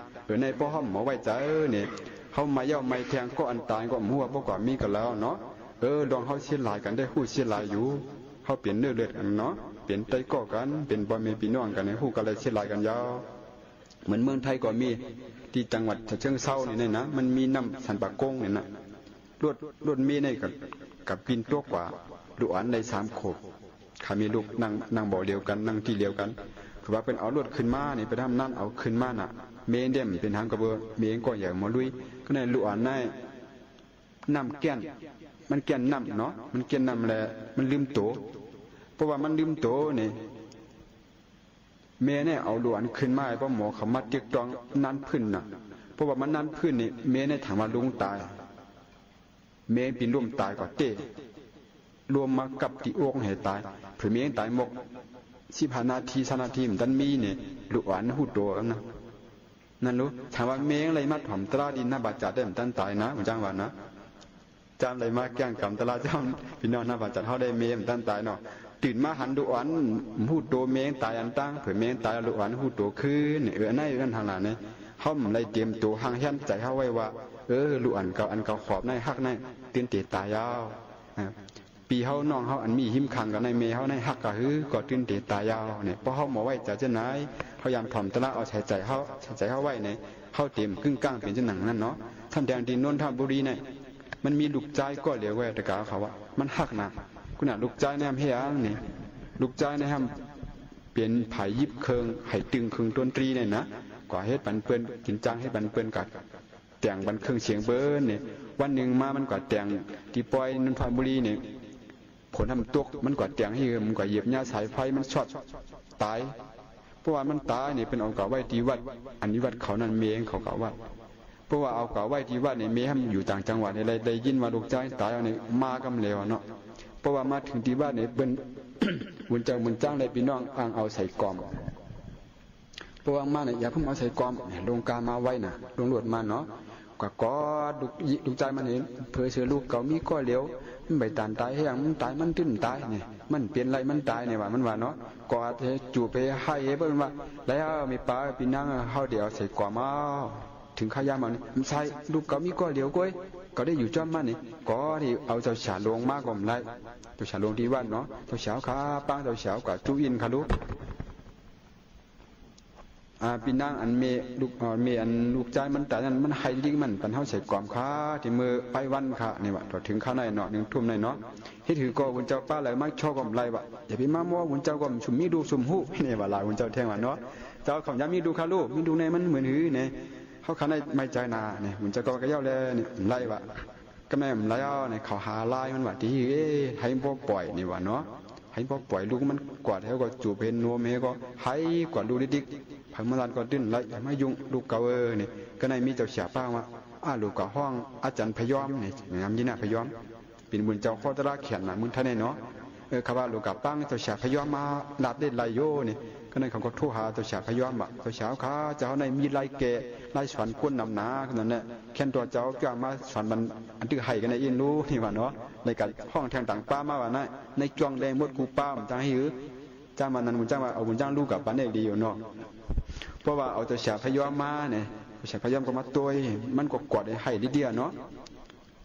ในป้อห้อมหมอไว้ใจเนี่ยเฮามาเย่าไม่แทงก็อันตายก็หัวบ่กว่ามีกันแล้วเนาะลองเฮาเสียหลายกันได้ฮู้เสียหลายอยู่เฮาเปลี่ยนเนื้อเลือดกันเนาะเปลี่ยนไตก่อกันเป็นบ่แม่พี่น้องกันให้ฮู้กันเลยเสียหลายกันยาวเหมือนเมืองไทยก็มีที่จังหวัดฉะเชิงเทรานี่นะมันมีน้ำสันปะกงเนี่ยนะรวดมีในกับปีนตัวกว่าลูกอันใน3 โขบขามีลูกนั่งบ่อเดียวกันนั่งที่เดียวกันคือว่าเป็นเอารวดขึ้นมานี่ไปทำนั่นเอาขึ้นมาน่ะเมนเดมเป็นทางกระเบือเมนก็ใหญ่หมอลุยก็ในลูกอันในน้ำแก่นมันแก่นน้ำเนาะมันแก่นน้ำแหละมันลืมโตเพราะว่ามันลืมโตนี่เมย์เนี่ยเอาหลวนขึ้นมาเพราะหมอเขามาเตียกตองนั่นพื้นน่ะเพราะว่ามันนั่นพื้นนี่เมย์เนี่ยถามว่าลุงตายเมย์ปีนร่วมตายก็เตะรวมมากับที่อกให้ตายเผื่อเมย์ตายหมก15 นาที20 นาทีมันมีเนี่ยหลวนหูโตนะนั่นรู้ถามว่าเมย์อะไรมาถ่อมตราดินหน้าบาดจ่าได้มันตั้นตายนะผมจ้างว่านะจำอะไรมาแก่งกำตลาเจ้าพี่น้องหน้าบาดจ่าเขาได้เมย์มันตั้นตายเนาะตื่นมาหันดูอันหูโตเมงตายอันตั้งเผื่อเมงตายดูอันหูโตคืนในกันทางหลังเนี่ยเขาไม่เตรียมตัวห่างเฮียนใจเขาไว้ว่าลูกอันเก่าขอบในหักในตื่นเตะตายยาวปีเขาน้องเขาอันมีหิมขังกับในเมเขาในหักกะฮือก็ตื่นเตะตายยาวเนี่ยเพราะเขาหมอไว้จะจะไหนเขายามถ่อมตะละเอาใจเขาไว้เนี่ยเขาเตรียมครึ่งกลางเป็นเจ้าหนังนั่นเนาะท่านแดงดินนนทบุรีเนี่ยมันมีลูกใจก็เหลียวไว้แต่กาเขาว่ามันหักนะคุณลูกใจในเฮียงนี่ลูกใจในห้ำเปลี่ยนไผ่ยิบเคืองไห่ตึงเคืองดนตรีเนี่ยนะกว่าเฮ็ดบันเปิ้นกินจ้างให้บันเปิ้นกัดแต่งบันเครื่องเสียงเบิ้นเนี่ยวันหนึ่งมามันกว่าแต่งที่ปอยนนทบุรีเนี่ยผลทำตกมันกว่าแต่งให้มันกว่าเหยียบหญ้าสายไฟมันช็อตตายเพราะว่ามันตายเนี่ยเป็นเอาเก่าไว้ที่วัดอันนี้วัดเขานั่นเมงเขาเก่าวัดเพราะว่าเอาเก่าไว้ที่วัดเนี่ยเมให้อยู่ต่างจังหวัดอะไรได้ยินว่าลูกใจตายเอาเนี่ยมากำเลวเนาะเพราะว่ามาถึงที่บ้านเนี่ยเป็น บุญเจ้าบุญจ้างได้พี่น้องอ่างเอาใส่กอมเพราะว่ามาเนี่ยอย่าเพิ่งเอาใส่กอมลงกามาไว้น่ะลงหลวดมาเนาะก็ลูกใจมันเห็นเผื่อเสือลูกเก่ามีก้อยเหลียวมันใบตานตายให้ยังมันตายมันตื้นตายเนี่ยมันเปลี่ยนไรมันตายเนี่ยว่ามันว่าเนาะก็จูไปให้เพิ่นว่าแล้วมีป้าพี่น้องเฮาเดี๋ยวใส่กอมเอาถึงขยามันใส่ลูกเก่ามีก้อยเหลียวก้อยก็ได้อยู่จ้อมมันนี่ก็ที่เอาเจ้าฉาลงมากกว่าไรเจ้าฉาลงที่วัดเนาะเจ้าฉาขาป้าเจ้าฉากับจูอินค่ะลูกปีนั่งอันเมอันลูกใจมันแต่นั้นมันให้ลิงมันปันเฮาใส่กล่อมขาที่มือไปวันค่ะนี่ว่าถึงข้าในเนาะ1 ทุ่มในเนาะเฮ็ดถือก็บุญเจ้าป้าเลยมักชอบกล่อมไรว่าอย่าไปมามัวบุญเจ้าก็ชุมมีดูชุมหูนี่ว่าหลายบุญเจ้าแท่งว่าเนาะเจ้าของยามมีดูค่ะลูกมีดูในมันเหมือนหือเนี่ยเฮาข้าในไม่ใจนาเนี่ยบุญเจ้าก็กระเย้าเลยนี่ไล่ว่าก็แม่ไล่เอาเนี่ยเขาหาลายมันว่าที่ให้บ่ปล่อยนี่ว่าเนาะให้บ่ปล่อยลูกมันกวาดแล้วก็จูบเห็นนัวเมก็ให้กวาดลูกดิกพังมาลานก็ดิ้นไล่ไม่ยุ่งลูกเก่านี่ก็ในมีเจ้าเสียป้าว่าลูกเก่าห้องอาจารย์พยอมนี่งามยินะพยอมเป็นบุญเจ้าข้อตระเขียนน่ะมึงท่านเนาะคำว่าลูกกับป้งเจ้าเสียพยอมมาลาดได้ไล่โยนี่ก็ในเขาก็โทรหาเจ้าเสียพยอมว่าเจ้าเสียขาเจ้าในมีไล่แก่ไล่สอนก้นนำหนาขนาดนั้นแค่ตัวเจ้าก็มาสอนมันอันที่ให้กันในอินรู้นี่ว่าเนาะในการห้องแทงต่างป้ามาว่านั่นในจวงแรงมดกูป้ามันจังให้หือจ้ามันนั้นมันจ้างว่าเอาบุญจ้างลูกกับป้าเนี่ยดีอยู่เนาะเพราะว่าเอาตัวเสียพยอมมาเนี่ยเสียพยอมก็มาตัวมันก็กอดให้ดีๆเนาะ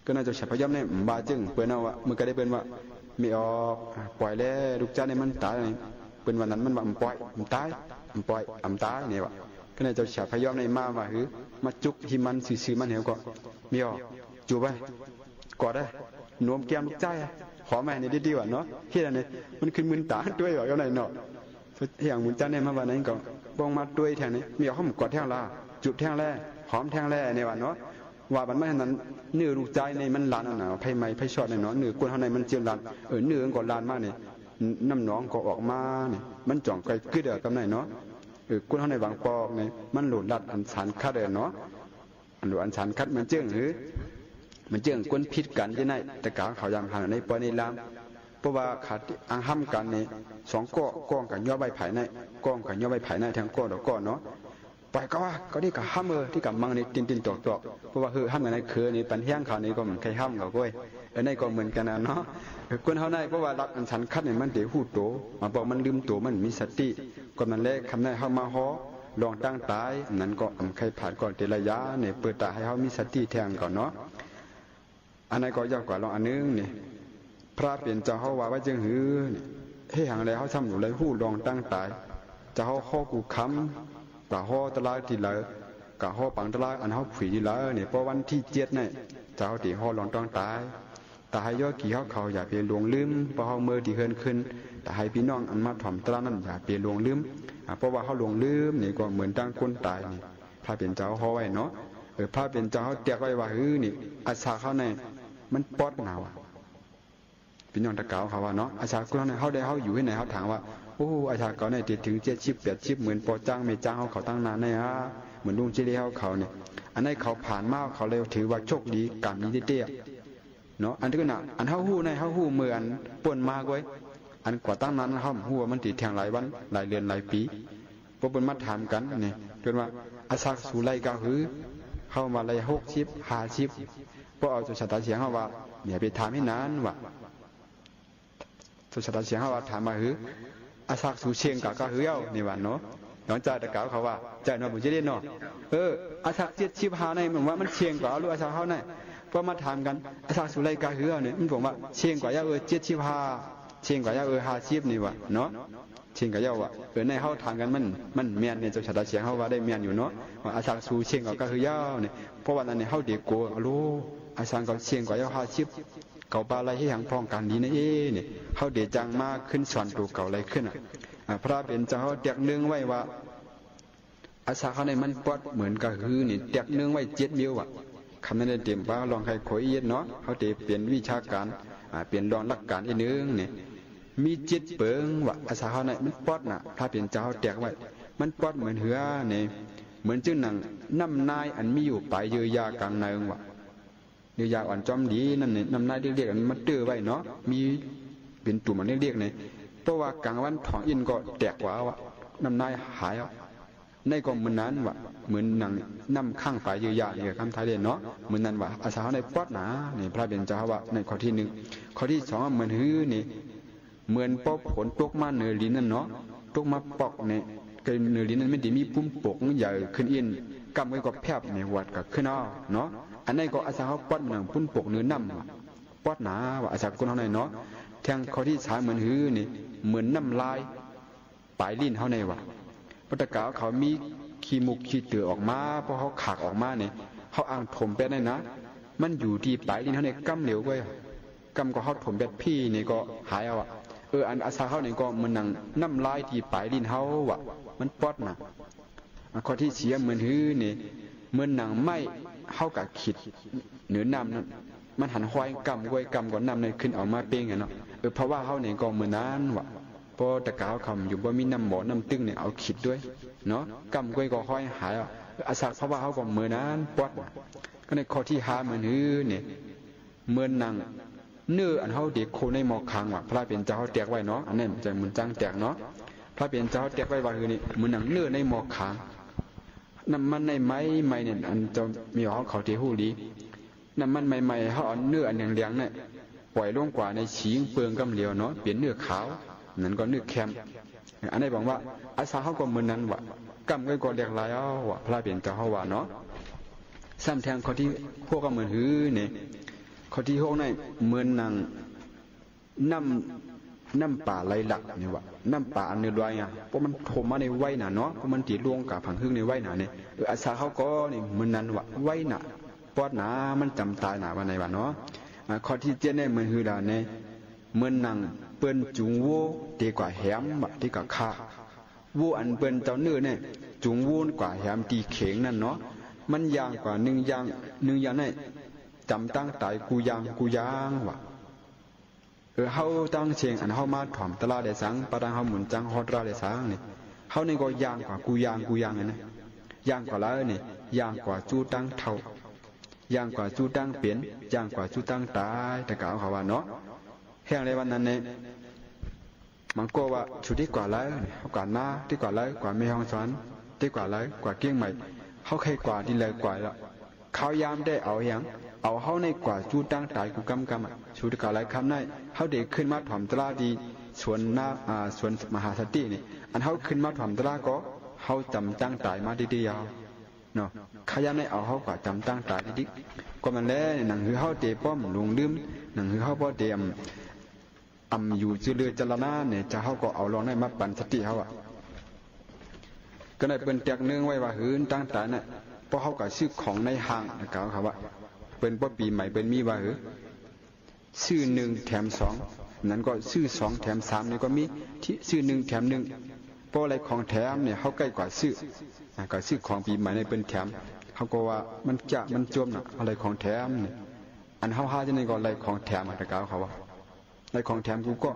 ก็น่าจะเสียพยอมเนี่ยบาจึงเปิ้นเอาว่ามันก็ได้เปิ้นว่าไม่ออกปล่อยแล้วลูกจ้าเนี่ยมันตายเปิ้นวันนั้นมันว่าปล่อยมันตายปล่อยตายเนี่ยว่าก็ ก็เลยเจ้าฉาพยอมในมาว่าหือมาจุกที่มันซื่อๆมันเหี่ยวก็มีอ๋อจูไปกอดได้นวมแก้มลูกใจขอแม่นี่ดีๆว่ะเนาะเฮ็ดอันนี้มันขึ้นมึนตาด้วยว่าเอาไหนเนาะอย่างมุนจันเนี่ยมาวันนั้นก็บ้องมาด้วยแทงนี้มีเอาห้อมกอดแทงลาจุบแทงแร่หอมแทงแร่ในวันเนาะว่ามันไม่นั้นเนื้อลูกใจในมันลานหนาวไผไม้ไผชอดในเนาะเนื้อกวนเฮาในมันเจียมลานเนื้อก็ลานมากนี่น้ำหนองก็ออกมานี่มันจ่องไกลกึดกำไหนเนาะกวนเฮาในบางปอกนี่มันหลุดลัดอันสารคัดเนาะอันหลุดอันสารคัดมันเจื้องหรือมันเจื้องกวนพิษกันที่ไหนแต่กาเขายามหาในปอในลามเพราะว่าขาดอังห้ำกันนี่2ก้องกันย่อใบไผ่ในก้องกันย่อใบไผ่ในทั้งก้อดอกก้อเนาะไปก็ว่าก็ที่กับห้ำที่กับมังนี่ตินตอกเพราะว่าห้ำกันในคือนี่ปันแห้งเขานี่ก็เหมือนใครห้ำเขาก้อยในก็เหมือนกันนะเนาะคนเขาในเพราะว่ารักอันฉันคัดเนี่ยมันเดี๋ยวหูโตมาบอกมันลืมตัวมันมีสติก็มันแลกคำได้เข้ามาฮอลองตั้งตายนั้นก็ใครผ่านก่อนเตระยะเนี่ยเปิดตาให้เขามีสติแทงก่อนเนาะอันนั้นก็ยากกว่าลองอันนึงนี่พระเปลี่ยนเจ้าเขาว่าจึงหือให้ห่างเลยเขาทำอยู่เลยหูลองตั้งตายจะเขาข้อกูค้ำกะห่อตะลายทีละกะห่อปังตะลายอันเขาผีทีละเนี่ยเพราะวันที่7เนี่ยเจ้าตีห่อลองตั้งตายแต่ให้ย่อกี่เขาอย่าเปลี่ยนลวงลืมเพราะเขาเมื่อที่เฮินขึ้นแต่ให้พี่น้องอันมาถ่อมตะลานั้นอย่าเปลี่ยนลวงลืมเพราะว่าเขาลวงลืมนี่ก็เหมือนตั้งคนตายนี่พระเปลี่ยนเจ้าห่อไว้เนาะพระเปลี่ยนเจ้าเขาเตียกไว้ว่าหือนี่อาชาเขาในมันปอดหนาวพี่น้องตะเกาเขาว่าเนาะอาชาคนนั้นเขาได้เขาอยู่ที่ไหนเขาถามว่าโอ้อาชาเขาเนี่ยติดถึง70-80เหมือนปอจ้างไม่จ้างเขาตั้งนานเนี่ยเหมือนลุงเจริญเขาเนี่ยอันนี้เขาผ่านมาเขาเลยถือว่าโชคดีกรรมนี้เตี้ยเนาะอันที่น่ะอันเขาหู้ในเขาหู้เมื่ออันป่วนมากไว้อันกว่าตั้งนั้นเขาหู้ว่ามันติดแทงหลายวันหลายเดือนหลายปีพวกเป็นมาถามกันนี่จนว่าอาชาสูไลกาหือเข้ามาเลย50-50พวกเอาจุดชะตาเสียงเขาว่าเนี่ยไปถามให้นานว่าจุดชะตาเสียงเขาว่าถามมาหืออาชาสูเชียงก็หือเอาในวันเนาะน้องจ่าตะเกาเขาว่าจ่ายนอบุญเจริญเนาะอาชา75ในมันว่ามันเชียงกว่าหรืออาชาเขาในพอมาถามกันอาชาสุไลกาหือเนี่ยมันบอกว่าเชียงกว่ายา75เชียงกว่ายา50นี่ว่าเนาะเชียงกว่ายาว่าในเขาถามกันมันเมียนเนี่ยเจ้าชะตาเสียงเขาว่าได้เมียนอยู่เนาะว่าอาชาสูเชียงก็หือยาวเนี่ยเพราะว่านั้นเนี่ยเขาเด็กโกอรู้อาชาก็เชียงกว่ายา50เก่าปลาอะไรให้หังพองกันดีนะเนี่ยเขาเดจังมากขึ้นสอนตัวเก่าอะไรขึ้นพระเป็นเจ้าเขาเตียกเนื่องไว้ว่าอาชาเขาในมันปอดเหมือนกับหือนี่เตียกเนื่องไว้7 นิ้วคำนั้นได้เตรียมว่าลองใครขอยเย็ดเนาะเขาเตเปลี่ยนวิชาการเปลี่ยนรองหลักการอีกนึงเนี่ยมี7 เปิงว่าอาชาเขาในมันปอดน่ะพระเป็นเจ้าเขาเตียกไว้มันปอดเหมือนเหือเนี่ยเหมือนจึงหนังน้ำนายอันมีอยู่ปลายเยือยากลางเนืองว่ะเยือยาอ่อนจอมดีนั่นเนี่ยน้ำนายเรียกๆอันมันตื้อไว้เนาะมีเป็นตุ่มมันเรียกๆเนี่ยเพราะว่ากลางวันท้องอินก็แตกว่าวะน้ำนายหายในก็เหมือนนั้นวะเหมือนหนังน้ำข้างปลายเยือยาเนี่ยคำไทยเรียนเนาะเหมือนนั้นวะอาสาในปอดหนาเนี่ยพระเบญจว่าในข้อที่1ข้อที่2เหมือนหื้อนี่เหมือนปอผลตกมาเนื้อลิ้นนั่นเนาะตกมาปอกเนี่ยเนื้อลิ้นนั้นไม่ได้มีปุ่มปกใหญ่ขึ้นอินกำไว้ก็แผบในวัดกับขึ้นเอาเนาะอันนี้ก็อาสาเขาปอดเหมือนปุ่มปกเนื้อน้ำปอดหนาวะอาสาคนเท่าไหร่เนาะแทงข้อที่3เหมือนหื้อนี่เหมือนน้ำลายปลายลิ้นเท่าไหร่วะพุทธกาเขามีขี้มุกขี้เตือออกมาเพราะเขาขากออกมาเนี่ยเขาอ่างถมไปได้นะมันอยู่ที่ปลายลิ้นเขาเนี่ยกำเหลวไว้กำก็เขาถมแบบพี่นี่ก็หายเอาอันอาสาเขาเนี่ยก็มันนั่งน้ำลายที่ปลายลิ้นเขาวะมันปอดนะข้อที่4เหมือนหื้อนี่เหมือนหนังไม้เข้ากับขีดเหนือน้ำนั้นมันหันห้อยกำไว้กำก่อนน้ำเนี่ยขึ้นออกมาเป้งเนาะเพราะว่าเขาเนี่ยก็เหมือนนั้นวะพอตะกาวคำอยู่ว่ามีน้ำหมอน้ำตึ้งเนี่ยเอาขีดด้วยเนาะกำก้อยก็ห้อยหายอาศักเพราะว่าเขาก็เหมือนนั้นปอดก็ในข้อที่5เหมือนหื้อเนี่ยเหมือนนางเนื้ออันเขาเด็กโคในหมอกคางว่ะพระเป็นเจ้าเขาแตกไว้เนาะอันนี้จะเหมือนจังแตกเนาะพระเป็นเจ้าเขาแตกไว้ว่าคือนี่เหมือนนางเนื้อในหมอกคางน้ำมันในไม้เนี่ยอันจะมีเขาเทหูดีน้ำมันใหม่ๆเขาเอาเนื้ออันเหลืองๆเนี่ยปล่อยลงกว่าในฉีงเปลืองกำเหลียวเนาะเปลี่ยนเนื้อขาวนั่นก็นึกแคมอันนี้บอกว่าอาสาเขาก็เหมือนนั้นวะกำก็เรียกลายว่าพระเปลี่ยนเจ้าเขาว่าเนาะซ้ำแทงข้อที่พวกก็เหมือนหื้อเนี่ยข้อที่6ในเหมือนนางน้ำ น้ำป่าไหลหลักนี่วะน้ำป่าอันเนื้อดอยอ่ะเพราะมันโถมมาในไว้น่ะเนาะเพราะมันตีลวงกับผังหึ่งในไว้น่ะเนี่ยอาสาเขาก็นี่มันนั้นวะไว้น่ะปอดหนามันจำตายหนาวันไหนวะเนาะข้อที่เจ็ดเนี่ยมันคือเราเนี่ยเมื่อนังเปิ้นจุงวัวดีกว่าแหมวะดีกว่าข้าวัวอันเปิ้นเจ้าเนื้อเนี่ยจุงวัวกว่าแหมตีเข่งนั่นเนาะมันยางกว่าหนึ่งยางเนี่ยจำตั้งตายกูยางวะเฮาตั้งเชียงอันเฮามาถ่อมตลาดได้สังปะดังเฮาหมุนจังฮอดราได้สังนี่เฮานี่ก็ยางกว่ากูยางนะยางกว่าแล้วนี่ยางกว่าจู้ตั้งเท่ายางกว่าจู้ตั้งเปลี่ยนยางกว่าจู้ตั้งตายแต่กล่าวเขาว่าเนาะแห่งในวันนั้นเนี่ยมันก็ว่าชุดที่กว่าแล้วกว่าหน้าที่กว่าแล้วกว่าไม่ห้องสอนที่กว่าแล้วกว่าเกี้ยงใหม่เฮาใครกว่าที่เลยกว่าแล้วเขายามได้เอาอย่างเอาเฮาในกว่าจู้ตั้งตายกูกำชุดกว่าแล้วคำนั้นเฮาเด็กขึ้นมาถ่อมตลาดดีสวนหน้าสวนมหาสตินี่อันเฮาขึ้นมาถ่อมตลาดก็เฮาจำตั้งตายมาดีๆยาวเนาะขยันในเอาเฮากว่าจำตั้งตายดีๆก็มันแล้วหนังหือเฮาเตะป้อมลงลืมหนังหือเฮาบ่เตรียมอยู่จือเรือจรณะเนี่ยจะเฮาก็เอาลองได้มาปันสติเฮาอ่ะก็ได้เปิ้นแตกเนื่องไว้ว่าหือตั้งตายน่ะเพราะเฮาก็ซื้อของในห้างกล่าวเขาว่าเปิ้นบ่ปีใหม่เปิ้นมีว่าหือซื้อ1แถม2นั้นก็ซื้อ2แถม3นี่ก็มีที่ซื้อ1แถม1เพราะอะไรของแถมเนี่ยเฮาใกล้กว่าซื้อก็ซื้อของปีใหม่ในเปิ้นแถมเฮาก็ว่ามันจมน่ะอะไรของแถมเนี่ยอันเฮาหาจังได๋ก็อะไรของแถมกล่าวเขาว่าในของแถมกูก็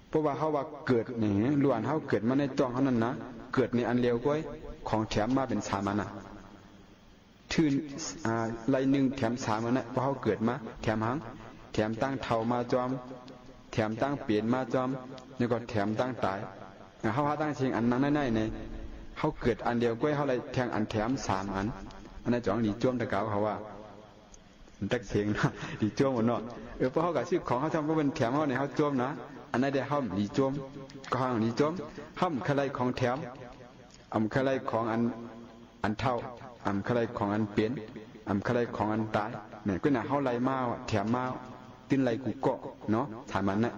เพราะว่าเฮาว่าเกิดนี่ล้วนเฮาเกิดมาในต้องเฮานั้นนะเกิดในอันเร็วก้อยของแถมมาเป็นสามัญน่ะทื่นไร1แถม3นั่นน่ะเพราะเฮาเกิดมาแถมหังแถมตั้งเท่ามาจอมแถมตั้งเปลี่ยนมาจอมแล้วก็แถมตั้งตายเฮาหาตั้งเชียงอันนั้นในเนี่ยเฮาเกิดอันเดียวก้อยเฮาเลยแทงอันแถม3อันนั้นจ่องดีจ้วมตะกาวเขาว่าตักเสียงนะดีจ้วมหมดเนาะเพราะเฮาก็ซื้อของเฮาทำก็เป็นแถมเฮาเนี่ยเฮาจ้วมนะอันนั้นได้เฮาดีจ้วมก็เฮาดีจ้วมห้ำคะไรของแถมคะไรของอันเท่าคะไรของอันเปลี่ยนคะไรของอันตายเนี่ยก็น่ะเฮาไล่มาแถมมาติ้นไล่กูเกาะเนาะถามมันน่ะ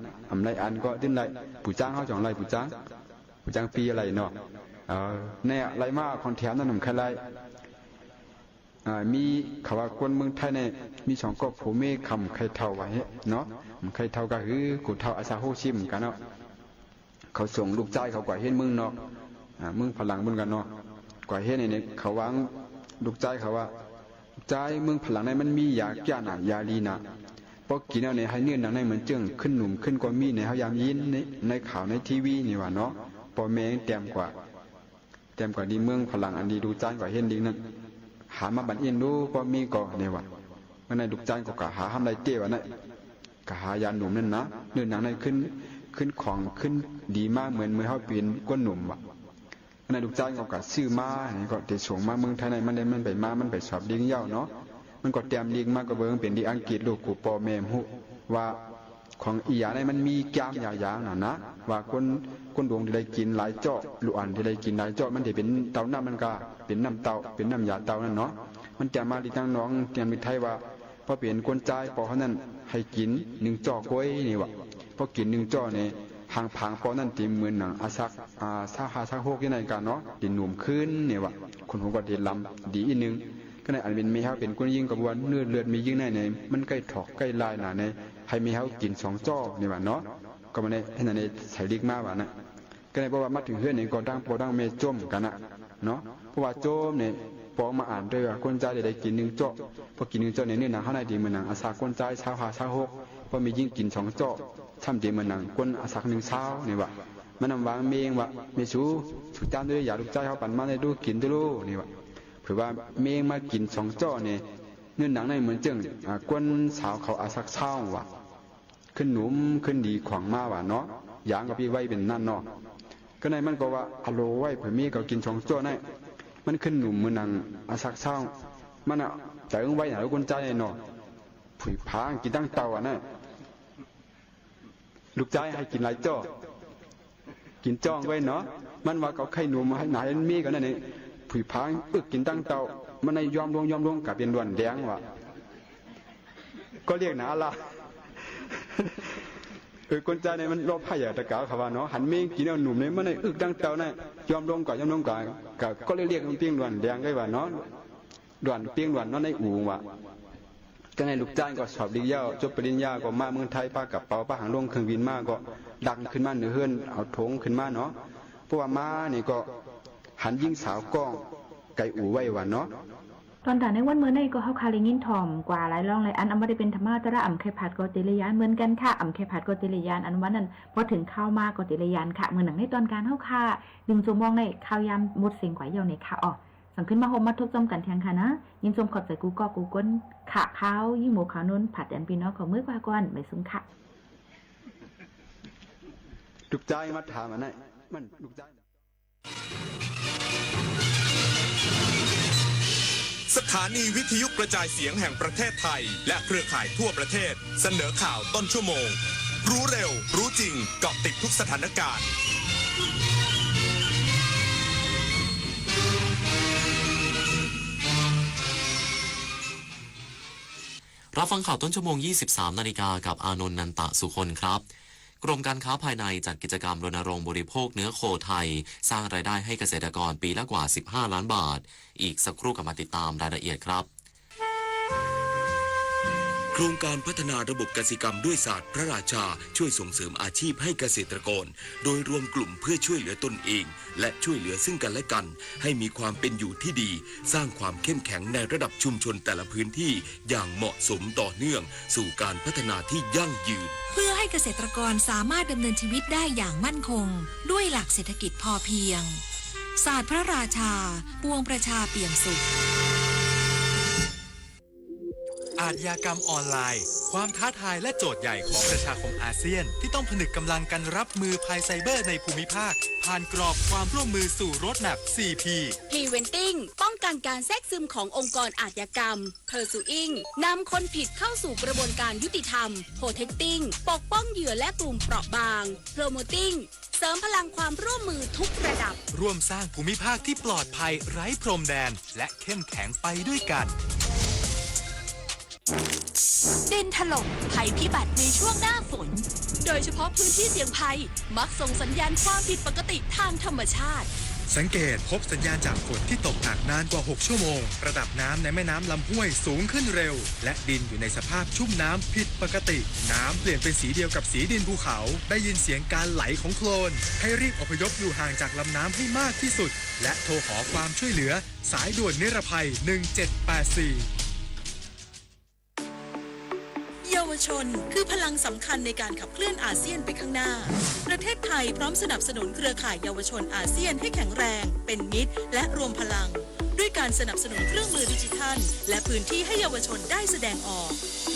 ไล่อันก็ติ้นไล่ปู่จ้างเฮาจ่องไล่ปู่จ้างปีอะไรเนาะเนี่ยไล่มาของแถมนั่นคะไรมีเขาว่าคนเมืองไทยเนี่ยมี2ก็ผู้เมคำใครเท่าไว้เนาะใครเท่าก็คือกูเท่าอาซาโฮชิมกันเนาะเขาส่งลูกชายเขากว่าเฮ็ดเมืองเนาะเมืองพลังเมืองกันเนาะกว่าเฮ็ดเนี่ยเขาวางลูกชายเขาว่าใจเมืองพลังในมันมียาแก้หนักยาดีนะพอกินแล้วเนี่ยให้เนื้อหนังในมันจึงขึ้นหนุ่มขึ้นกว่ามีในเฮายามยินในข่าวในทีวีนี่ว่าเนาะพอแม่เต็มกว่าดีเมืองพลังอันดีดูใจกว่าเฮ็ดดีนั่นหามาบันเอ็นดูพอมีก็เนี่ยว่าเมื่อในลูกใจก็หาห้ามไรเตี้ยวนั่นก็หายาหนุ่มนั่นนะเนื้อหนังในขึ้นของขึ้นดีมากเหมือนเมื่อเฮาเป็นก้นหนุ่มว่ะในลูกจ้างก็ซื้อมาก็ติดส่งมาเมืองไทยในมันไปมามันไปสอบดิ้งเย้าเนาะมันก็เตรียมดิ้งมาก็เบิ่งเป็นดีอังกฤษลูกกูปอแม่ฮู้ว่าของอีหยาในมันมีแก้มยาวๆน่ะนะว่าคนดวงที่ได้กินหลายเจาะลูกอันที่ได้กินหลายเจาะมันสิเป็นเตาน้ำมันก็เป็นน้ำเตาเป็นน้ำยาเตานั่นเนาะมันจะมาดีทางน้องเตรียมมิไทยว่าพอเปลี่ยนคนจ่ายปอเขานั้นให้กิน1เจาะก้อยนี่ว่ะพอกิน1เจาะนี่หางผางปอนั่นตีมือหนังอาซักซัก6ยังไงกันเนาะดินหนุ่มขึ้นเนี่ยว่ะคนหัวก็เด็ดลำดีอีนึงก็ในอันเป็นมีเฮาเป็นคนยิงกระบวนเนื้อเลือดมียิงในมันใกล้ถอกใกล้ลายหนาในให้มีเฮากิน2จ้อนี่ว่ะเนาะก็มาในให้นั่นใส่ลิกมาว่ะนะก็ในเพราะว่ามาถึงเฮือนนี่ก็ดังปอดังเมจมกันน่ะเนาะเพราะว่าโจมเนี่ยปอมาอ่านด้วยว่าคนใจได้กิน1จ้อพอกิน1จ้อเนี่ยเนื้อหนังเฮาในดีมือหนังอาซักคนใจชาว5ชาว6พอมียิงกิน2จ้อทำดีมันนังคนอาศัก1เช้านี่วะมันนำวางเมงวะเมชูสุดจานด้วยอย่าลูกใจเขาปั่นมาได้ดูกินดูนี่วะเผื่อว่าเมงมากิน2จ้อเนี่ยเนื้อหนังในเหมือนจึงคนสาวเขาอาศักเช้าวะขึ้นหนุ่มขึ้นดีขวางมาวะเนาะอย่างกับพี่ไว้เป็นนั่นเนาะก็ในมันก็ว่าอโลไว้เผื่อมีก็กิน2จ้อในมันขึ้นหนุ่มเหมือนนังอาศักเช้ามันอ่ะแต่ไว้หาลูกคนใจเนาะผุยพางกินตั้งเตาอ่ะนะลูกใจให้กินหลายจ้อกินจ้องไว้เนาะมันว่าเขาไข่หนุ่มให้ไหนมีกันนั่นเองผุยพางกินตั้งเตามันในยอมลงกับเป็นดวนแดงว่ะก็เรียกหนาละ คนใจในมันรอบไผ่ตะกาเขาว่าเนาะหันเมงกินเอาหนุ่มในมันในอึกดังเตาในยอมลงก่อนก็เรียกเปียงด่วนแดงได้ว่าเนาะด่วนเปียงด่วนเนาะในอู่ว่ะก็ในลูกจ้างก็สอบดีเย้าจบปริญญาก็มาเมืองไทยป้ากับเป๋าป้าหางลงเครื่องบินมาก็ดังขึ้นมาเหนือเฮือนเอาถงขึ้นมาเนาะเพราะว่ามานี่ก็หันยิงสาวกล้องไก่อู่ไว้ว่าเนาะตอนด่าในวันเมื่อในก็เฮาคาลิงินถ่อมกว่าหลายรองหลายอันบ่ได้เป็นธรรมะตระอ่ำไข่ผัดกอติริยานเหมือนกันค่ะอ่ำไข่ผัดกอติริยานอันวันนั้นพอถึงข้าวมากอติริยานค่ะเหมือนหนังในตอนการเฮาค่ะ1 ชั่วโมงในข้าวยามหมดเสียงกว่าเยาในค่ะอ๋อสั่งขึ้นมาโฮมมาทบจอมกันเทียงค่ะนะยินชมขอบใจกูก็กูก้นขาข้าวยิ่งหมูขาวนุ่นผัดแอนพี่น้องของมื้อกว่าก่อนไม่ซุ้มค่ะลูกใจมาถามอันนั้นมันลูกใจสถานีวิทยุกระจายเสียงแห่งประเทศไทยและเครือข่ายทั่วประเทศเสนอข่าวต้นชั่วโมงรู้เร็วรู้จริงเกาะติดทุกสถานการณ์รับฟังข่าวต้นชั่วโมง 23 นาฬิกากับอานนท์นันตะสุคนครับกรมการค้าภายในจัดกิจกรรมรณรงค์บริโภคเนื้อโคไทยสร้างรายได้ให้เกษตรกรปีละกว่า15 ล้านบาทอีกสักครู่กลับมาติดตามรายละเอียดครับโครงการพัฒนาระบบกสิกรรมด้วยศาสตร์พระราชาช่วยส่งเสริมอาชีพให้เกษตรกรโดยรวมกลุ่มเพื่อช่วยเหลือตนเองและช่วยเหลือซึ่งกันและกันให้มีความเป็นอยู่ที่ดีสร้างความเข้มแข็งในระดับชุมชนแต่ละพื้นที่อย่างเหมาะสมต่อเนื่องสู่การพัฒนาที่ยั่งยืนเพื่อให้เกษตรกรสามารถดำเนินชีวิตได้อย่างมั่นคงด้วยหลักเศรษฐกิจพอเพียงศาสตร์พระราชาปวงประชาเปี่ยมสุขอาชญากรรมออนไลน์ความท้าทายและโจทย์ใหญ่ของประชาคมอาเซียนที่ต้องผนึกกำลังกันรับมือภัยไซเบอร์ในภูมิภาคผ่านกรอบความร่วมมือสู่โรดแมพ 4P Preventing ป้องกันการแทรกซึมขององค์กรอาชญากรรม Pursuing นำคนผิดเข้าสู่กระบวนการยุติธรรม Protecting ปกป้องเหยื่อและกลุ่มเปราะบาง Promoting เสริมพลังความร่วมมือทุกระดับร่วมสร้างภูมิภาคที่ปลอดภัยไร้พรมแดนและเข้มแข็งไปด้วยกันดินถล่มภัยพิบัติในช่วงหน้าฝนโดยเฉพาะพื้นที่เสี่ยงภัยมักส่งสัญญาณความผิดปกติทางธรรมชาติสังเกตพบสัญญาณจากฝนที่ตกหนักนานกว่า6 ชั่วโมงระดับน้ำในแม่น้ำลำห้วยสูงขึ้นเร็วและดินอยู่ในสภาพชุ่มน้ำผิดปกติน้ำเปลี่ยนเป็นสีเดียวกับสีดินภูเขาได้ยินเสียงการไหลของโคลนให้รีบอพยพอยู่ห่างจากลำน้ำให้มากที่สุดและโทรขอความช่วยเหลือสายด่วนนิรภัย1784เยาวชนคือพลังสำคัญในการขับเคลื่อนอาเซียนไปข้างหน้าประเทศไทยพร้อมสนับสนุนเครือข่ายเยาวชนอาเซียนให้แข็งแรงเป็นมิตรและรวมพลังด้วยการสนับสนุนเครื่องมือดิจิทัลและพื้นที่ให้เยาวชนได้แสดงออก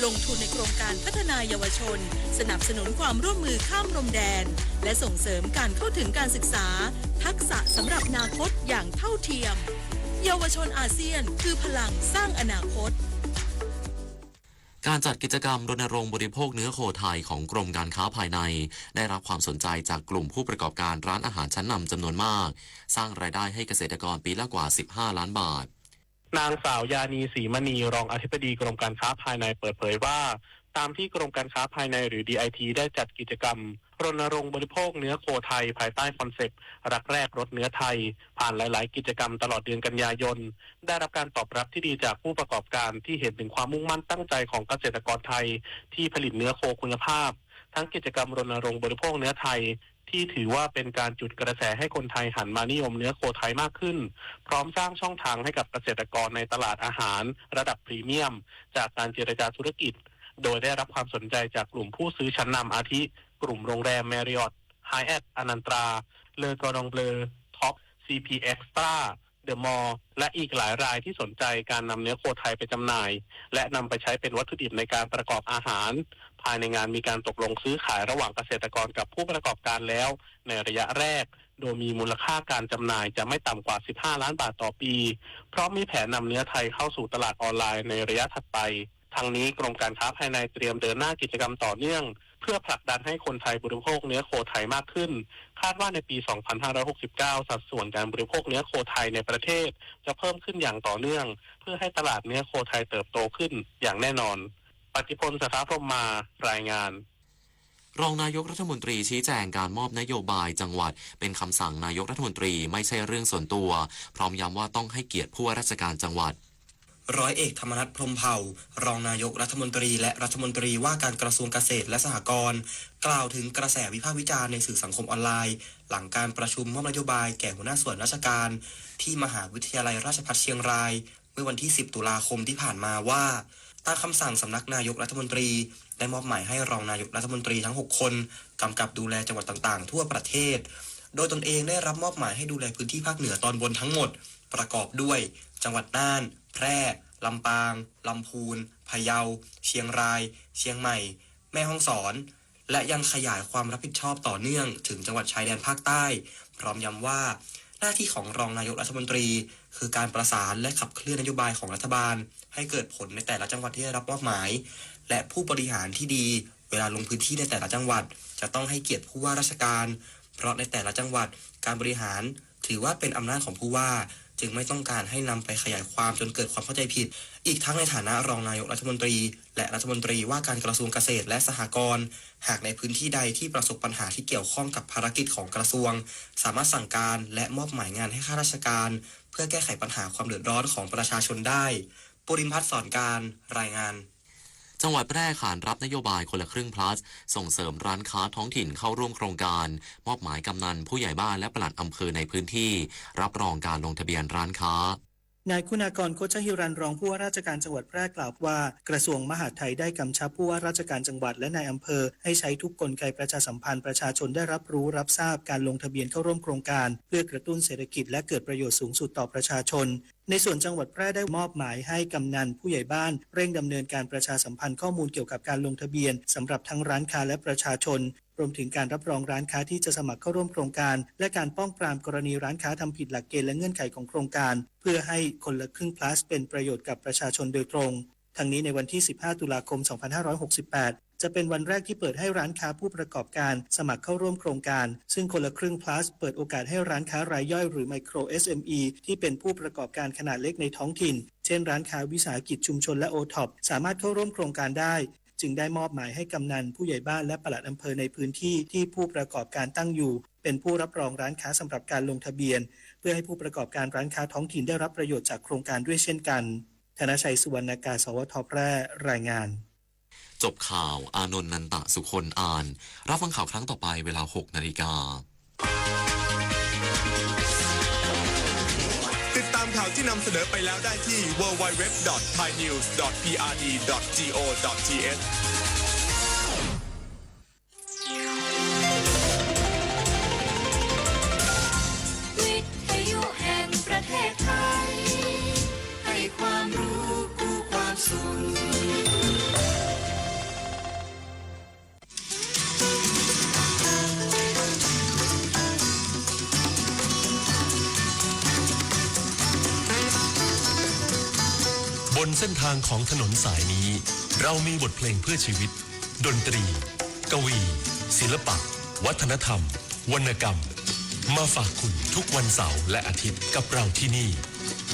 ลงทุนในโครงการพัฒนาเยาวชนสนับสนุนความร่วมมือข้ามพรมแดนและส่งเสริมการเข้าถึงการศึกษาทักษะสำหรับอนาคตอย่างเท่าเทียมเยาวชนอาเซียนคือพลังสร้างอนาคตการจัดกิจกรรมรณรงค์บริโภคเนื้อโคไทยของกรมการค้าภายในได้รับความสนใจจากกลุ่มผู้ประกอบการร้านอาหารชั้นนำจำนวนมากสร้างรายได้ให้เกษตรกรปีละกว่า15 ล้านบาทนางสาวยานีศรีมณีรองอธิบดีกรมการค้าภายในเปิดเผยว่าตามที่กรมการค้าภายในหรือ DIT ได้จัดกิจกรรมรณรงค์บริโภคเนื้อโคไทยภายใต้คอนเซปต์รักแรกรสเนื้อไทยผ่านหลายๆกิจกรรมตลอดเดือนกันยายนได้รับการตอบรับที่ดีจากผู้ประกอบการที่เห็นถึงความมุ่งมั่นตั้งใจของเกษตรกรไทยที่ผลิตเนื้อโคคุณภาพทั้งกิจกรรมรณรงค์บริโภคเนื้อไทยที่ถือว่าเป็นการจุดกระแสให้คนไทยหันมานิยมเนื้อโคไทยมากขึ้นพร้อมสร้างช่องทางให้กับเกษตรกรในตลาดอาหารระดับพรีเมียมจากการเจรจาธุรกิจโดยได้รับความสนใจจากกลุ่มผู้ซื้อชั้นนำอาทิกลุ่มโรงแรมแมริออตไฮแอทอนันตราเลอกอร์ดองเบลอท็อป CP Extra เดอะมอลล์และอีกหลายรายที่สนใจการนำเนื้อโคไทยไปจำหน่ายและนำไปใช้เป็นวัตถุดิบในการประกอบอาหารภายในงานมีการตกลงซื้อขายระหว่างเกษตรกรกับผู้ประกอบการแล้วในระยะแรกโดยมีมูลค่าการจำหน่ายจะไม่ต่ำกว่า15 ล้านบาทต่อปีเพราะมีแผนนำเนื้อไทยเข้าสู่ตลาดออนไลน์ในระยะถัดไปทางนี้กรมการค้าภายในเตรียมเดินหน้ากิจกรรมต่อเนื่องเพื่อผลักดันให้คนไทยบริโภคเนื้อโคไทยมากขึ้นคาดว่าในปี 2569 สัดส่วนการบริโภคเนื้อโคไทยในประเทศจะเพิ่มขึ้นอย่างต่อเนื่องเพื่อให้ตลาดเนื้อโคไทยเติบโตขึ้นอย่างแน่นอนปฏิพล สถาพรหมารายงาน รองนายกรัฐมนตรีชี้แจงการมอบนโยบายจังหวัดเป็นคำสั่งนายกรัฐมนตรีไม่ใช่เรื่องส่วนตัวพร้อมย้ำว่าต้องให้เกียรติผู้ว่าราชการจังหวัดร้อยเอกธรรมนัส พรหมเผ่ารองนายกรัฐมนตรีและรัฐมนตรีว่าการกระทรวงเกษตรและสหกรณ์กล่าวถึงกระแสวิพากษ์วิจารณ์ในสื่อสังคมออนไลน์หลังการประชุมมอบนโยบายแก่หัวหน้าส่วนราชการที่มหาวิทยาลัยราชภัฏเชียงรายเมื่อวันที่10 ตุลาคมที่ผ่านมาว่าตามคำสั่งสำนักนายกรัฐมนตรีได้มอบหมายให้รองนายกรัฐมนตรีทั้ง6คนกำกับดูแลจังหวัดต่างๆทั่วประเทศโดยตนเองได้รับมอบหมายให้ดูแลพื้นที่ภาคเหนือตอนบนทั้งหมดประกอบด้วยจังหวัดน่านแพร่ลำปางลำพูนพะเยาเชียงรายเชียงใหม่แม่ฮ่องสอนและยังขยายความรับผิดชอบต่อเนื่องถึงจังหวัดชายแดนภาคใต้พร้อมย้ำว่าหน้าที่ของรองนายกรัฐมนตรีคือการประสานและขับเคลื่อนนโยบายของรัฐบาลให้เกิดผลในแต่ละจังหวัดที่ได้รับมอบหมายและผู้บริหารที่ดีเวลาลงพื้นที่ในแต่ละจังหวัดจะต้องให้เกียรติผู้ว่าราชการเพราะในแต่ละจังหวัดการบริหารถือว่าเป็นอำนาจของผู้ว่าจึงไม่ต้องการให้นำไปขยายความจนเกิดความเข้าใจผิดอีกทั้งในฐานะรองนายกรัฐมนตรีและรัฐมนตรีว่าการกระทรวงเกษตรและสหกรณ์หากในพื้นที่ใดที่ประสบปัญหาที่เกี่ยวข้องกับภารกิจของกระทรวงสามารถสั่งการและมอบหมายงานให้ข้าราชการเพื่อแก้ไขปัญหาความเดือดร้อนของประชาชนได้ปุริมพัฒน์สอนการรายงานจังหวัดแพร่ขานรับนโยบายคนละครึ่ง plus ส่งเสริมร้านค้าท้องถิ่นเข้าร่วมโครงการมอบหมายกำนันผู้ใหญ่บ้านและปลัดอำเภอในพื้นที่รับรองการลงทะเบียนร้านค้านายคุณากร โคชหิรันรองผู้ว่าราชการจังหวัดแพร่กล่าวว่ากระทรวงมหาดไทยได้กำชับผู้ว่าราชการจังหวัดและนายอำเภอให้ใช้ทุกกลไกประชาสัมพันธ์ประชาชนได้รับรู้รับทราบการลงทะเบียนเข้าร่วมโครงการเพื่อกระตุ้นเศรษฐกิจและเกิดประโยชน์สูงสุดต่อประชาชนในส่วนจังหวัดแพร่ได้มอบหมายให้กำนันผู้ใหญ่บ้านเร่งดำเนินการประชาสัมพันธ์ข้อมูลเกี่ยวกับการลงทะเบียนสำหรับทั้งร้านค้าและประชาชนรวมถึงการรับรองร้านค้าที่จะสมัครเข้าร่วมโครงการและการป้องปรามกรณีร้านค้าทำผิดหลักเกณฑ์และเงื่อนไขของโครงการเพื่อให้คนละครึ่ง plus เป็นประโยชน์กับประชาชนโดยตรงทั้งนี้ในวันที่15 ตุลาคม 2568จะเป็นวันแรกที่เปิดให้ร้านค้าผู้ประกอบการสมัครเข้าร่วมโครงการซึ่งคนละครึ่ง plus เปิดโอกาสให้ร้านค้ารายย่อยหรือ micro SME ที่เป็นผู้ประกอบการขนาดเล็กในท้องถิ่นเช่นร้านค้าวิสาหกิจชุมชนและ OTOP สามารถเข้าร่วมโครงการได้จึงได้มอบหมายให้กำนันผู้ใหญ่บ้านและปลัดอำเภอในพื้นที่ที่ผู้ประกอบการตั้งอยู่เป็นผู้รับรองร้านค้าสำหรับการลงทะเบียนเพื่อให้ผู้ประกอบการร้านค้าท้องถิ่นได้รับประโยชน์จากโครงการด้วยเช่นกันธนชัย สุวรรณากาศ สวท.แพร่รายงานจบข่าวอานนท์นันตะสุคนอ่านรับฟังข่าวครั้งต่อไปเวลา 6 นาฬิกาติดตามข่าวที่นำเสนอไปแล้วได้ที่ www.thainews.prd.go.thวิทยุแห่งประเทศไทยให้ความรู้คู่ความสุขบนเส้นทางของถนนสายนี้เรามีบทเพลงเพื่อชีวิตดนตรีกวีศิลปะวัฒนธรรมวรรณกรรมมาฝากคุณทุกวันเสาร์และอาทิตย์กับเราที่นี่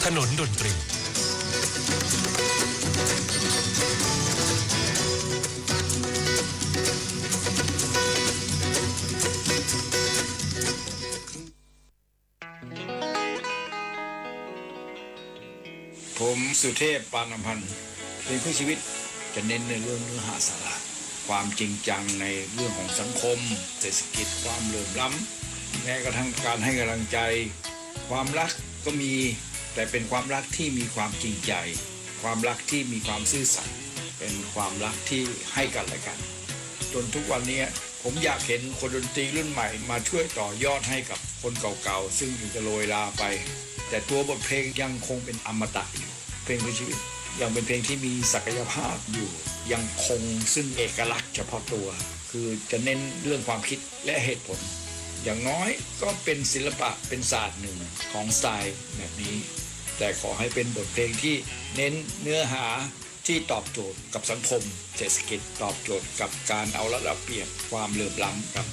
ถนนดนตรีผมสุเทพ ปานอำพันธ์เพลงเพื่อชีวิตจะเน้นในเรื่องเนื้อหาสาระความจริงจังในเรื่องของสังคมเศรษฐกิจความเหลื่อมล้ำแม้กระทั่งการให้กำลังใจความรักก็มีแต่เป็นความรักที่มีความจริงใจความรักที่มีความซื่อสัตย์เป็นความรักที่ให้กันและกันจนทุกวันนี้ผมอยากเห็นคนดนตรีรุ่นใหม่มาช่วยต่อยอดให้กับคนเก่าๆซึ่งอยู่จะโรยลาไปแต่ตัวบทเพลงยังคงเป็นอมตะอยู่เพลงเพื่อชีวิตยังเป็นเพลงที่มีศักยภาพอยู่ยังคงซึ่งเอกลักษณ์เฉพาะตัวคือจะเน้นเรื่องความคิดและเหตุผลอย่างน้อยก็เป็นศิลปะเป็นศาสตร์หนึ่งของสไตล์แบบนี้แต่ขอให้เป็นบทเพลงที่เน้นเนื้อหาที่ตอบโจทย์กับสังคมเศรษฐกิจตอบโจทย์กับการเอารัดเอาเปรียบความเหลื่อมล้ำครับ